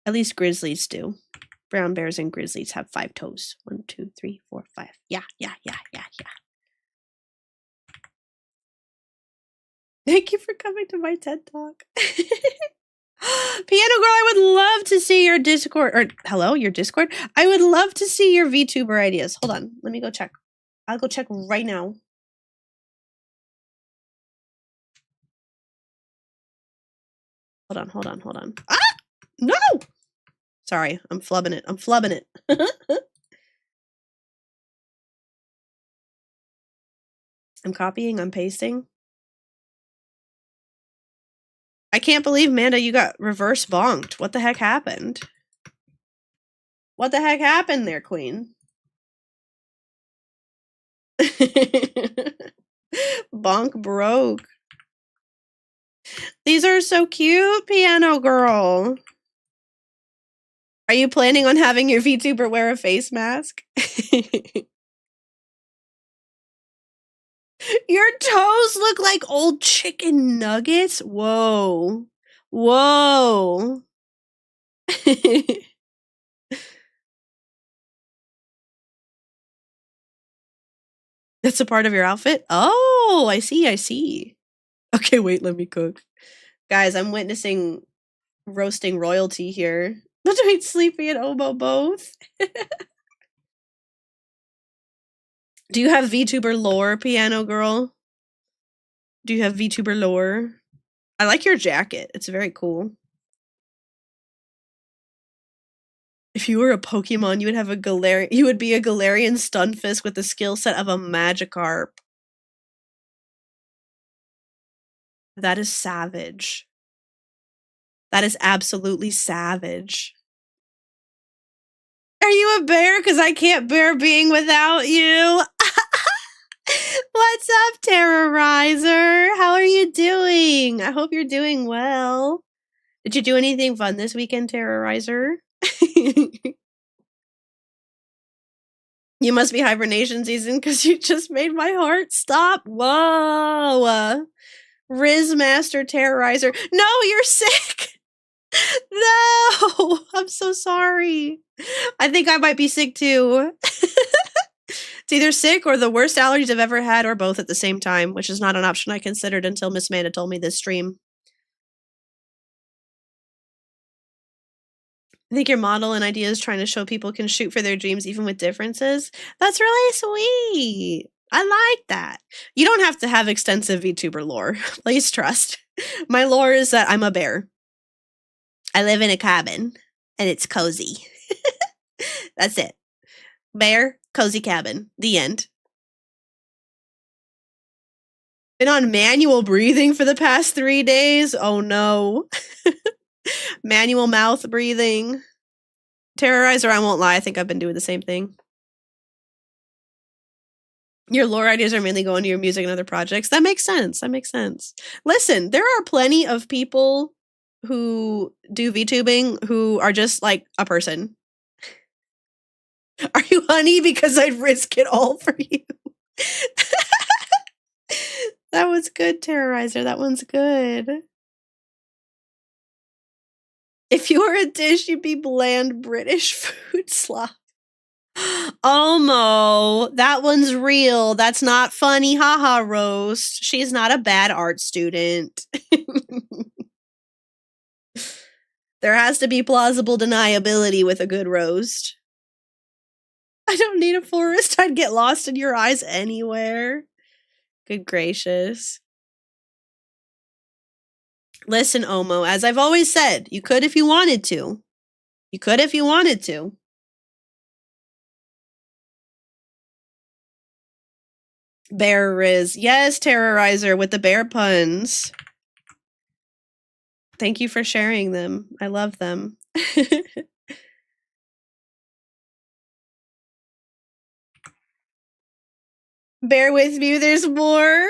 A: At least grizzlies do. Brown bears and grizzlies have 5 toes. 1, 2, 3, 4, 5. Yeah. Thank you for coming to my TED Talk. Piano Girl, I would love to see your Discord, or hello, your Discord. I would love to see your VTuber ideas. Hold on, let me go check. I'll go check right now. Hold on. Ah! No! Sorry, I'm flubbing it. I'm copying, I'm pasting. I can't believe, Manda, you got reverse bonked. What the heck happened? What the heck happened there, Queen? Bonk broke. These are so cute, Piano Girl. Are you planning on having your VTuber wear a face mask? Your toes look like old chicken nuggets? Whoa. That's a part of your outfit? Oh, I see. Okay, wait, let me cook. Guys, I'm witnessing roasting royalty here. Between Sleepy and Omo both. Do you have VTuber lore, Piano Girl? Do you have VTuber lore? I like your jacket. It's very cool. If you were a Pokemon, you would have you would be a Galarian Stunfisk with the skill set of a Magikarp. That is savage. That is absolutely savage. Are you a bear? Because I can't bear being without you. What's up, Terrorizer? How are you doing? I hope you're doing well. Did you do anything fun this weekend, Terrorizer? You must be hibernation season because you just made my heart stop. Whoa. Riz Master Terrorizer. No, you're sick. No, I'm so sorry. I think I might be sick too. It's either sick or the worst allergies I've ever had, or both at the same time, which is not an option I considered until Miss Manda told me this stream. I think your model and idea is trying to show people can shoot for their dreams even with differences. That's really sweet. I like that. You don't have to have extensive VTuber lore. Please trust. My lore is that I'm a bear. I live in a cabin and it's cozy. That's it. Bear, cozy cabin. The end. Been on manual breathing for the past 3 days. Oh no. Manual mouth breathing. Terrorizer, I won't lie. I think I've been doing the same thing. Your lore ideas are mainly going to your music and other projects. That makes sense. That makes sense. Listen, there are plenty of people who do VTubing who are just like a person. Are you honey? Because I'd risk it all for you. That was good, Terrorizer. That one's good. If you were a dish, you'd be bland British food slob. Omo, that one's real. That's not funny. Haha, roast. She's not a bad art student. There has to be plausible deniability with a good roast. I don't need a forest. I'd get lost in your eyes anywhere. Good gracious. Listen, Omo, as I've always said, you could if you wanted to. You could if you wanted to. Bear Riz. Yes, Terrorizer with the bear puns. Thank you for sharing them. I love them. Bear with me, there's more.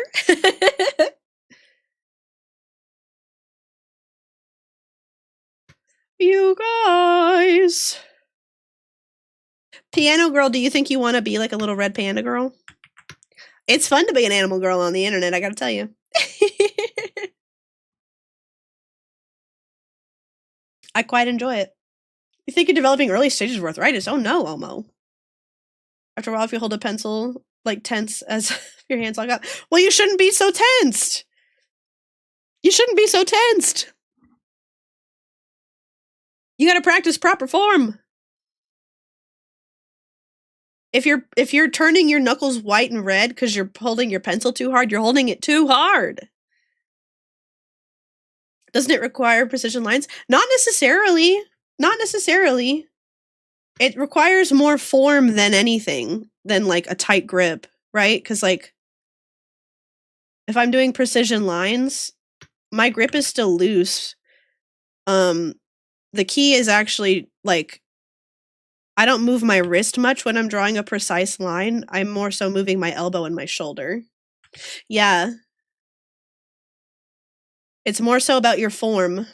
A: You guys. Piano girl, do you think you want to be like a little red panda girl? It's fun to be an animal girl on the internet, I gotta tell you. I quite enjoy it. You think you're developing early stages of arthritis? Oh no, Omo. After a while, if you hold a pencil, like tense as your hands lock up. Well, you shouldn't be so tensed. You shouldn't be so tensed. You gotta practice proper form. If you're turning your knuckles white and red because you're holding your pencil too hard, you're holding it too hard. Doesn't it require precision lines? Not necessarily. Not necessarily. It requires more form than anything, than like a tight grip, right? Because like, if I'm doing precision lines, my grip is still loose. The key is actually like, I don't move my wrist much when I'm drawing a precise line. I'm more so moving my elbow and my shoulder. Yeah. It's more so about your form.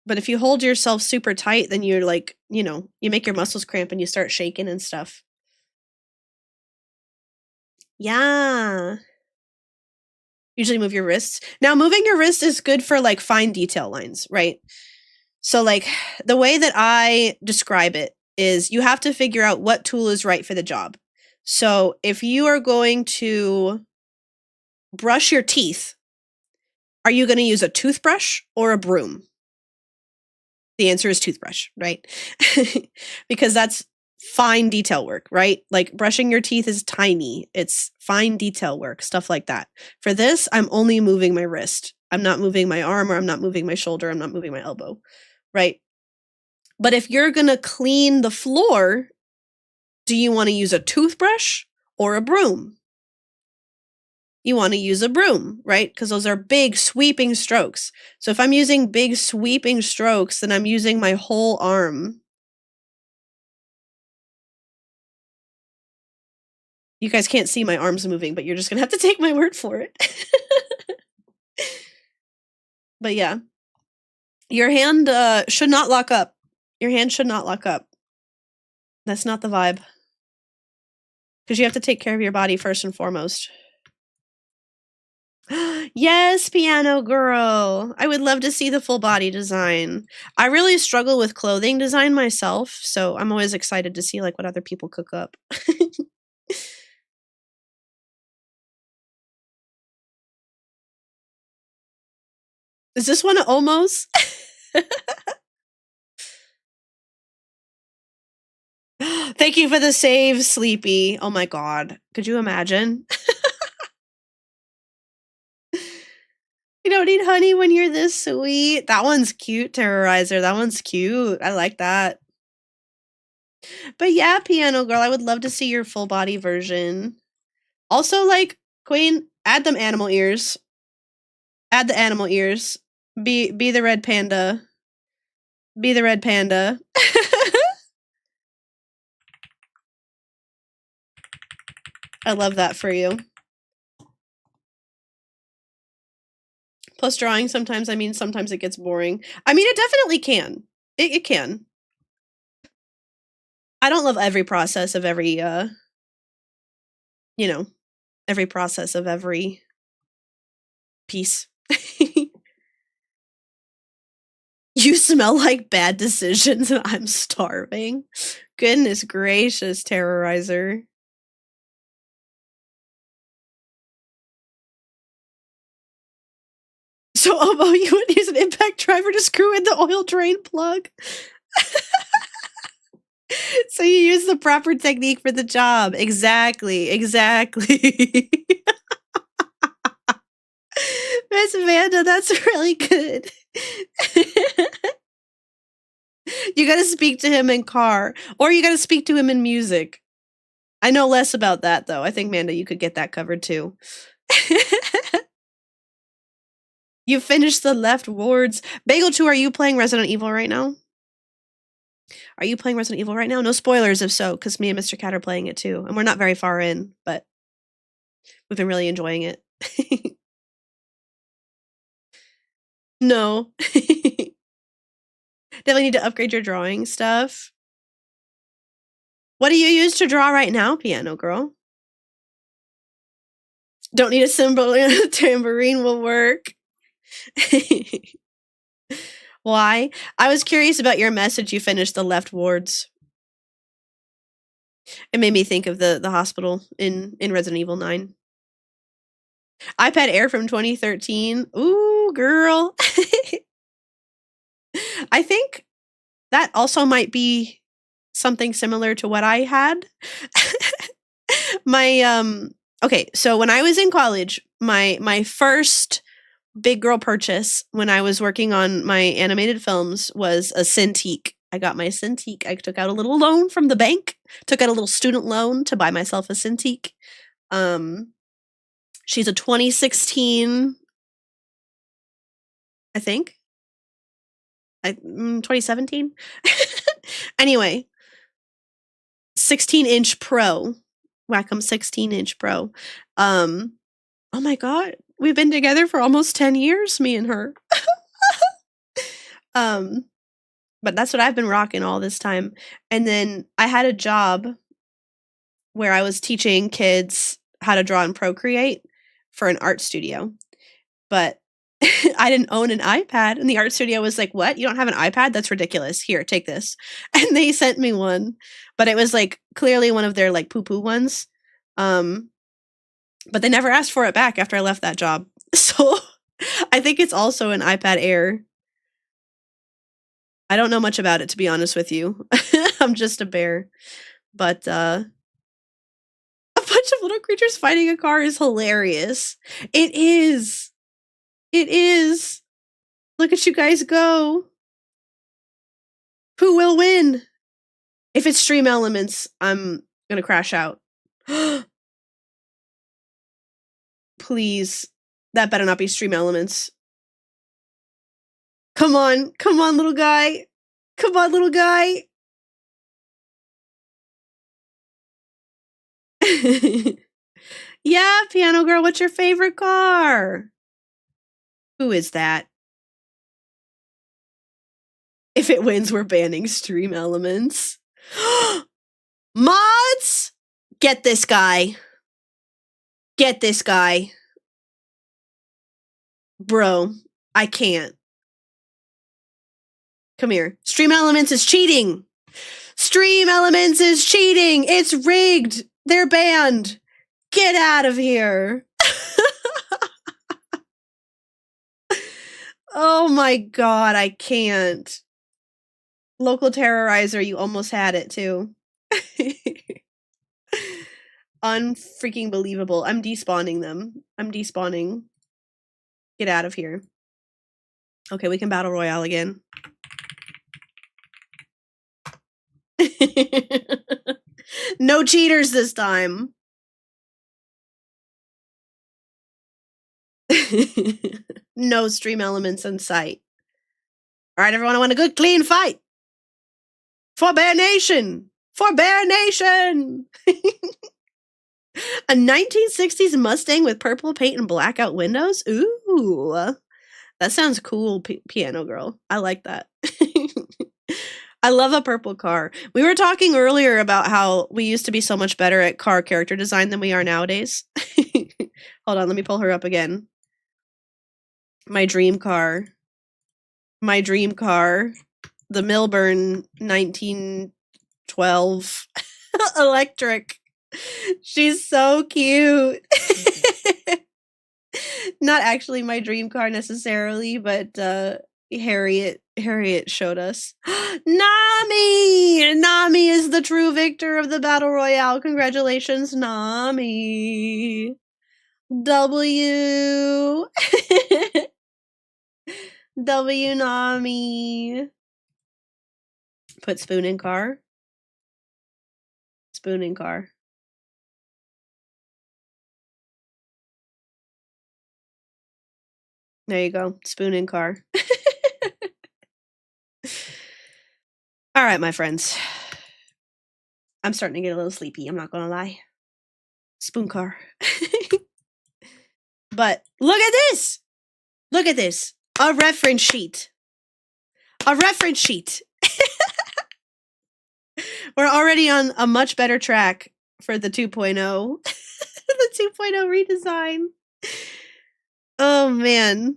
A: But if you hold yourself super tight, then you're like, you know, you make your muscles cramp and you start shaking and stuff. Yeah. Usually move your wrists. Now, moving your wrist is good for like fine detail lines, right? So like the way that I describe it is you have to figure out what tool is right for the job. So if you are going to brush your teeth, are you going to use a toothbrush or a broom? The answer is toothbrush, right? Because that's fine detail work, right? Like brushing your teeth is tiny. It's fine detail work, stuff like that. For this, I'm only moving my wrist. I'm not moving my arm, or I'm not moving my shoulder. I'm not moving my elbow, right? But if you're going to clean the floor, do you want to use a toothbrush or a broom? You want to use a broom, right? Because those are big sweeping strokes. So if I'm using big sweeping strokes, then I'm using my whole arm. You guys can't see my arms moving, but you're just going to have to take my word for it. But yeah, your hand should not lock up. Your hand should not lock up. That's not the vibe. Because you have to take care of your body first and foremost. Yes, piano girl. I would love to see the full body design. I really struggle with clothing design myself, so I'm always excited to see like what other people cook up. Is this one of Omo's? Thank you for the save, Sleepy. Oh my god. Could you imagine? You don't need honey when you're this sweet. That one's cute, Terrorizer. That one's cute. I like that. But yeah, Piano Girl, I would love to see your full body version. Also, like, Queen, add them animal ears. Add the animal ears. Be the red panda. Be the red panda. I love that for you. Plus drawing sometimes, I mean, sometimes it gets boring. I mean, it definitely can. It can. I don't love every process of every, you know, every process of every piece. You smell like bad decisions and I'm starving. Goodness gracious, Terrorizer. So, Obo, you would use an impact driver to screw in the oil drain plug. So you use the proper technique for the job. Exactly. Miss Amanda, that's really good. You gotta speak to him in car, or you gotta speak to him in music. I know less about that, though. I think, Manda, you could get that covered, too. You finished the left wards. Bagel 2, are you playing Resident Evil right now? Are you playing Resident Evil right now? No spoilers if so, because me and Mr. Cat are playing it too. And we're not very far in, but we've been really enjoying it. No. Definitely need to upgrade your drawing stuff. What do you use to draw right now, Piano Girl? Don't need a cymbal, a tambourine will work. Why? I was curious about your message you finished the left wards. It made me think of the hospital in Resident Evil 9. iPad Air from 2013. Ooh, girl. I think that also might be something similar to what I had. Okay, so when I was in college, my first big girl purchase when I was working on my animated films was a Cintiq. I got my Cintiq. I took out a little loan from the bank, took out a little student loan to buy myself a Cintiq. She's a 2016, I think. 2017. Anyway, 16-inch Pro. Wacom 16-inch Pro. Oh my god, we've been together for almost 10 years, me and her. But that's what I've been rocking all this time. And then I had a job where I was teaching kids how to draw in Procreate for an art studio. But I didn't own an iPad, and the art studio was like, "What? You don't have an iPad? That's ridiculous. Here, take this." And they sent me one, but it was like clearly one of their like poo-poo ones. But they never asked for it back after I left that job. So I think it's also an iPad Air. I don't know much about it, to be honest with you. I'm just a bear. But a bunch of little creatures fighting a car is hilarious. It is. It is. Look at you guys go. Who will win? If it's Stream Elements, I'm gonna crash out. Please. That better not be Stream Elements. Come on. Come on, little guy. Come on, little guy. Yeah, Piano Girl, what's your favorite car? Who is that? If it wins, we're banning Stream Elements. Mods! Get this guy. Get this guy. Bro, I can't. Come here. Stream Elements is cheating. Stream Elements is cheating. It's rigged. They're banned. Get out of here. Oh my god, I can't. Local Terrorizer, you almost had it too. Unfreaking believable. I'm despawning them. I'm despawning. Get out of here. Okay, we can battle royale again. No cheaters this time. No stream elements in sight. All right, everyone, I want a good, clean fight. For Bear Nation! For Bear Nation! A 1960s Mustang with purple paint and blackout windows? Ooh. That sounds cool, Piano Girl. I like that. I love a purple car. We were talking earlier about how we used to be so much better at car character design than we are nowadays. Hold on, let me pull her up again. My dream car. My dream car. The Milburn 1912 electric. She's so cute. Not actually my dream car necessarily, but Harriet showed us. Nami! Nami is the true victor of the Battle Royale. Congratulations, Nami. W. W Nami. Put spoon in car. Spoon in car. There you go. Spoon in car. All right, my friends. I'm starting to get a little sleepy. I'm not going to lie. Spoon car. But look at this. Look at this. A reference sheet. A reference sheet. We're already on a much better track for the 2.0. The 2.0 redesign. Oh, man.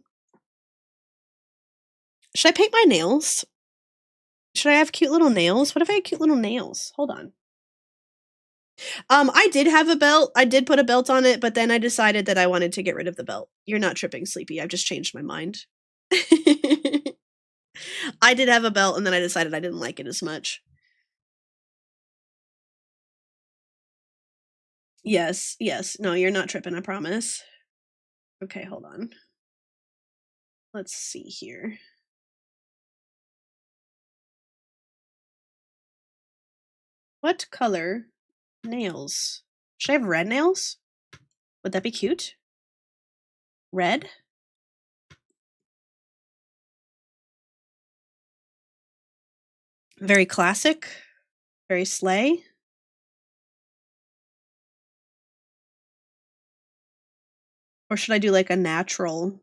A: Should I paint my nails? Should I have cute little nails? What if I had cute little nails? Hold on. I did have a belt. I did put a belt on it, but then I decided that I wanted to get rid of the belt. You're not tripping, Sleepy. I've just changed my mind. I did have a belt, and then I decided I didn't like it as much. Yes, yes. No, you're not tripping, I promise. Okay, hold on. Let's see here. What color nails? Should I have red nails? Would that be cute? Red? Very classic. Very sleigh. Or should I do like a natural?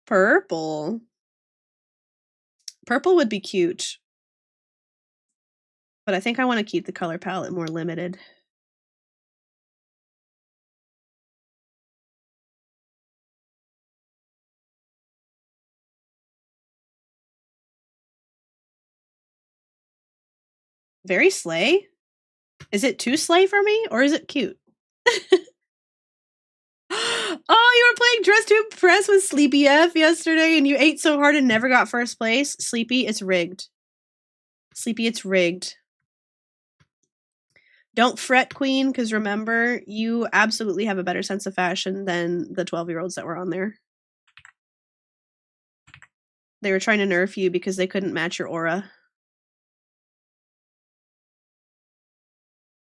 A: Purple. Purple would be cute. But I think I want to keep the color palette more limited. Very sleigh? Is it too sleigh for me, or is it cute? Oh, you were playing Dress to Impress with Sleepy F yesterday, and you ate so hard and never got first place? Sleepy, it's rigged. Sleepy, it's rigged. Don't fret, Queen, because remember, you absolutely have a better sense of fashion than the 12-year-olds that were on there. They were trying to nerf you because they couldn't match your aura.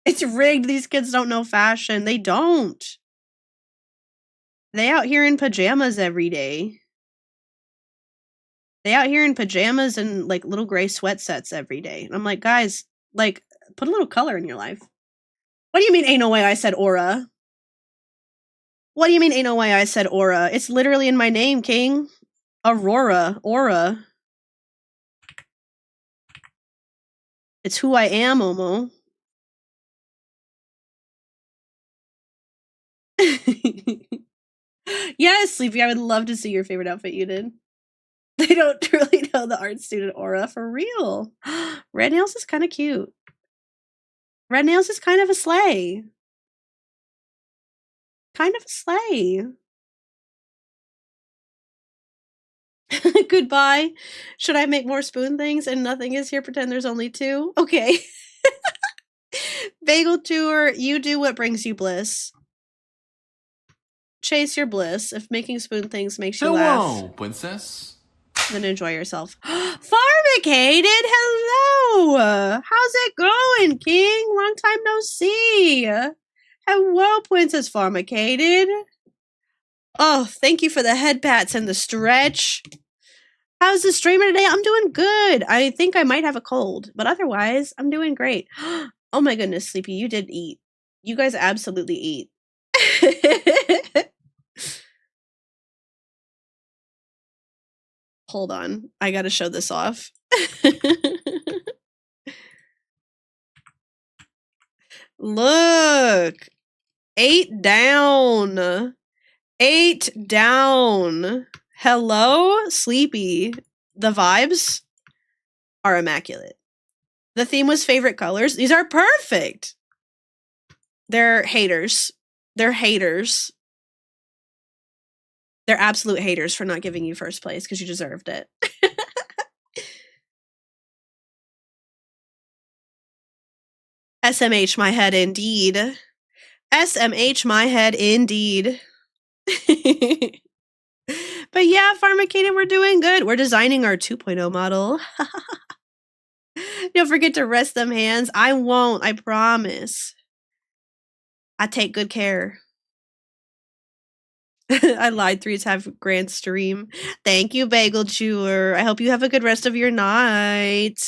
A: It's rigged. These kids don't know fashion. They don't. They out here in pajamas every day. They out here in pajamas and like little gray sweat sets every day. And I'm like, guys, like, put a little color in your life. What do you mean ain't no way I said aura? What do you mean ain't no way I said aura? It's literally in my name, King. Aurora. Aura. It's who I am, Omo. Yes, Sleepy, I would love to see your favorite outfit you did. They don't really know the art student aura for real. Red nails is kind of cute. Red nails is kind of a sleigh. Kind of a sleigh. Goodbye. Should I make more spoon things and nothing is here? Pretend there's only 2? Okay. Bagel Tour, you do what brings you bliss. Chase your bliss. If making spoon things makes you laugh,
B: Hello, princess.
A: then enjoy yourself. Pharmacated, hello! How's it going, King? Long time no see. Hello, Princess Pharmacated. Oh, thank you for the head pats and the stretch. How's the streamer today? I'm doing good. I think I might have a cold, but otherwise, I'm doing great. Oh my goodness, Sleepy, you did eat. You guys absolutely eat. Hold on. I gotta show this off. Look. 8 down. 8 down. Hello, Sleepy. The vibes are immaculate. The theme was favorite colors. These are perfect. They're haters. They're haters. They're absolute haters for not giving you first place because you deserved it. SMH my head indeed. SMH my head indeed. But yeah, Pharmacated, we're doing good. We're designing our 2.0 model. Don't forget to rest them hands. I won't, I promise. I take good care. I lied 3 to have grand stream. Thank you, Bagel Chewer. I hope you have a good rest of your night.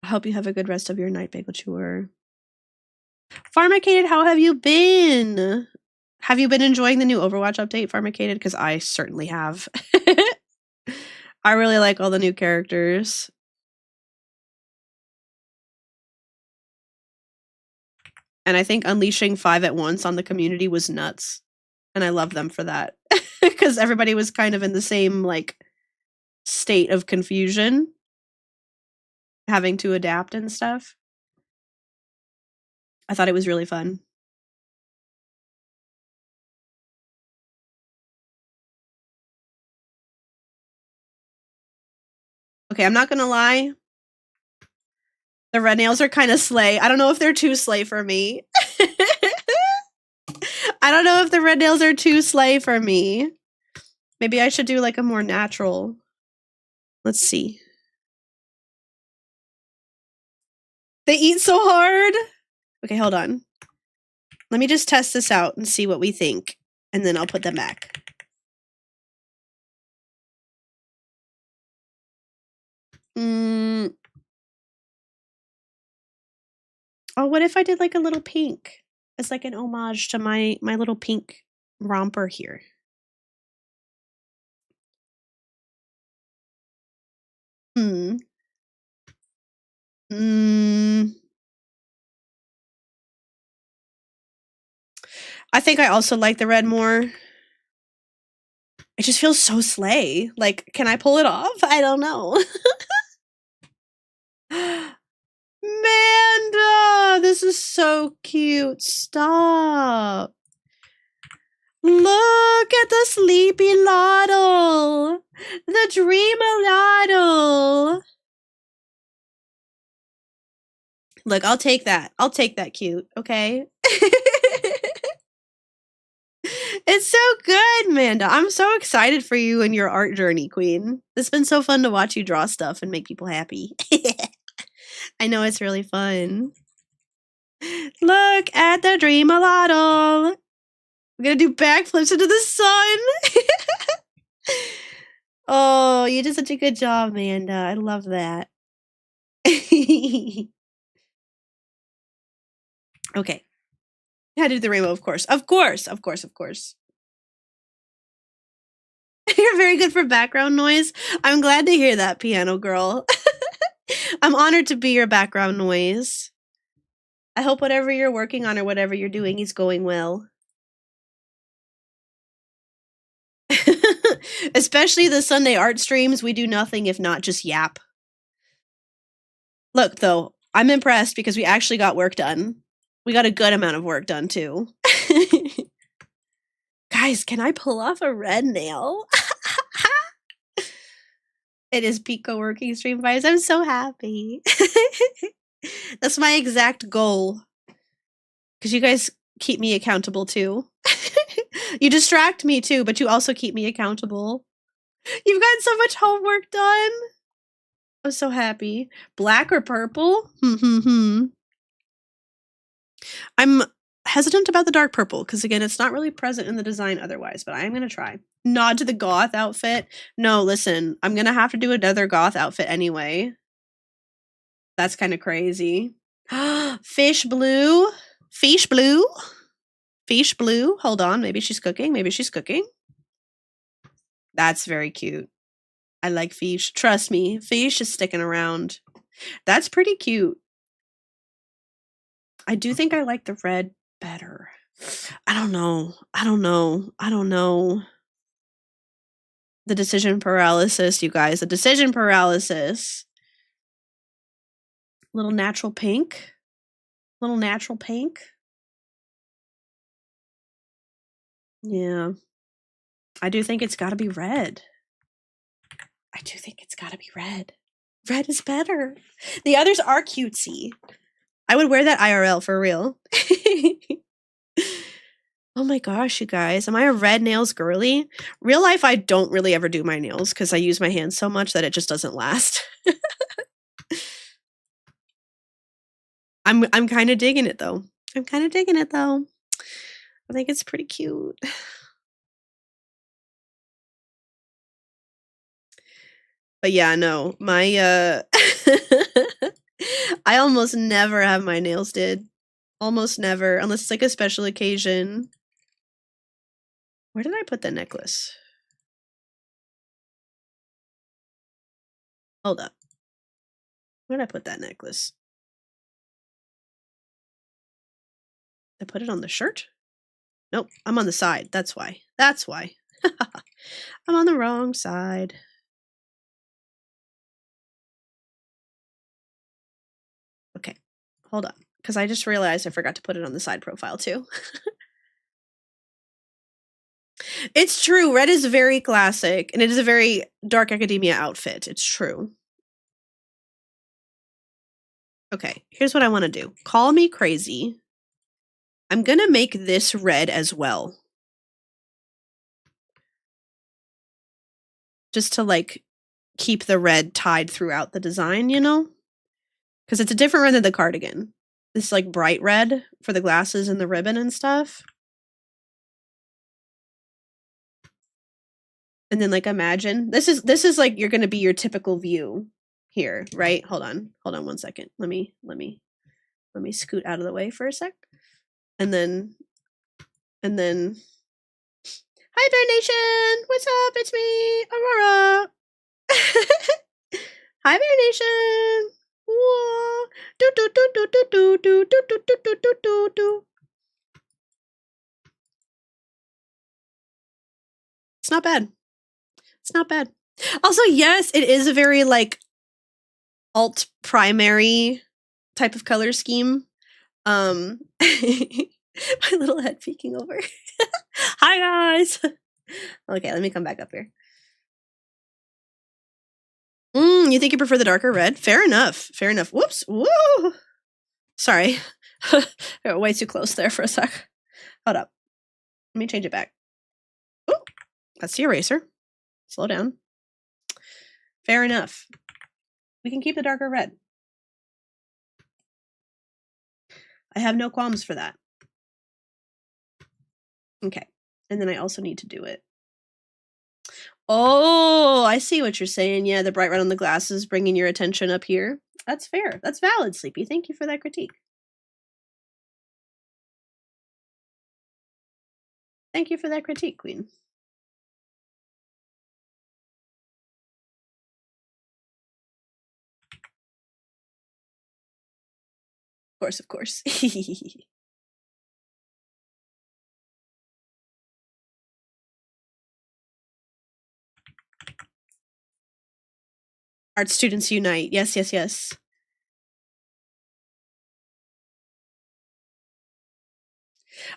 A: I hope you have a good rest of your night, Bagel Chewer. Pharmacated, how have you been? Have you been enjoying the new Overwatch update, Pharmacated? Because I certainly have. I really like all the new characters. And I think unleashing 5 at once on the community was nuts. And I love them for that. Because everybody was kind of in the same, like, state of confusion. Having to adapt and stuff. I thought it was really fun. Okay, I'm not gonna lie. The red nails are kind of slay. I don't know if they're too slay for me. I don't know if the red nails are too slay for me. Maybe I should do like a more natural. Let's see. They eat so hard. Okay, hold on. Let me just test this out and see what we think. And then I'll put them back. Oh, what if I did like a little pink? It's like an homage to my little pink romper here. I think I also like the red more. It just feels so slay. Like, can I pull it off? I don't know. Manda, this is so cute. Stop. Look at the sleepy Lottle. The dreamer Lottle. Look, I'll take that. I'll take that cute, okay? It's so good, Manda. I'm so excited for you and your art journey, Queen. It's been so fun to watch you draw stuff and make people happy. I know it's really fun. Look at the dreamer Lottle. I'm gonna do backflips into the sun. Oh, you did such a good job, Amanda. I love that. Okay. How to do the rainbow, of course. Of course. You're very good for background noise. I'm glad to hear that, piano girl. I'm honored to be your background noise. I hope whatever you're working on or whatever you're doing is going well. Especially the Sunday art streams, we do nothing if not just yap. Look, though, I'm impressed because we actually got work done. We got a good amount of work done, too. God, Guys, can I pull off a red nail? It is peak co-working stream vibes. I'm so happy. That's my exact goal. Because you guys keep me accountable too. You distract me too, but you also keep me accountable. You've gotten so much homework done. I'm so happy. Black or purple? I'm hesitant about the dark purple because, again, it's not really present in the design otherwise, but I am going to try. Nod to the goth outfit. No, listen, I'm going to have to do another goth outfit anyway. That's kind of crazy. Fish blue. Fish blue. Fish blue. Hold on. Maybe she's cooking. Maybe she's cooking. That's very cute. I like fish. Trust me, fish is sticking around. That's pretty cute. I do think I like the red better. I don't know. The decision paralysis, you guys. The decision paralysis. Little natural pink. Little natural pink. Yeah. I do think it's got to be red. I do think it's got to be red. Red is better. The others are cutesy. I would wear that IRL for real. Oh my gosh, you guys. Am I a red nails girly? Real life, I don't really ever do my nails because I use my hands so much that it just doesn't last. I'm kind of digging it though. I think it's pretty cute. But yeah, no, my I almost never have my nails did. Almost never, unless it's like a special occasion. Where did I put the necklace? Hold up. Where did I put that necklace? I put it on the shirt? Nope, I'm on the side. That's why. That's why. I'm on the wrong side. Okay, hold on. Because I just realized I forgot to put it on the side profile too. It's true. Red is very classic, and it is a very dark academia outfit. It's true. Okay, here's what I want to do. Call me crazy. I'm going to make this red as well. Just to, like, keep the red tied throughout the design, you know? Because it's a different red than the cardigan. This, like, bright red for the glasses and the ribbon and stuff. And then, like, imagine. This is like, you're going to be your typical view here, right? Hold on 1 second. Let me scoot out of the way for a sec. And then hi Bear Nation, what's up? It's me, Aurora. Hi Bear Nation. Whoa. Do do do do do do do do do do do do do. It's not bad. It's not bad. Also, yes, it is a very like alt primary type of color scheme. My little head peeking over. Hi guys. Okay, let me come back up here. You think you prefer the darker red? Fair enough. Fair enough. Whoops. Woo. Sorry. Way too close there for a sec. Hold up. Let me change it back. Ooh, that's the eraser. Slow down. Fair enough. We can keep the darker red. I have no qualms for that. Okay. And then I also need to do it. Oh, I see what you're saying. Yeah, the bright red on the glasses bringing your attention up here. That's fair. That's valid, Sleepy. Thank you for that critique. Thank you for that critique, Queen. Of course. Art students unite. Yes, yes, yes.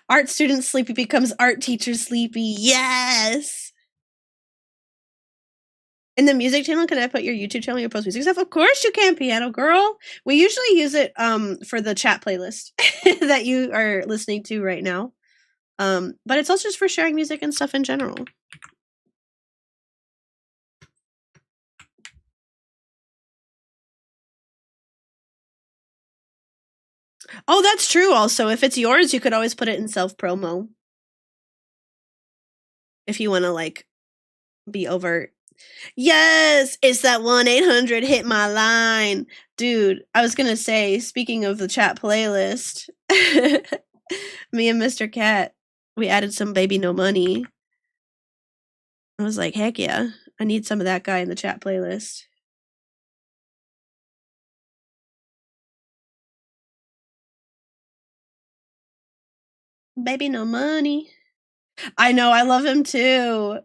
A: Art student sleepy becomes art teacher sleepy. Yes. In the music channel, can I put your YouTube channel, your post music stuff? Of course you can, Piano Girl. We usually use it for the chat playlist that you are listening to right now. But it's also just for sharing music and stuff in general. Oh, that's true also. If it's yours, you could always put it in self-promo. If you want to, like, be overt. Yes, it's that 1-800 hit my line. Dude, I was gonna say, speaking of the chat playlist, me and Mr. Cat, we added some Baby No Money. I was like, heck yeah, I need some of that guy in the chat playlist. Baby No Money. I know, I love him too.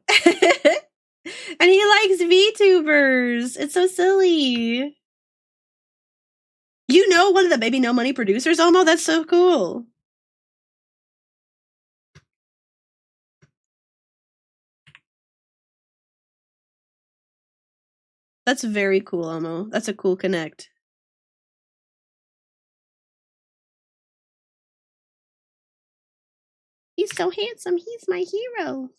A: And he likes VTubers. It's so silly. You know one of the Baby No Money producers, Omo? That's so cool. That's very cool, Omo. That's a cool connect. He's so handsome. He's my hero.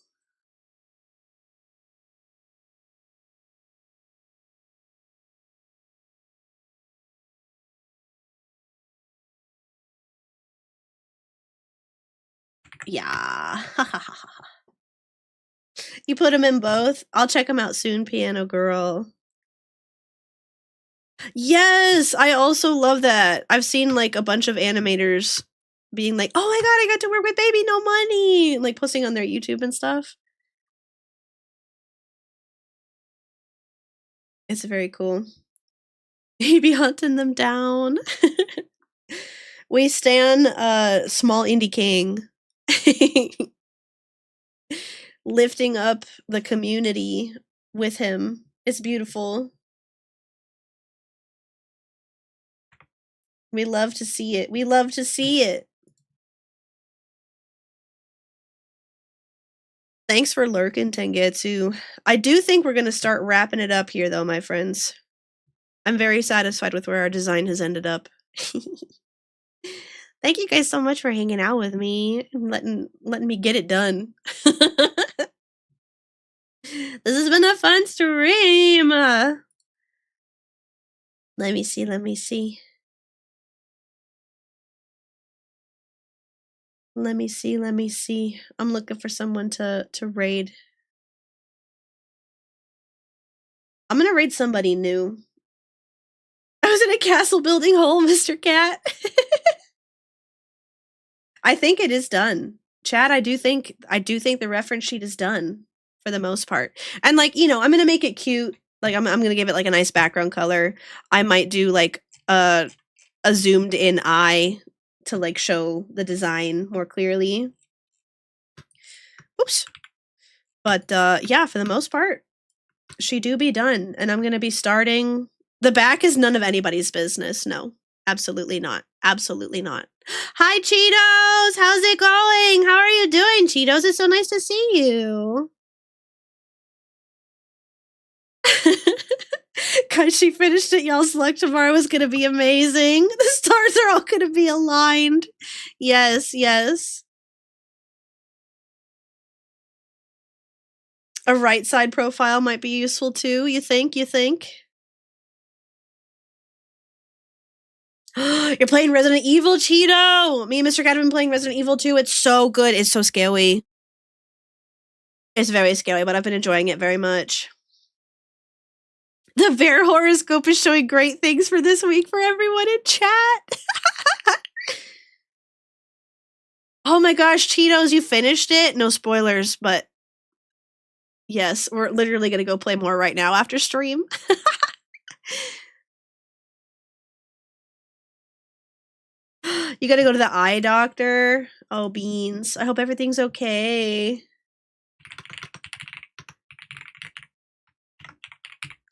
A: Yeah. You put him in both? I'll check him out soon, Piano Girl. Yes, I also love that. I've seen like a bunch of animators being like, "Oh my god, I got to work with Baby No Money," like posting on their YouTube and stuff. It's very cool. He be hunting them down. We stan Small Indie King. Lifting up the community with him. It's beautiful. We love to see it. We love to see it. Thanks for lurking, Tengetsu. I do think we're going to start wrapping it up here, though, my friends. I'm very satisfied with where our design has ended up. Thank you guys so much for hanging out with me and letting me get it done. This has been a fun stream. Let me see. Let me see. Let me see. Let me see. I'm looking for someone to raid. I'm gonna raid somebody new. I was in a castle building hole, Mr. Cat. I think it is done. Chad, I do think the reference sheet is done for the most part. And like, you know, I'm gonna make it cute. Like I'm gonna give it like a nice background color. I might do like a zoomed in eye to like show the design more clearly. Oops. But yeah, for the most part, she do be done. And I'm gonna be starting. The back is none of anybody's business. No, absolutely not. Absolutely not. Hi, Cheetos. How's it going? How are you doing, Cheetos? It's so nice to see you. Guys, she finished it. Y'all's luck tomorrow is going to be amazing. The stars are all going to be aligned. Yes, yes. A right side profile might be useful too, you think? You think? You're playing Resident Evil, Cheeto! Me and Mr. Cat have been playing Resident Evil 2. It's so good. It's so scary. It's very scary, but I've been enjoying it very much. The bear horoscope is showing great things for this week for everyone in chat. Oh my gosh, Cheetos, you finished it? No spoilers, but yes, we're literally going to go play more right now after stream. You got to go to the eye doctor. Oh, Beans. I hope everything's okay.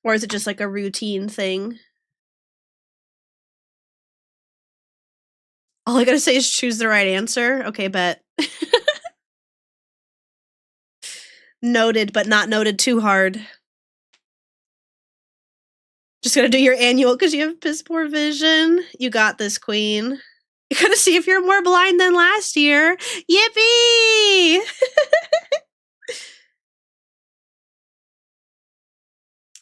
A: Or is it just like a routine thing? All I gotta say is choose the right answer. Okay, bet. Noted, but not noted too hard. Just gotta do your annual because you have piss poor vision. You got this, queen. You gotta see if you're more blind than last year. Yippee!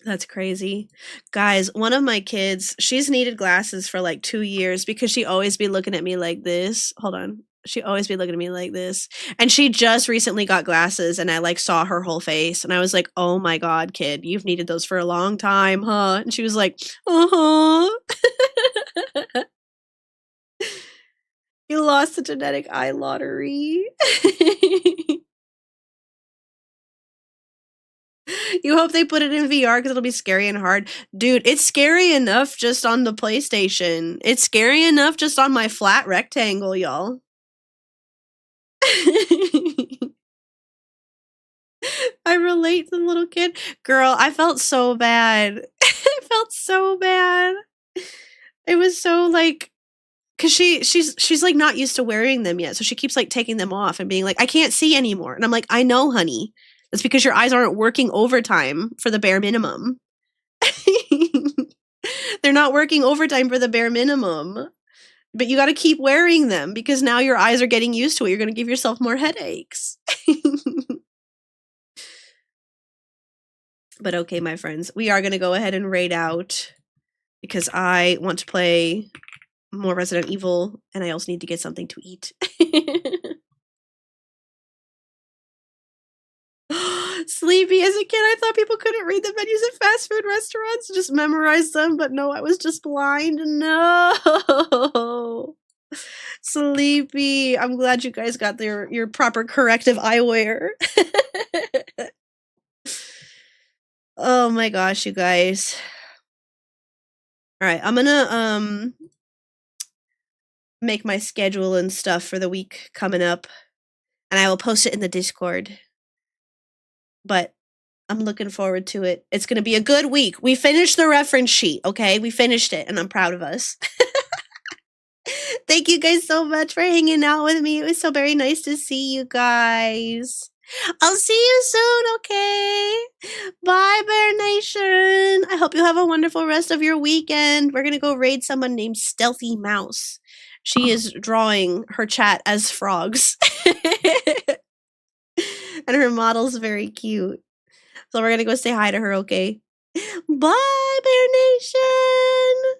A: That's crazy. Guys, one of my kids, she's needed glasses for like 2 years because she always be looking at me like this. Hold on. She always be looking at me like this. And she just recently got glasses and I like saw her whole face and I was like, "Oh my god, kid, you've needed those for a long time, huh?" And she was like, "Uh-huh." You lost the genetic eye lottery. You hope they put it in VR because it'll be scary and hard. Dude, it's scary enough just on the PlayStation. It's scary enough just on my flat rectangle, y'all. I relate to the little kid. Girl, I felt so bad. I felt so bad. It was so like because she's like not used to wearing them yet, so she keeps like taking them off and being like, "I can't see anymore," and I'm like, "I know, honey. That's because your eyes aren't working overtime for the bare minimum." They're not working overtime for the bare minimum. But you got to keep wearing them because now your eyes are getting used to it. You're going to give yourself more headaches. But okay, my friends, we are going to go ahead and raid out because I want to play more Resident Evil and I also need to get something to eat. Sleepy as a kid, I thought people couldn't read the menus at fast food restaurants, just memorize them, but no, I was just blind. No. Sleepy. I'm glad you guys got your proper corrective eyewear. Oh my gosh, you guys. All right, I'm gonna make my schedule and stuff for the week coming up, and I will post it in the Discord. But I'm looking forward to it. It's gonna be a good week. We finished the reference sheet, okay? We finished it, and I'm proud of us. Thank you guys so much for hanging out with me. It was so very nice to see you guys. I'll see you soon, okay? Bye, Bear Nation. I hope you have a wonderful rest of your weekend. We're gonna go raid someone named Stealthy Mouse. She is drawing her chat as frogs. And her model's very cute. So we're gonna go say hi to her, okay? Bye, Bear Nation.